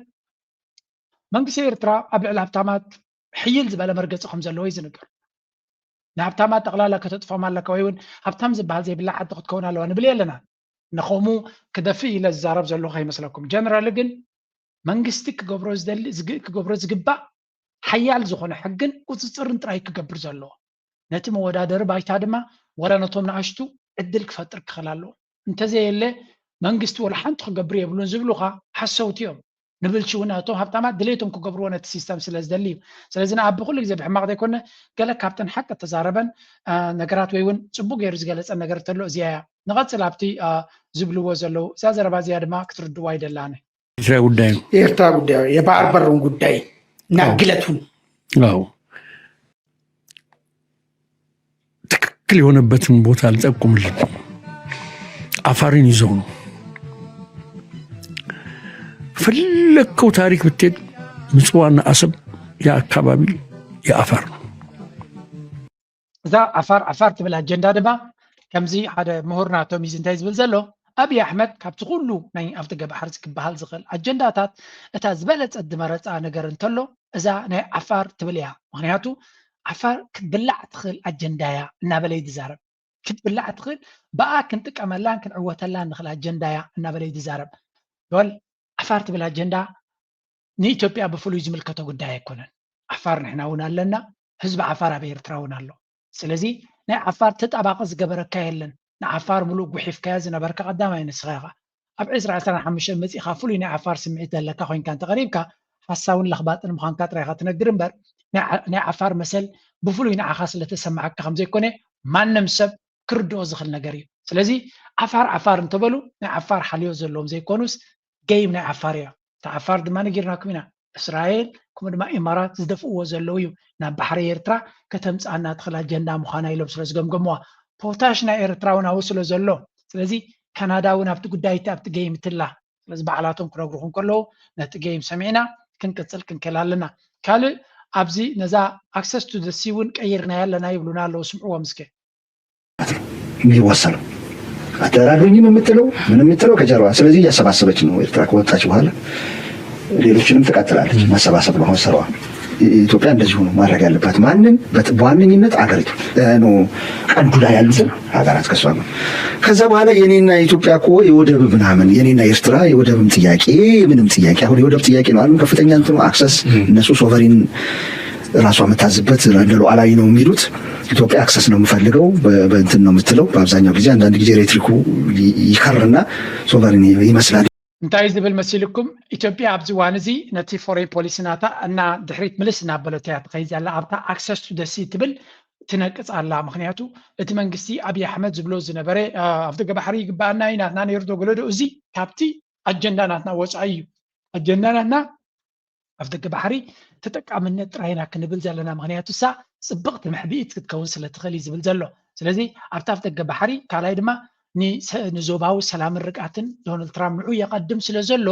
መንግስቲ ኤርትራ ኣብ ልዕሊ ሃብታማት ሕይል ዝበለ መርገፂ ከም ዘለዎ እዩ ዝንገር ንሃብታማት ጠቕላላ ከተጥፎም ኣለካ ወይ እውን ሃብታም ዝበሃል ዘይብላ ዓዲ ክትከውን ኣለዋ ንብል የለና ንኸምኡ ክደፍእ ኢለ ዝዛረብ ዘለኹ ከይመስለኩም ጀነራል ግን መንግስቲ ክገብሮ ዝግባእ ሓያል ዝኾነ ሕግን ቁፅፅርን ጥራይ ክገብር ዘለዎ ነቲ መወዳደሪ ባይታ ድማ ወላ ነቶም ንኣሽቱ ዕድል ክፈጥር ክኽእል ኣለዎ እንተዘየለ መንግስቲ ወላ ሓንቲ ክገብር የብሉን ዝብሉኻ ሓሰውቲ እዮም ንብልሽ እውን እቶም ሃብታማት ድሌቶም ክገብርዎ ነቲ ሲስተም ስለ ዝደሊ እዩ ስለዚ ንኣቢ ኩሉ ግዜ ብሕማቕ ዘይኮነ ገለ ካብተን ሓቂ ተዛረበን ነገራት ወይ እውን ፅቡቅ ገይሩ ዝገለፀ ነገር ተሎ እዚያ እያ ንቐፅል ኣብቲ ዝብልዎ ዘለው እዛ ዘረባ እዚያ ድማ ክትርድዋ ይደላነ ጉዳይ የኤርትራ ጉዳይ የባህር በሩን ጉዳይ እና ግለቱን አዎ ትክክል የሆነበትን ቦታ አልጠቁምልን አፋርን ይዘው ነው ፈለከው ታሪክ ብትሄድ ምጽዋና አሰብ የአካባቢ የአፋር ነው እዛ አፋር ትብል አጀንዳ ድማ ከምዚ ሓደ ምሁርናቶም እዩ እንታይ ዝብል ዘሎ ኣብይ ኣሕመድ ካብቲ ኩሉ ናይ ኣብቲ ገባሕር ዝክበሃል ዝኽእል ኣጀንዳታት እታ ዝበለፀት ዝመረፃ ነገር እንተሎ እዛ ናይ ዓፋር ትብል እያ ምክንያቱ ዓፋር ክትብላዕ ትኽእል ኣጀንዳ እያ እናበለ ይዛረብ ክትብላዕ ትኽእል በኣ ክንጥቀመላን ክንዕወተላን ንኽእል ኣጀንዳ እያ እናበለ ይዛረብ ወል ዓፋር ትብል ኣጀንዳ ንኢትዮጵያ ብፍሉይ ዝምልከቶ ጉዳይ ኣይኮነን ዓፋር ንሕና እውን ኣለና ህዝቢ ዓፋር ኣብ ኤርትራ እውን ኣሎ ስለዚ ናይ ዓፋር ተጣባቂ ዝገበረካ የለን ንዓፋር ሙሉእ ጉሒፍካያ ዝነበርካ ቀዳማይ ንስኻ ኢኻ ኣብ 2015 መፂኻ ፍሉይ ናይ ዓፋር ስምዒት ዘለካ ኮይንካ እንተቐሪብካ ሓሳውን ለኽባጥን ምዃንካ ጥራይካ ትነግር እምበር ናይ ዓፋር መሰል ብፍሉይ ንዓኻ ስለተሰማዓካ ከምዘይኮነ ማንም ሰብ ክርድኦ ዝኽእል ነገር እዩ ስለዚ ዓፋር እንተበሉ ናይ ዓፋር ሓልዮ ዘለዎም ዘይኮኑስ ገይም ናይ ዓፋር እያ እታ ዓፋር ድማ ነጊርናኩም ኢና እስራኤል ከምኡ ድማ ኢማራት ዝደፍእዎ ዘለው እዩ ናብ ባሕሪ ኤርትራ ከተምፃና ትኽእል ኣጀንዳ ምዃና ኢሎም ስለ ዝገምገምዋ ፖታሽ ናይ ኤርትራ እውን ኣብኡ ስለ ዘሎ ስለዚ ካናዳ እውን ኣብቲ ጉዳይቲ ኣብቲ ገይም ትላ ስለዚ በዓላቶም ክነግሩኹም ከለዉ ነቲ ገይም ሰሚዕና ክንቅፅል ክንከል ኣለና ካልእ ኣብዚ ነዛ ኣክሰስ ቱ ዘ ሲ እውን ቀይርናያ ኣለና ይብሉና ኣለዉ ስምዕዎ ምስከ የሚወሰነው አደራዱኝም የምትለው ምን የምትለው ከጀርባ ስለዚህ እያሰባሰበች ነው ኤርትራ ከወጣች በኋላ ሌሎችንም ትቀጥላለች ማሰባሰብ ነው ስራዋ ኢትዮጵያ እንደዚሁ ነው ማድረግ ያለባት ማንን በዋነኝነት አገሪቱ ነው ቀንዱ ላይ ያሉት ሀገራት ከሷ ነው ከዛ በኋላ የኔና ኢትዮጵያ እኮ የወደብ ምናምን የኔና ኤርትራ የወደብም ጥያቄ ምንም ጥያቄ አሁን የወደብ ጥያቄ ነው አሁን ከፍተኛ እንትኑ አክሰስ እነሱ ሶቨሪን ራሷ መታዝበት ለሉዓላዊ ነው የሚሉት ኢትዮጵያ አክሰስ ነው የምፈልገው በእንትን ነው የምትለው በአብዛኛው ጊዜ አንዳንድ ጊዜ ሬትሪኩ ይከርና ሶቨሪን ይመስላል እንታይ ዝብል መሲልኩም ኢትዮጵያ ኣብዚ ዋን እዚ ነቲ ፎሬን ፖሊሲ ናታ እና ድሕሪት ምልስ እናበለታ እያ ትኸይድ ዘላ ኣብታ ኣክሰስ ቱ ደሲ ትብል ትነቅፅ ኣላ ምክንያቱ እቲ መንግስቲ ኣብይ ኣሕመድ ዝብሎ ዝነበረ ኣብቲ ገባሕሪ ይግባአና እዩ ናትና ነይሩ ተገለዶ እዚ ካብቲ ኣጀንዳ ናትና ወፃኢ እዩ ኣጀንዳ ናትና ኣብቲ ገባሕሪ ተጠቃምነት ጥራይና ክንብል ዘለና ምክንያቱ እሳ ፅብቕቲ ምሕቢኢት ክትከውን ስለትኽእል እዩ ዝብል ዘሎ ስለዚ ኣብታ ኣብቲ ገባሕሪ ካልኣይ ድማ ንዞባዊ ሰላምን ርግኣትን ዶናልድ ትራምፕ ንዑ የቀድም ስለ ዘሎ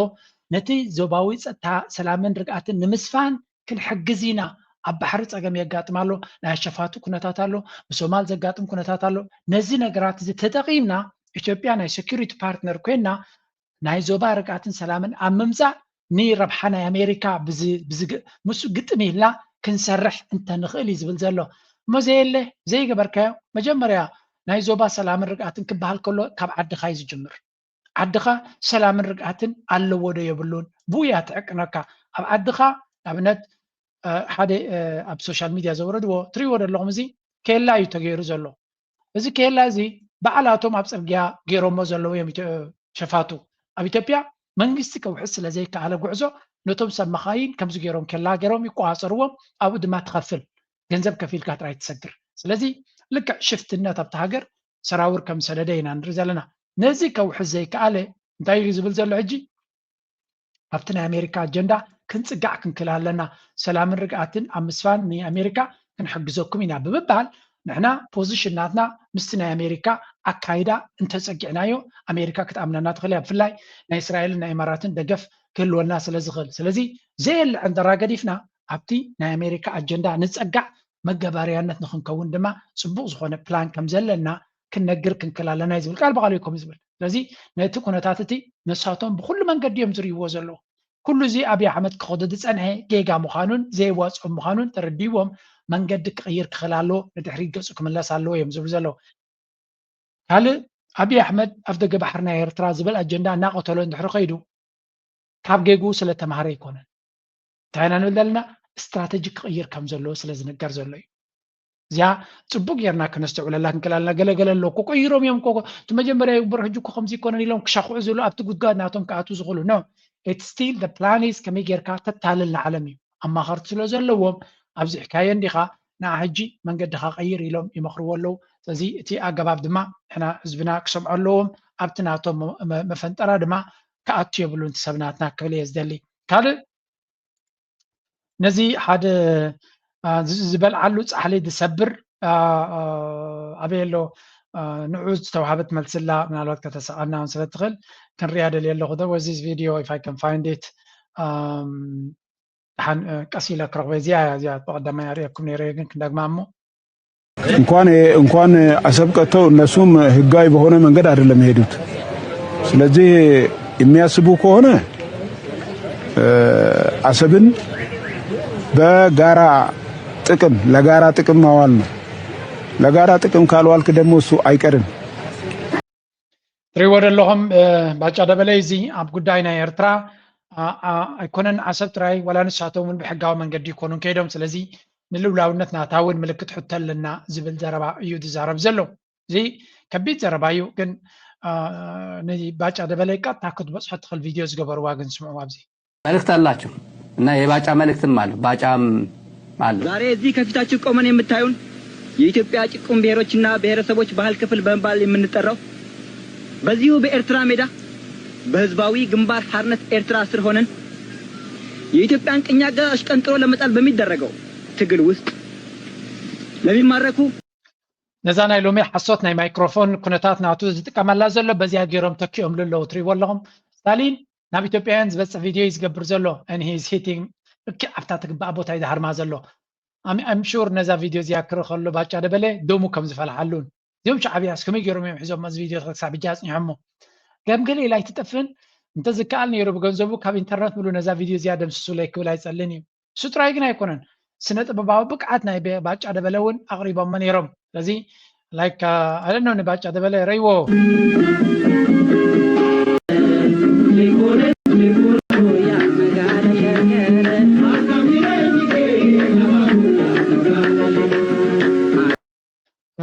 ነቲ ዞባዊ ፀጥታ ሰላምን ርግኣትን ንምስፋን ክንሕግዝ ኢና ኣብ ባሕሪ ፀገም የጋጥም ኣሎ ናይ ኣሸፋቱ ኩነታት ኣሎ ብሶማል ዘጋጥም ኩነታት ኣሎ ነዚ ነገራት እዚ ተጠቂምና ኢትዮጵያ ናይ ሴኩሪቲ ፓርትነር ኮይና ናይ ዞባ ርግኣትን ሰላምን ኣብ ምምፃእ ንረብሓ ናይ ኣሜሪካ ምስ ግጥም ኢልና ክንሰርሕ እንተንኽእል እዩ ዝብል ዘሎ እሞ ዘየለ ዘይገበርካዮ መጀመርያ ናይ ዞባ ሰላምን ርግኣትን ክበሃል ከሎ ካብ ዓድኻ እዩ ዝጅምር ዓድኻ ሰላምን ርግኣትን ኣለዎ ዶ የብሉን ብኡያ ትዕቅነካ ኣብ ዓድኻ ንኣብነት ሓደ ኣብ ሶሻል ሚድያ ዘውረድዎ ትሪእዎ ዘለኹም እዚ ኬላ እዩ ተገይሩ ዘሎ እዚ ኬላ እዚ በዓላቶም ኣብ ፅርግያ ገይሮሞ ዘለዉ እዮም ሸፋቱ ኣብ ኢትዮጵያ መንግስቲ ከውሕዝ ስለ ዘይከኣለ ጉዕዞ ነቶም ሰብ መኻይን ከምዚ ገይሮም ኬላ ገይሮም ይቆፃፀርዎም ኣብኡ ድማ ትኸፍል ገንዘብ ከፊልካ ጥራይ ትሰግር ስለዚ ልክዕ ሽፍትነት ኣብቲ ሃገር ሰራውር ከም ሰደደ ኢና ንርኢ ዘለና ነዚ ከውሕዝ ዘይከኣለ እንታይ እዩ ዝብል ዘሎ ሕጂ ኣብቲ ናይ ኣሜሪካ ኣጀንዳ ክንፅጋዕ ክንክል ኣለና ሰላምን ርግኣትን ኣብ ምስፋን ንኣሜሪካ ክንሕግዘኩም ኢና ብምባል ንሕና ፖዚሽናትና ምስቲ ናይ ኣሜሪካ ኣካይዳ እንተፀጊዕናዮ ኣሜሪካ ክትኣምነና ትኽእል እያ ብፍላይ ናይ እስራኤልን ናይ ኢማራትን ደገፍ ክህልወና ስለ ዝኽእል ስለዚ ዘየልዕ እንደራ ገዲፍና ኣብቲ ናይ ኣሜሪካ ኣጀንዳ ንፀጋዕ መገባርያነት ንክንከውን ድማ ፅቡቅ ዝኾነ ፕላን ከም ዘለና كننجر كنكلالنا يزبل قال بقاليكم يزبل لذي نتي كونتاتتي نساتهم بكل منقد يمزري وزلو كل زي أبي أحمد كخدد سنه جيجا مخانون زي واتس مخانون ترديوهم منقد كغير خلالو ندحري قصكم الله سالو يمزبل زلو هل أبي أحمد أفدق بحرنا يرترا زبل أجندا ناقتلو ندحرو قيدو كاب جيجو سلا تمهاري يكونن تعالى نقولنا استراتيجيك غير كم زلو سلا زنقر زلو زيا صبوق يرنا كنستعول الله كلالنا قال له كوكو يروم يوم كوكو تمجمبر برهجوكو خمسي كونن يلوم كشاخو زلو ابتو قد ناتهم كاتو زغلو نو it's still the plan is كمي غيركا تتالل العالمي اما خرط سلو زلوهم ابزي حكايه نديخا نا حجي من قد دخا غير يلوم يمخرو له زي تي اغباب دما احنا حزبنا كسمعوا لهم ابتناتهم مفنطرا دما كاتو يبلون تسبناتنا كبلي يزدلي قال نزي حد زبل علو صحلي دسبر ابيلو نعوز توهبت ملسلا من الوقت كتسالنا ونسلتخل كان رياده اللي له غدا وزيز فيديو if I can find it حن قصيله كرغوزيا زي قدام ياريكم نيريغن كندغمامو እንኳን አሰብቀተው እነሱም ህጋዊ በሆነ መንገድ አይደለም የሄዱት ስለዚህ የሚያስቡ ከሆነ አሰብን በጋራ ጥቅም ለጋራ ጥቅም ማዋል ነው ለጋራ ጥቅም ካልዋልክ ደግሞ እሱ አይቀርም ትሪወደለሁም ባጫ ደበለይ እዚ ኣብ ጉዳይና ኤርትራ ኣይኮነን ዓሰብ ትራይ ወላ ንሳቶምን ብሕጋዊ መንገዲ ይኮኑን ከይዶም ስለዚ ንልውላውነት ናታውን ምልክት ሕተልና ዝብል ዘረባ እዩ ዝዛረብ ዘሎ እዚ ከቢድ ዘረባ እዩ ግን ባጫ ደበለይ ቀጥታ ክትበፅሖ ትኽእል ቪድዮ ዝገበርዋ ግን ስምዑ ኣብዚ መልእክት አላቸው እና የባጫ መልእክትም አለ ባጫም አለ ዛሬ እዚህ ከፊታችሁ ቆመን የምታዩን የኢትዮጵያ ጭቁን ብሔሮችና ብሔረሰቦች ባህል ክፍል በመባል የምንጠራው በዚሁ በኤርትራ ሜዳ በህዝባዊ ግንባር ሓርነት ኤርትራ ስር ሆነን የኢትዮጵያን ቅኝ አገዛዝ ቀንጥሮ ለመጣል በሚደረገው ትግል ውስጥ ለሚማረኩ ነዛና ሎሚ ሓሶት ናይ ማይክሮፎን ኩነታት ናቱ ዝጥቀመላ ዘሎ በዚያ ገይሮም ተኪኦም ለለው ትሪእዎ ኣለኹም ስታሊን ናብ ኢትዮጵያውያን ዝበፅሕ ቪድዮ ይዝገብር ዘሎ and he is hitting ኣብታ ትግባእ ቦታ ይዛሃርማ ዘሎ I'm sure ነዛ ቪድዮ እዚኣ ክረኸሎ ባጫ ደበለ ደሙ ከም ዝፈልሓሉን እዚኦም ሻዕብያስ ከመይ ገይሮም እዮም ሒዞም እዚ ቪድዮ ክሳብ ሕጂ ኣፅኒሖሞ ገምገሌ ላይ ትጠፍን እንተዝከኣል ነይሩ ብገንዘቡ ካብ ኢንተርነት ሙሉ ነዛ ቪድዮ እዚኣ ደምስሱ ላይ ክብል ኣይፀልን እዩ እሱ ጥራይ ግን ኣይኮነን ስነ ጥበባዊ ብቅዓት ናይ ባጫ ደበለ እውን ኣቕሪቦሞ ነይሮም ስለዚ ላይክ ኣለኖ ንባጫ ደበለ ረይዎ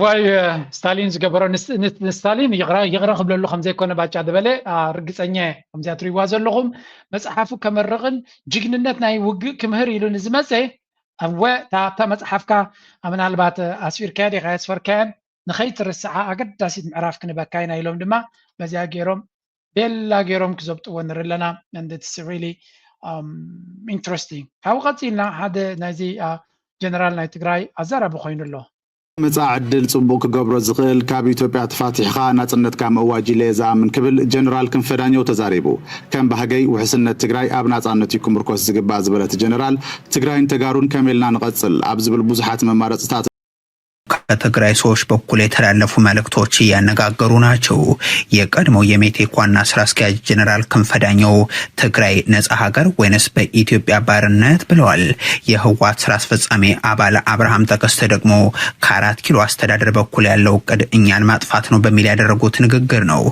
ዋይ ስታሊን ዝገበሮ ንስታሊን ይቕረ ክብለሉ ከም ዘይኮነ ባጫ ደበለ ርግፀኛ ከምዚኣ ትሪእዋ ዘለኹም መፅሓፉ ከመርቕን ጅግንነት ናይ ውግእ ክምህር ኢሉ ንዝመፀ እታ መፅሓፍካ ምናልባት ኣስፊርካያ ዲኻ ያስፈርካያን ንኸይትርስዓ ኣገዳሲት ምዕራፍ ክንበካ ኢና ኢሎም ድማ በዚያ ገይሮም ቤላ ገይሮም ክዘብጥዎ ንርኢ ኣለና and it's really interesting ካብኡ ቀፂልና ሓደ ናይዚ ጀነራል ናይ ትግራይ ኣዛራቢ ኮይኑ ኣሎ መጻዕ ዕድል ጽቡቅ ክገብሮ ዝኽእል ካብ ኢትዮጵያ ተፋቲሕኻ ናጽነትካ ምእዋጅ ኢለ ዝኣምን ክብል ጀነራል ክንፈዳኛው ተዛሪቡ ከም ባህገይ ውሕስነት ትግራይ ኣብ ናጻነት ይኩምርኮስ ዝግባእ ዝበለት ጀነራል ትግራይን ተጋሩን ከመልና ንቐጽል ኣብ ዝብል ብዙሓት መማረጽታት ከትግራይ ሰዎች በኩል የተላለፉ መልእክቶች እያነጋገሩ ናቸው። የቀድሞው የሜቴክ ዋና ስራ አስኪያጅ ጀነራል ክንፈዳኛው ትግራይ ነጻ ሀገር ወይንስ በኢትዮጵያ ባርነት ብለዋል። የህወሓት ስራ አስፈጻሚ አባል አብርሃም ተከስተ ደግሞ ከ4 ኪሎ አስተዳደር በኩል ያለው እቅድ እኛን ማጥፋት ነው በሚል ያደረጉት ንግግር ነው።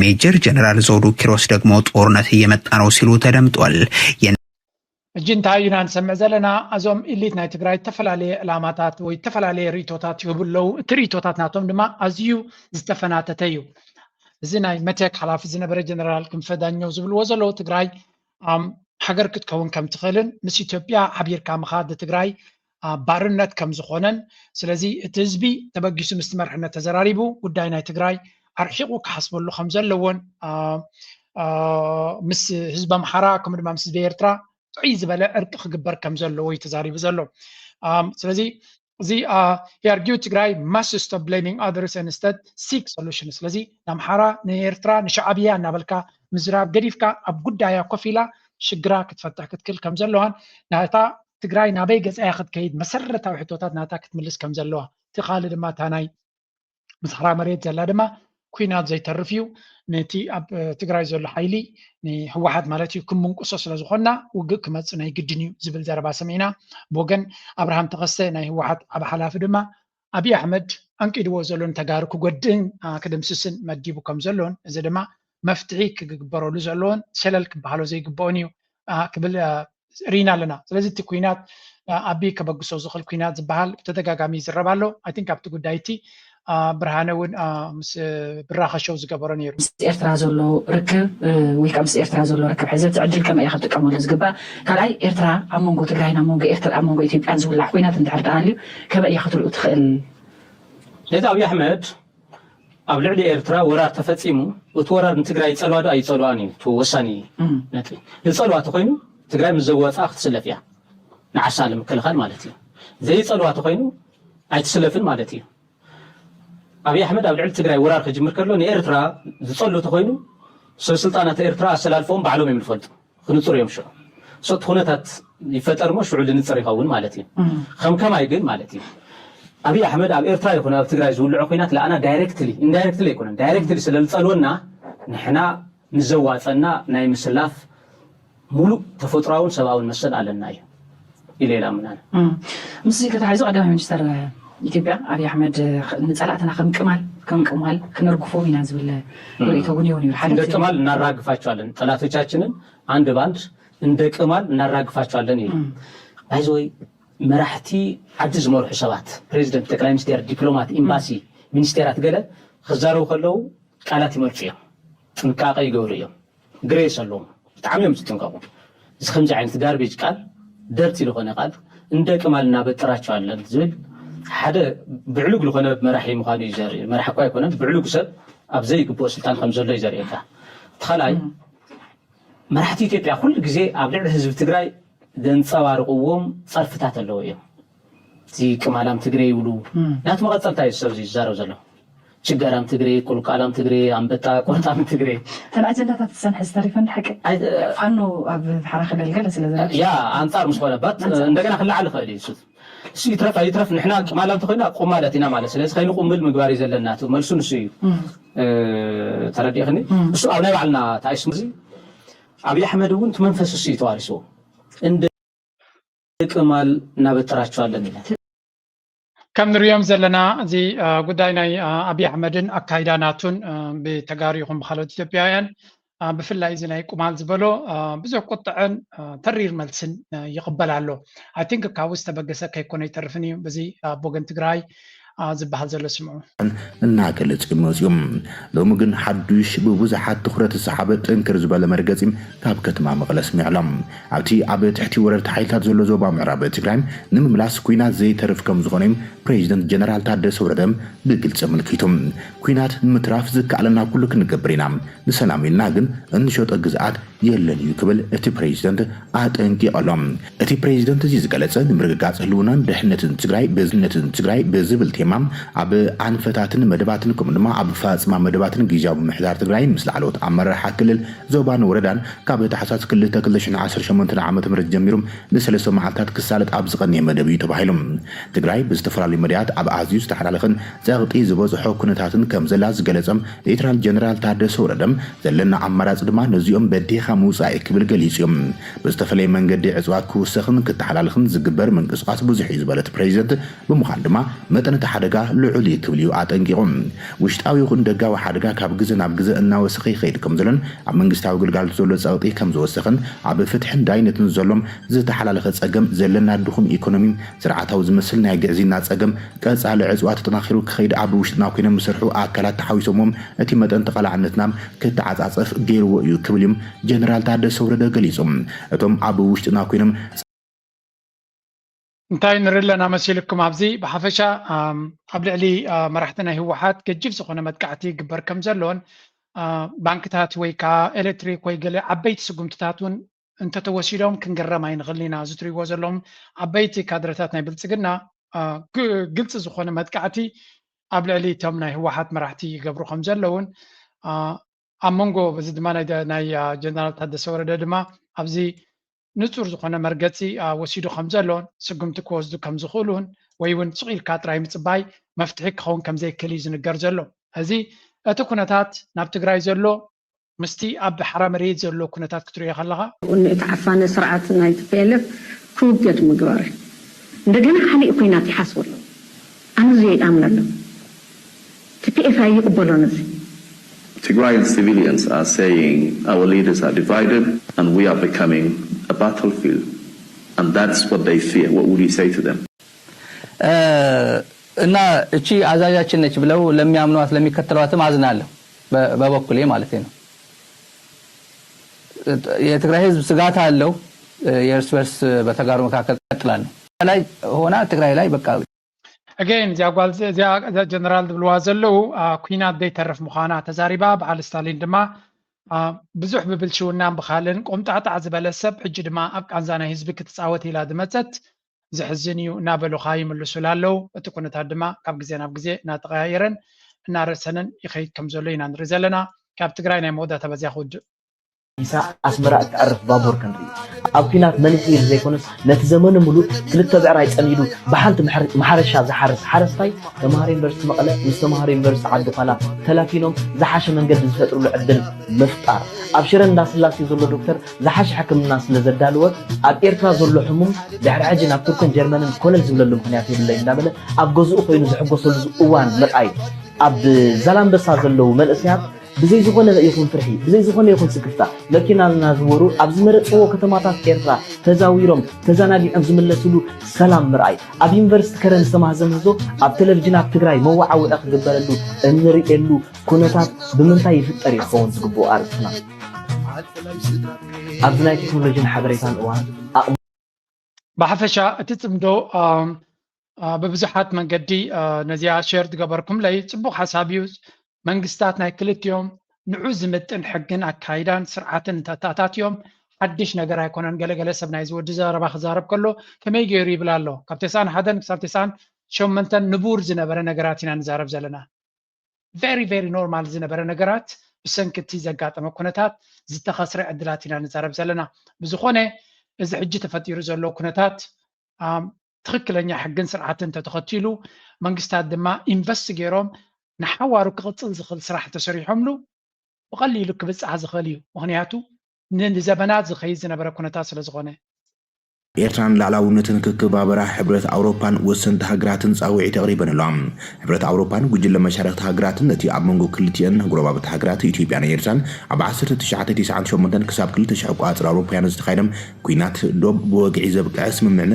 ሜጀር ጀነራል ዘውዱ ኪሮስ ደግሞ ጦርነት እየመጣ ነው ሲሉ ተደምጧል። እጅንታይ ኢና ንሰምዕ ዘለና እዞም ኢሊት ናይ ትግራይ ተፈላለየ ዕላማታት ወይ ተፈላለየ ርእቶታት ይህብለው እቲ ርእቶታት ናቶም ድማ ኣዝዩ ዝተፈናተተ እዩ እዚ ናይ መቴክ ሓላፊ ዝነበረ ጀነራል ክንፈዳኛው ዝብልዎ ዘለዉ ትግራይ ሃገር ክትከውን ከም ትኽእልን ምስ ኢትዮጵያ ሓቢርካ ምኻድ ትግራይ ባርነት ከም ዝኾነን ስለዚ እቲ ህዝቢ ተበጊሱ ምስ መርሕነት ተዘራሪቡ ጉዳይ ናይ ትግራይ ኣርሒቑ ክሓስበሉ ከም ዘለዎን ምስ ህዝቢ ኣምሓራ ከምኡ ድማ ምስ ህዝቢ ኤርትራ ጥዑይ ዝበለ ዕርቂ ክግበር ከም ዘለዎ እዩ ተዛሪቡ ዘሎ ስለዚ እዚ የርጊው ትግራይ must stop blaming others and instead seek solutions ስለዚ ንኣምሓራ ንኤርትራ ንሻዕብያ እናበልካ ምዝራብ ገዲፍካ ኣብ ጉዳያ ኮፍ ኢላ ሽግራ ክትፈትሕ ክትክል ከም ዘለዋን ናታ ትግራይ ናበይ ገፃያ ክትከይድ መሰረታዊ ሕቶታት ናታ ክትምልስ ከም ዘለዋ እቲ ካልእ ድማ እታ ናይ مسخرا مريت زلا دما ኩናት ዘይተርፍ እዩ ነቲ ኣብ ትግራይ ዘሎ ሓይሊ ንህወሓት ማለት እዩ ክምንቁሶ ስለ ዝኾና ውግእ ክመፅእ ናይ ግድን እዩ ዝብል ዘረባ ሰሚዕና ብወገን ኣብርሃም ተኸስተ ናይ ህወሓት ኣብ ሓላፊ ድማ ኣብይ ኣሕመድ ኣንቂድዎ ዘሎን ተጋሩ ክጎድእን ክድምስስን መዲቡ ከም ዘሎን እዚ ድማ መፍትሒ ክግበረሉ ዘለዎን ሸለል ክበሃሎ ዘይግብኦን እዩ ክብል ሪና ኣለና ስለዚ እቲ ኩናት ኣቢይ ከበግሶ ዝኽእል ኩናት ዝበሃል ብተደጋጋሚ ይዝረብ ኣሎ ኣይ ቲንክ ኣብቲ ጉዳይ እቲ ብርሃነ እውን ምስ ብራኸሸው ዝገበሮ ነይሩ ምስ ኤርትራ ዘሎ ርክብ ወይ ከዓ ምስ ኤርትራ ዘሎ ርክብ ሕዚ ትዕድል ከመይ ኢኻ ትጥቀመሉ ዝግባእ ካልኣይ ኤርትራ ኣብ መንጎ ትግራይን ኣብ መንጎ ኤርትራ ኣብ መንጎ ኢትዮጵያን ዝውላዕ ኩናት እንድሕር ተሃልዩ ከመይ ኢኻ ክትሪኡ ትኽእል ነቲ ኣብይ ኣሕመድ ኣብ ልዕሊ ኤርትራ ወራር ተፈፂሙ እቲ ወራር ንትግራይ ይፀልዋ ዶ ኣይፀልዋን እዩ እቲ ወሳኒ ነጥቢ ዝፀልዋ ተኮይኑ ትግራይ ምስ ዘወፃ ክትስለፍ እያ ንዓሳ ንምክልኻል ማለት እዩ ዘይፀልዋ ተኮይኑ ኣይትስለፍን ማለት እዩ ኣብይ ኣሕመድ ኣብ ልዕሊ ትግራይ ወራር ክጅምር ከሎ ንኤርትራ ዝፀልው ተኮይኑ ሰብ ስልጣናት ኤርትራ ኣሰላልፎም ባዕሎም እዮም ዝፈልጡ ክንፅሩ እዮም ሽዑ ሶት ኩነታት ይፈጠር ሞ ሽዑ ልንፅር ይኸውን ማለት እዩ ከምከማይ ግን ማለት እዩ ኣብይ ኣሕመድ ኣብ ኤርትራ ይኹን ኣብ ትግራይ ዝውልዑ ኩናት ለኣና ዳይሬክትሊ ኢንዳይሬክትሊ ኣይኮነን ዳይሬክትሊ ስለዝፀልወና ንሕና ንዘዋፀና ናይ ምስላፍ ሙሉእ ተፈጥሮውን ሰብኣውን መሰል ኣለና እዩ ኢለ ኢላምናነ ምስ ከተሓይዙ ቀዳማይ ሚኒስተር ኢትዮጵያ ኣብይ ኣሕመድ ንፀላእትና ከምቅማል ክንርግፎ ኢና ዝብል ርእቶ እውን ይሆን እዩ እንደ ቅማል እናራግፋቸዋለን ጠላቶቻችንን አንድ ባንድ እንደ ቅማል እናራግፋቸዋለን እዩ ባይዘወይ መራሕቲ ዓዲ ዝመርሑ ሰባት ፕሬዚደንት ጠቅላይ ሚኒስቴር ዲፕሎማት ኤምባሲ ሚኒስቴራት ገለ ክዛረቡ ከለዉ ቃላት ይመርፁ እዮም ጥንቃቐ ይገብሩ እዮም ግሬስ ኣለዎም ብጣዕሚ እዮም ዝጥንቀቁ እዚ ከምዚ ዓይነት ጋርቤጅ ቃል ደርቲ ዝኾነ ቃል እንደ ቅማል እናበጥራቸዋለን ዝብል ሓደ ብዕሉግ ዝኾነ መራሒ ምዃኑ እዩ ዘርኢ መራሒ እኳ ኣይኮነን ብዕሉግ ሰብ ኣብ ዘይግብኦ ስልጣን ከም ዘሎ እዩ ዘርእየካ እቲ ካልኣይ መራሕቲ ኢትዮጵያ ኩሉ ግዜ ኣብ ልዕሊ ህዝቢ ትግራይ ዘንፀባርቕዎም ፀርፍታት ኣለዎ እዮም እዚ ቅማላም ትግሬ ይብሉ ናቲ መቐፀልታ እዩ ሰብ ዝዛረብ ዘሎ ችጋራም ትግሬ ቁልቋላም ትግሬ ኣንበጣ ቆርጣም ትግሬ ተን ኣጀንዳታት ዝሰንሐ ዝተሪፈን ሓቂ ፋኖ ኣብ ሓራ ክገልገለ ስለዘለ ያ ኣንፃር ምስ ኮነባት እንደገና ክለዓል ይኽእል እዩ እሱ ይትረፍ ኣይትረፍ ንሕና ቅማላም ተኮይና ቁማለት ኢና ማለት ስለዚ ከይንቁምብል ምግባር እዩ ዘለና መልሱ ንሱ እዩ ተረዲእኽኒ እሱ ኣብ ናይ ባዕልና ተኣይስሙ እዚ ኣብይ ኣሕመድ እውን እቲ መንፈስ እሱ እዩ ተዋሪስዎ እንደ ቅማል እናበጥራቸዋለን ኢና ከም ንሪኦም ዘለና እዚ ጉዳይ ናይ ኣብይ ኣሕመድን ኣካይዳ ናቱን ብተጋሩ ይኹን ብካልኦት ኢትዮጵያውያን ብፍላይ እዚ ናይ ቁማል ዝበሎ ብዙሕ ቁጥዕን ተሪር መልስን ይቕበል ኣሎ ኣይ ቲንክ ካብኡ ዝተበገሰ ከይኮነ ይተርፍን እዩ በዚ ኣብ ወገን ትግራይ ዝበሃል ዘሎ ስምዑ እናገለጹ መፅኦም ሎሚ ግን ሓዱሽ ብብዙሓት ትኩረት ዝሰሓበ ጥንክር ዝበለ መርገፂ ካብ ከተማ መቐለ ስሚዕሎም ኣብቲ ኣብ ትሕቲ ወረርቲ ሓይልታት ዘሎ ዞባ ምዕራብ ትግራይ ንምምላስ ኩናት ዘይተርፍ ከም ዝኾነ ፕሬዚደንት ጀነራል ታደሰ ወረደ ብግልፂ ኣመልኪቶም ኩናት ንምትራፍ ዝከኣለና ኩሉ ክንገብር ኢና ንሰላም ኢልና ግን እንሸጦ ግዝኣት የለን እዩ ክብል እቲ ፕሬዚደንት ኣጠንቂቖሎም እቲ ፕሬዚደንት እዚ ዝገለጸ ንምርግጋፅ ህልውናን ድሕነትን ትግራይ ብዝነትን ትግራይ ብዝብል ቴማ ኣብ ኣንፈታትን መደባትን ከምኡ ድማ ኣብ ፋፅማ መደባትን ጊዜያዊ ምሕዳር ትግራይ ምስ ላዕለዎት ኣመራርሓ ክልል ዞባን ወረዳን ካብ ታሕሳስ 2018 ዓመተ ምህረት ጀሚሩ ን3 መዓልታት ክሳለጥ ኣብ ዝቐንየ መደብ እዩ ተባሂሎም ትግራይ ብዝተፈላለዩ መድያት ኣብ ኣዝዩ ዝተሓላለኸን ፀቕጢ ዝበዝሖ ኩነታትን ከም ዘላ ዝገለጸም ሌተናል ጀነራል ታደሰ ወረደም ዘለና ኣማራፂ ድማ ነዚኦም በዲኻ ምውፃእ ክብል ገሊጹ እዮም ብዝተፈለየ መንገዲ ዕፅዋት ክውሰኽን ክትሓላልኽን ዝግበር ምንቅስቃስ ብዙሕ እዩ ዝበለት ፕሬዚደንት ብምዃን ድማ መጠን ሓደጋ ልዑል ክብል እዩ ኣጠንቂቖም ውሽጣዊ ይኹን ደጋዊ ሓደጋ ካብ ግዜ ናብ ግዜ እናወሰኸ ይኸይድ ከም ዘሎን ኣብ መንግስታዊ ግልጋሎት ዘሎ ፀቕጢ ከም ዝወሰኽን ኣብ ፍትሕን ዳይነትን ዘሎም ዝተሓላለኸ ፀገም ዘለና ድኹም ኢኮኖሚ ስርዓታዊ ዝመስል ናይ ግዕዚና ፀገም ቀፃሊ ዕፅዋት ተጠናኺሩ ክኸይድ ኣብ ውሽጥና ኮይኖም ዝሰርሑ ኣካላት ተሓዊሶሞም እቲ መጠን ተቐላዕነትና ክትዓፃፀፍ ገይርዎ እዩ ክብል እዮም ጀነራል ታደሰ ወረደ ገሊፆም እቶም ኣብ ውሽጥና ኮይኖም እንታይ ንርኢ ኣለና መሲልኩም ኣብዚ ብሓፈሻ ኣብ ልዕሊ መራሕቲ ናይ ህወሓት ገጅፍ ዝኾነ መጥቃዕቲ ይግበር ከም ዘሎን ባንክታት ወይ ከዓ ኤሌክትሪክ ወይ ገለ ዓበይቲ ስጉምትታት እውን እንተተወሲዶም ክንገረም ኣይንኽእልን ኢና እዚ ትሪእዎ ዘለኹም ዓበይቲ ካድረታት ናይ ብልፅግና ግልፂ ዝኾነ መጥቃዕቲ ኣብ ልዕሊ እቶም ናይ ህወሓት መራሕቲ ይገብሩ ከም ዘለውን ኣብ መንጎ በዚ ድማ ናይ ጀነራል ታደሰ ወረደ ድማ ኣብዚ ንጹር ዝኾነ መርገፂ ወሲዱ ከም ዘሎን ስጉምቲ ክወስዱ ከም ዝኽእሉን ወይ እውን ፅቕ ኢልካ ጥራይ ምፅባይ مفتحي كون كم زي كليز نقر زلو هذه أتكونتات ناب تقرأي زلو مستي أب حرام ريد زلو كونتات كتريا خلها ونتعفان سرعة نايت فيلف كوب يد مقباري ndagana xali ikoynati xaswal anu ziyay amnalo TPF ay ubolonasi Tigrayan civilians are saying our leaders are divided and we are becoming a battlefield and that's what they fear. What would you say to them? እና እቺ አዛዣችን ነች ብለው ለሚያምኗት ለሚከተሏትም አዝናለሁ በበኩሌ ማለት ነው። የትግራይ ህዝብ ስጋት አለው የእርስ በርስ በተጋሩ መካከል ቀጥላል ነው ላይ ሆና ትግራይ ላይ በቃ again ዚያጓል ዚያ ጀነራል ብልዋ ዘለው ኩናት ደይ ተረፍ ምዃና ተዛሪባ በዓል ስታሊን ድማ ብዙሕ ብብልሽውና ብኻልን ቆምጣጣዕ ዝበለሰብ ሕጂ ድማ ኣብ ቃንዛና ህዝቢ ክትፃወት ኢላ ድመፀት ዝሕዝን እዩ እናበሉኻ ይምልሱ ላለው እቲ ኩነታት ድማ ካብ ግዜ ናብ ግዜ እናተቀያየረን እናረሰንን ይኸይድ ከም ዘሎ ኢና ንርኢ ዘለና ካብ ትግራይ ናይ መወዳእታ በዚያ ክውድእ ኢሳ ኣስመራ እትዓርፍ ባቡር ክንርኢ ኣብ ኩናት መንስኤ ዘይኮነስ ነቲ ዘመኑ ሙሉእ ክልተ ብዕራይ ፀሚዱ ብሓንቲ ማሕረሻ ዝሓርስ ሓረስታይ ተምሃሮ ዩኒቨርሲቲ መቐለ ምስ ተምሃሮ ዩኒቨርሲቲ ዓዲ ኳላ ተላፊኖም ዝሓሸ መንገዲ ዝፈጥሩሉ ዕድል ምፍጣር ኣብ ሽረ እንዳስላሴ ዘሎ ዶክተር ዝሓሸ ሕክምና ስለ ዘዳልወ ኣብ ኤርትራ ዘሎ ሕሙም ድሕሪ ሕጂ ናብ ቱርክን ጀርመንን ኮለል ዝብለሉ ምክንያት የብለይ እንዳበለ ኣብ ገዝኡ ኮይኑ ዝሕጎሰሉ እዋን ምርኣይ ኣብ ዛላምበሳ ዘለው መልእስያት ብዘይ ዝኾነ ይኹን ፍርሒ ብዘይ ዝኾነ ይኹን ስክፍታ መኪና ዝናዝወሩ ኣብ ዝመረፅዎ ከተማታት ኤርትራ ተዛዊሮም ተዘናጊዖም ዝምለስሉ ሰላም ምርኣይ ኣብ ዩኒቨርሲቲ ከረን ዝተማህዘን ህዞ ኣብ ቴሌቭዥናት ትግራይ መዋዓውዒ ክግበረሉ እንሪኤሉ ኩነታት ብምንታይ ይፍጠር ይኸውን ዝግብኦ ኣርእስትና ኣብዚ ናይ ቴክኖሎጂን ሓበሬታን እዋን ብሓፈሻ እቲ ፅምዶ ብብዙሓት መንገዲ ነዚያ ሼር ትገበርኩም ለይ ፅቡቅ ሓሳብ እዩ መንግስታት ናይ ክልቲኦም ንዑ ዝምጥን ሕግን ኣካይዳን ስርዓትን ተታታትዮም ሓድሽ ነገር ኣይኮነን ገለገለ ሰብ ናይ ዝወዲ ዘረባ ክዛረብ ከሎ ከመይ ገይሩ ይብል ኣሎ ካብ 91 ክሳብ 98 ንቡር ዝነበረ ነገራት ኢና ንዛረብ ዘለና very normal ዝነበረ ነገራት ብሰንኪቲ ዘጋጠመ ኩነታት ዝተኸስረ ዕድላት ኢና ንዛረብ ዘለና ብዝኾነ እዚ ሕጂ ተፈጢሩ ዘሎ ኩነታት ትክክለኛ ሕግን ስርዓትን ተተኸቲሉ መንግስታት ድማ ኢንቨስት ገይሮም ንሓዋሩ ክቕፅል ዝኽእል ስራሕ ተሰሪሖምሉ ብቐሊሉ ክብፅሕ ዝኽእል እዩ ምክንያቱ ንዘበናት ዝኸይድ ዝነበረ ኩነታት ስለ ዝኾነ ኤርትራን ላዕላውነትን ክከባበራ ሕብረት ኣውሮፓን ወሰንቲ ሃገራትን ፃውዒት ኣቕሪበንሎም ሕብረት ኣውሮፓን ጉጅለ መሻርክቲ ሃገራትን እቲ ኣብ መንጎ ክልቲአን ጎረባብቲ ሃገራት ኢትዮጵያን ኤርትራን ኣብ 1998 ክሳብ 2000 ቋፅር ኣውሮፓውያን ዝተኻየደ ኩናት ዶብ ብወግዒ ዘብቅዐ ስምምዕነት